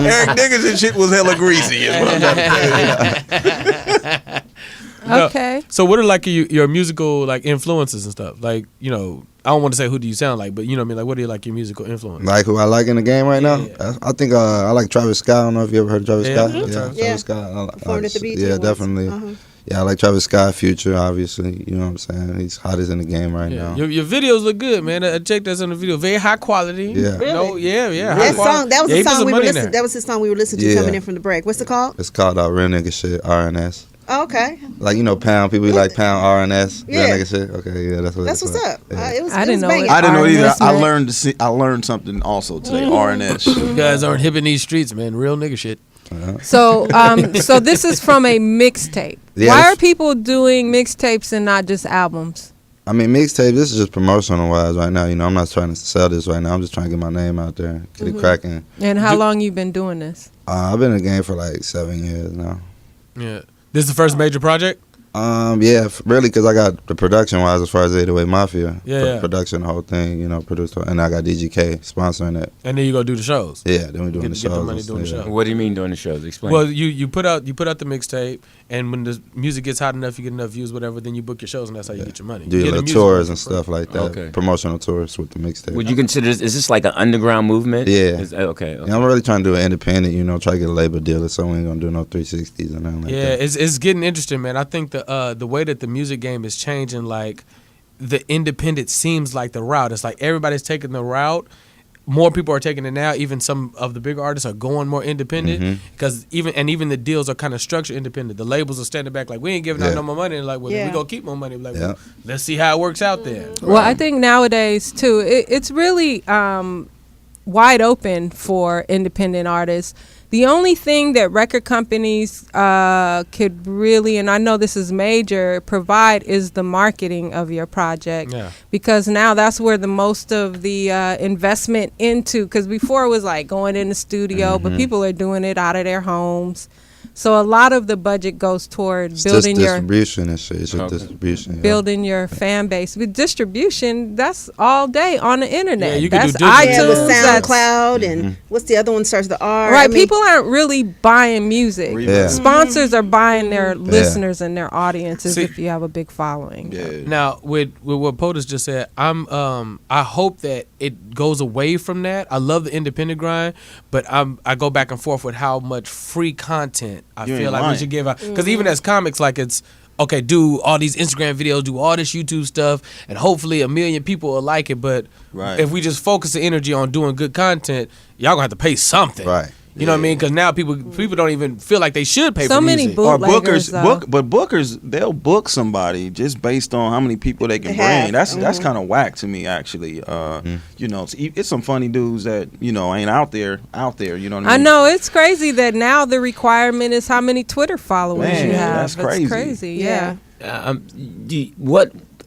Speaker 5: Eric Dickerson shit was hella greasy. Is what I'm trying to tell you.
Speaker 1: Okay.
Speaker 3: So what are like your musical like influences and stuff? Like, I don't want to say who do you sound like, but you know what I mean? Like, what are like your musical influences?
Speaker 6: Like who I like in the game right now?
Speaker 3: Yeah.
Speaker 6: I think I like Travis Scott. I don't know if you ever heard of Travis
Speaker 3: Yeah.
Speaker 6: Scott.
Speaker 3: Mhm.
Speaker 6: Yeah,
Speaker 4: Yeah.
Speaker 6: Travis Scott.
Speaker 4: Performed at the BET
Speaker 6: Yeah,
Speaker 4: Awards.
Speaker 6: definitely.
Speaker 4: Uh-huh.
Speaker 6: Yeah, I like Travis Scott, Future, obviously. You know what I'm saying? He's hottest in the game right
Speaker 3: Yeah.
Speaker 6: now.
Speaker 3: Your videos look good, man. I checked that on the video. Very high quality.
Speaker 6: Yeah.
Speaker 3: No, yeah. High
Speaker 4: That
Speaker 3: quality.
Speaker 4: song, that was
Speaker 3: Yeah,
Speaker 4: the
Speaker 3: he put
Speaker 4: song
Speaker 3: some
Speaker 4: we were
Speaker 3: money in
Speaker 4: listening.
Speaker 3: there.
Speaker 4: That was the song we were listening to
Speaker 6: Yeah.
Speaker 4: coming in from the break. What's it called?
Speaker 6: It's called Real Nigga Shit, RNS.
Speaker 4: Oh, okay,
Speaker 6: Like, pound, people be like pound RNS. Real
Speaker 4: Yeah.
Speaker 6: nigga shit. Okay, yeah, that's what
Speaker 4: that's
Speaker 6: it's
Speaker 4: what's
Speaker 6: called.
Speaker 4: up.
Speaker 6: Yeah.
Speaker 4: It was.
Speaker 1: I
Speaker 4: it
Speaker 1: didn't
Speaker 4: was
Speaker 1: know
Speaker 4: banging.
Speaker 1: it.
Speaker 5: I didn't know it either.
Speaker 1: RNS, man.
Speaker 5: I learned something also today. RNS.
Speaker 3: You guys aren't hip in these streets, man. Real nigga shit.
Speaker 1: So, so this is from a mixtape.
Speaker 6: Yeah,
Speaker 1: Why
Speaker 6: this-
Speaker 1: are people doing mixtapes and not just albums?
Speaker 6: I mean, mixtape, this is just promotional wise right now. I'm not trying to sell this right now. I'm just trying to get my name out there, get it cracking.
Speaker 1: And how long you been doing this?
Speaker 6: I've been in the game for like 7 years now.
Speaker 3: Yeah. This is the first major project?
Speaker 6: Yeah, really, because I got the production wise as far as 808 Mafia.
Speaker 3: Yeah.
Speaker 6: Production, the whole thing, produced, and I got DGK sponsoring it.
Speaker 3: And then you go do the shows.
Speaker 6: Yeah, then we doing the
Speaker 3: Get the
Speaker 6: shows.
Speaker 3: money
Speaker 6: and
Speaker 3: doing the
Speaker 6: stuff,
Speaker 3: show.
Speaker 2: What do you mean doing the shows? Explain.
Speaker 3: Well, you put out the mixtape, and when the music gets hot enough, you get enough views, whatever. Then you book your shows, and that's how you get your money.
Speaker 6: Do
Speaker 3: You get
Speaker 6: little
Speaker 3: the music
Speaker 6: tours
Speaker 3: for
Speaker 6: and
Speaker 3: free.
Speaker 6: stuff like that.
Speaker 2: Okay.
Speaker 6: Promotional tours with the mixtape.
Speaker 2: Would you consider is this like an underground movement?
Speaker 6: Yeah.
Speaker 2: Okay.
Speaker 6: Yeah, I'm really trying to do it independent, try to get a label deal, so we ain't gonna do no 360s and nothing like
Speaker 3: Yeah,
Speaker 6: that.
Speaker 3: it's getting interesting, man. I think the way that the music game is changing, like the independent seems like the route. It's like everybody's taking the route. More people are taking it now. Even some of the bigger artists are going more independent because even the deals are kind of structured independent. The labels are standing back like we ain't giving out
Speaker 6: Yeah.
Speaker 3: no more money. And like, well,
Speaker 4: Yeah.
Speaker 3: we gonna keep more money. Like,
Speaker 6: Yeah.
Speaker 3: well, let's see how it works out there.
Speaker 1: Well, I think nowadays too, it's really wide open for independent artists The only thing that record companies could really, and I know this is major, provide is the marketing of your project.
Speaker 3: Yeah.
Speaker 1: Because now that's where the most of the investment into, because before it was like going in the studio, but people are doing it out of their homes. So a lot of the budget goes toward
Speaker 6: It's
Speaker 1: building
Speaker 6: just
Speaker 1: your
Speaker 6: distribution and shit. It's just distribution. Yeah.
Speaker 1: building your fan base. With distribution, that's all day on the internet.
Speaker 3: Yeah, you can
Speaker 1: that's
Speaker 3: do digital.
Speaker 4: Yeah, with
Speaker 1: iTunes. that's-
Speaker 4: SoundCloud and what's the other one starts with the R?
Speaker 1: Right,
Speaker 4: I mean,
Speaker 1: people aren't really buying music.
Speaker 6: Yeah.
Speaker 1: Sponsors are buying their listeners and their audiences
Speaker 3: See-
Speaker 1: if you have a big following.
Speaker 5: Yeah.
Speaker 3: Now, with what POTUS just said, I hope that it goes away from that. I love the independent grind, but I go back and forth with how much free content I
Speaker 5: You
Speaker 3: feel
Speaker 5: ain't
Speaker 3: like
Speaker 5: lying.
Speaker 3: we should give out. Because even as comics, like it's okay, do all these Instagram videos, do all this YouTube stuff, and hopefully 1 million people will like it. But
Speaker 5: Right.
Speaker 3: if we just focus the energy on doing good content, y'all gonna have to pay something.
Speaker 6: Right.
Speaker 3: You know what I mean? Because now people don't even feel like they should pay
Speaker 1: So
Speaker 3: for
Speaker 1: many
Speaker 3: music.
Speaker 5: Or
Speaker 1: bootleggers,
Speaker 5: bookers, but bookers, they'll book somebody just based on how many people they can
Speaker 4: They
Speaker 5: bring.
Speaker 4: have.
Speaker 5: That's kind of whack to me, actually. You know, it's some funny dudes that ain't out there. You know what I
Speaker 1: I
Speaker 5: mean?
Speaker 1: know it's crazy that now the requirement is how many Twitter followers
Speaker 5: Man,
Speaker 1: you have.
Speaker 5: that's crazy.
Speaker 1: It's crazy, yeah.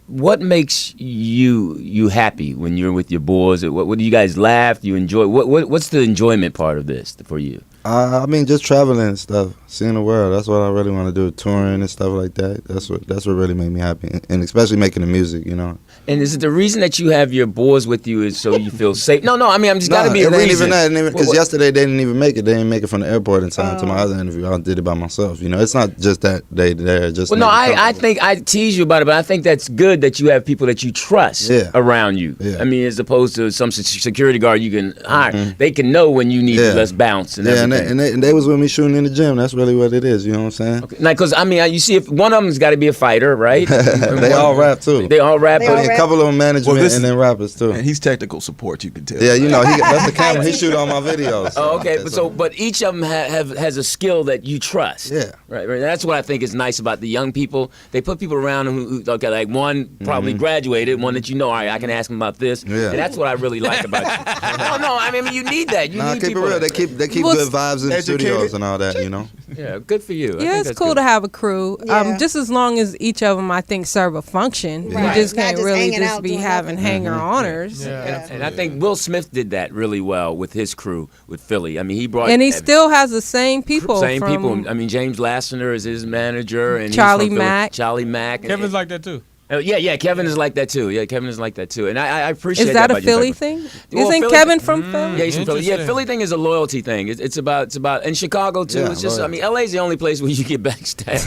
Speaker 2: What makes you happy when you're with your boys? What do you guys laugh? Do you enjoy? What's the enjoyment part of this for you?
Speaker 6: I mean, just traveling and stuff, seeing the world. That's what I really want to do, touring and stuff like that. That's what really made me happy, and especially making the music, you know.
Speaker 2: And is it the reason that you have your boys with you is so you feel safe? No, I mean, I'm just got to be a
Speaker 6: it ain't
Speaker 2: reason.
Speaker 6: even that, because
Speaker 2: What-
Speaker 6: yesterday they didn't even make it. They didn't make it from the airport in time to my other interview. I did it by myself. You know, it's not just that they there. Just
Speaker 2: Well, no,
Speaker 6: make it
Speaker 2: I
Speaker 6: comfortable.
Speaker 2: think I tease you about it, but I think that's good that you have people that you trust around you.
Speaker 6: Yeah.
Speaker 2: I mean, as opposed to some security guard you can hire. They can know when you need to let's bounce and everything.
Speaker 6: and they was with me shooting in the gym. That's really what it is. You know what I'm saying?
Speaker 2: Okay. Like, because I mean, you see, if one of them's got to be a fighter, right?
Speaker 6: They all rap too.
Speaker 2: They all rap.
Speaker 4: They all
Speaker 2: but-
Speaker 4: rap.
Speaker 6: A couple of them management and then rappers too.
Speaker 5: And he's technical support, you can tell.
Speaker 6: Yeah, you know, that's the camera. He shoot all my videos.
Speaker 2: Oh, okay. But each of them has a skill that you trust.
Speaker 6: Yeah.
Speaker 2: Right. That's what I think is nice about the young people. They put people around them who okay, like one probably graduated, one that all right, I can ask them about this.
Speaker 6: Yeah.
Speaker 2: And that's what I really like about you. No, I mean, you need that. You
Speaker 6: Nah,
Speaker 2: need
Speaker 6: keep it
Speaker 2: people.
Speaker 6: real. They keep
Speaker 1: Well,
Speaker 6: good vibes in the
Speaker 5: educated.
Speaker 6: studios and all that. You know.
Speaker 2: Yeah, good for you. I
Speaker 1: Yeah,
Speaker 2: think
Speaker 1: it's
Speaker 2: that's
Speaker 1: cool
Speaker 2: good.
Speaker 1: to have a crew.
Speaker 4: Yeah.
Speaker 1: Just as long as each of them, I think, serve a function.
Speaker 4: Right.
Speaker 1: You just
Speaker 4: Not
Speaker 1: can't
Speaker 4: just
Speaker 1: really
Speaker 4: hanging
Speaker 1: just
Speaker 4: out
Speaker 1: be
Speaker 4: doing
Speaker 1: having
Speaker 4: nothing.
Speaker 1: hanger honors.
Speaker 3: Yeah.
Speaker 2: And I think Will Smith did that really well with his crew with Philly. I mean, he brought
Speaker 1: And he still has the same people.
Speaker 2: same
Speaker 1: from,
Speaker 2: people. I mean, James Lassiter is his manager, and he's
Speaker 1: Charlie
Speaker 2: from Philly.
Speaker 1: Mack.
Speaker 2: Charlie Mack.
Speaker 3: Kevin's like that too.
Speaker 2: Yeah, Kevin is like that too. Yeah, Kevin is like that too, and I appreciate
Speaker 1: Is that a
Speaker 2: about you,
Speaker 1: Philly
Speaker 2: Pepper.
Speaker 1: thing?
Speaker 2: Well,
Speaker 1: Isn't
Speaker 2: Philly-
Speaker 1: Kevin from Philly?
Speaker 2: Yeah, he's from Philly. Yeah,
Speaker 3: Interesting.
Speaker 2: Philly thing is a loyalty thing. It's about and Chicago too.
Speaker 6: Yeah,
Speaker 2: it's just
Speaker 6: loyalty.
Speaker 2: I mean, LA's the only place where you get backstabbed.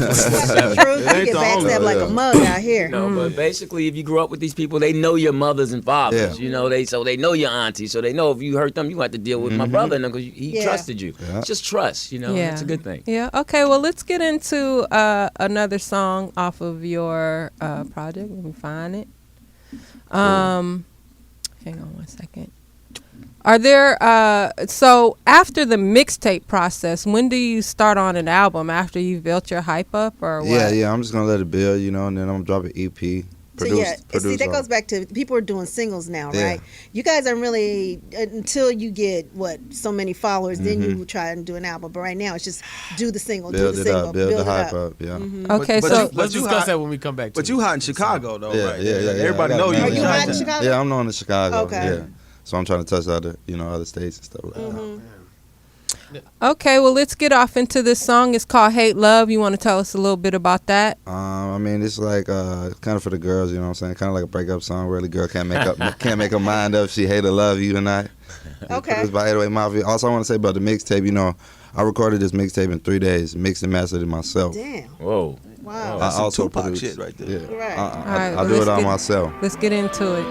Speaker 4: True. You
Speaker 5: ain't
Speaker 4: get
Speaker 5: the
Speaker 4: backstabbed
Speaker 5: only-
Speaker 4: like a mug out here.
Speaker 2: No, but basically, if you grew up with these people, they know your mothers and fathers.
Speaker 6: Yeah.
Speaker 2: You know, they know your aunties, so they know if you hurt them, you have to deal with my brother because he
Speaker 4: Yeah.
Speaker 2: trusted you.
Speaker 6: Yeah.
Speaker 2: It's just trust. You know,
Speaker 1: Yeah.
Speaker 2: it's a good thing.
Speaker 1: Yeah. Okay. Well, let's get into another song off of your project. Let me find it. Hang on one second. Are there so after the mixtape process, when do you start on an album? After you've built your hype up, or what?
Speaker 6: Yeah. I'm just gonna let it build, you know, and then I'm gonna drop an EP.
Speaker 4: So see, that goes back to people are doing singles now,
Speaker 6: Yeah.
Speaker 4: right? You guys aren't really until you get so many followers, then you try and do an album. But right now, it's just do the single,
Speaker 6: build
Speaker 4: do
Speaker 6: it
Speaker 4: the single,
Speaker 6: up, build the
Speaker 4: it
Speaker 6: hype
Speaker 4: up.
Speaker 6: up. Yeah.
Speaker 1: Okay.
Speaker 5: But
Speaker 1: so
Speaker 5: you-
Speaker 3: Let's
Speaker 5: you
Speaker 3: discuss
Speaker 5: hot-
Speaker 3: that when we come back.
Speaker 5: But
Speaker 3: to
Speaker 5: you
Speaker 3: it.
Speaker 5: hot in Chicago though,
Speaker 6: Yeah,
Speaker 5: right?
Speaker 6: yeah.
Speaker 5: Everybody
Speaker 6: I
Speaker 5: know
Speaker 6: got
Speaker 5: you.
Speaker 4: Are
Speaker 6: mad.
Speaker 4: you
Speaker 5: in
Speaker 4: hot in
Speaker 5: Chicago.
Speaker 4: Chicago?
Speaker 6: Yeah, I'm known in Chicago.
Speaker 4: Okay.
Speaker 6: Yeah. So I'm trying to touch other states and stuff like that.
Speaker 1: okay. Well, let's get off into this song. It's called "Hate Love." You want to tell us a little bit about that?
Speaker 6: I mean, it's like kind of for the girls, you know what I'm saying? Kind of like a breakup song where the girl can't make her mind up. She hate or love you tonight.
Speaker 4: Okay.
Speaker 6: It's by 808 Mafia. Also, I want to say about the mixtape. You know, I recorded this mixtape in 3 days, mixed and mastered it myself.
Speaker 4: Damn.
Speaker 2: Whoa.
Speaker 4: Wow.
Speaker 6: I
Speaker 5: Some
Speaker 6: also
Speaker 5: Tupac
Speaker 6: produced
Speaker 5: shit right there.
Speaker 6: Yeah,
Speaker 4: Right.
Speaker 1: All right,
Speaker 6: I
Speaker 1: well,
Speaker 6: do it
Speaker 1: let's
Speaker 6: all
Speaker 1: get-
Speaker 6: myself.
Speaker 1: Let's get into it.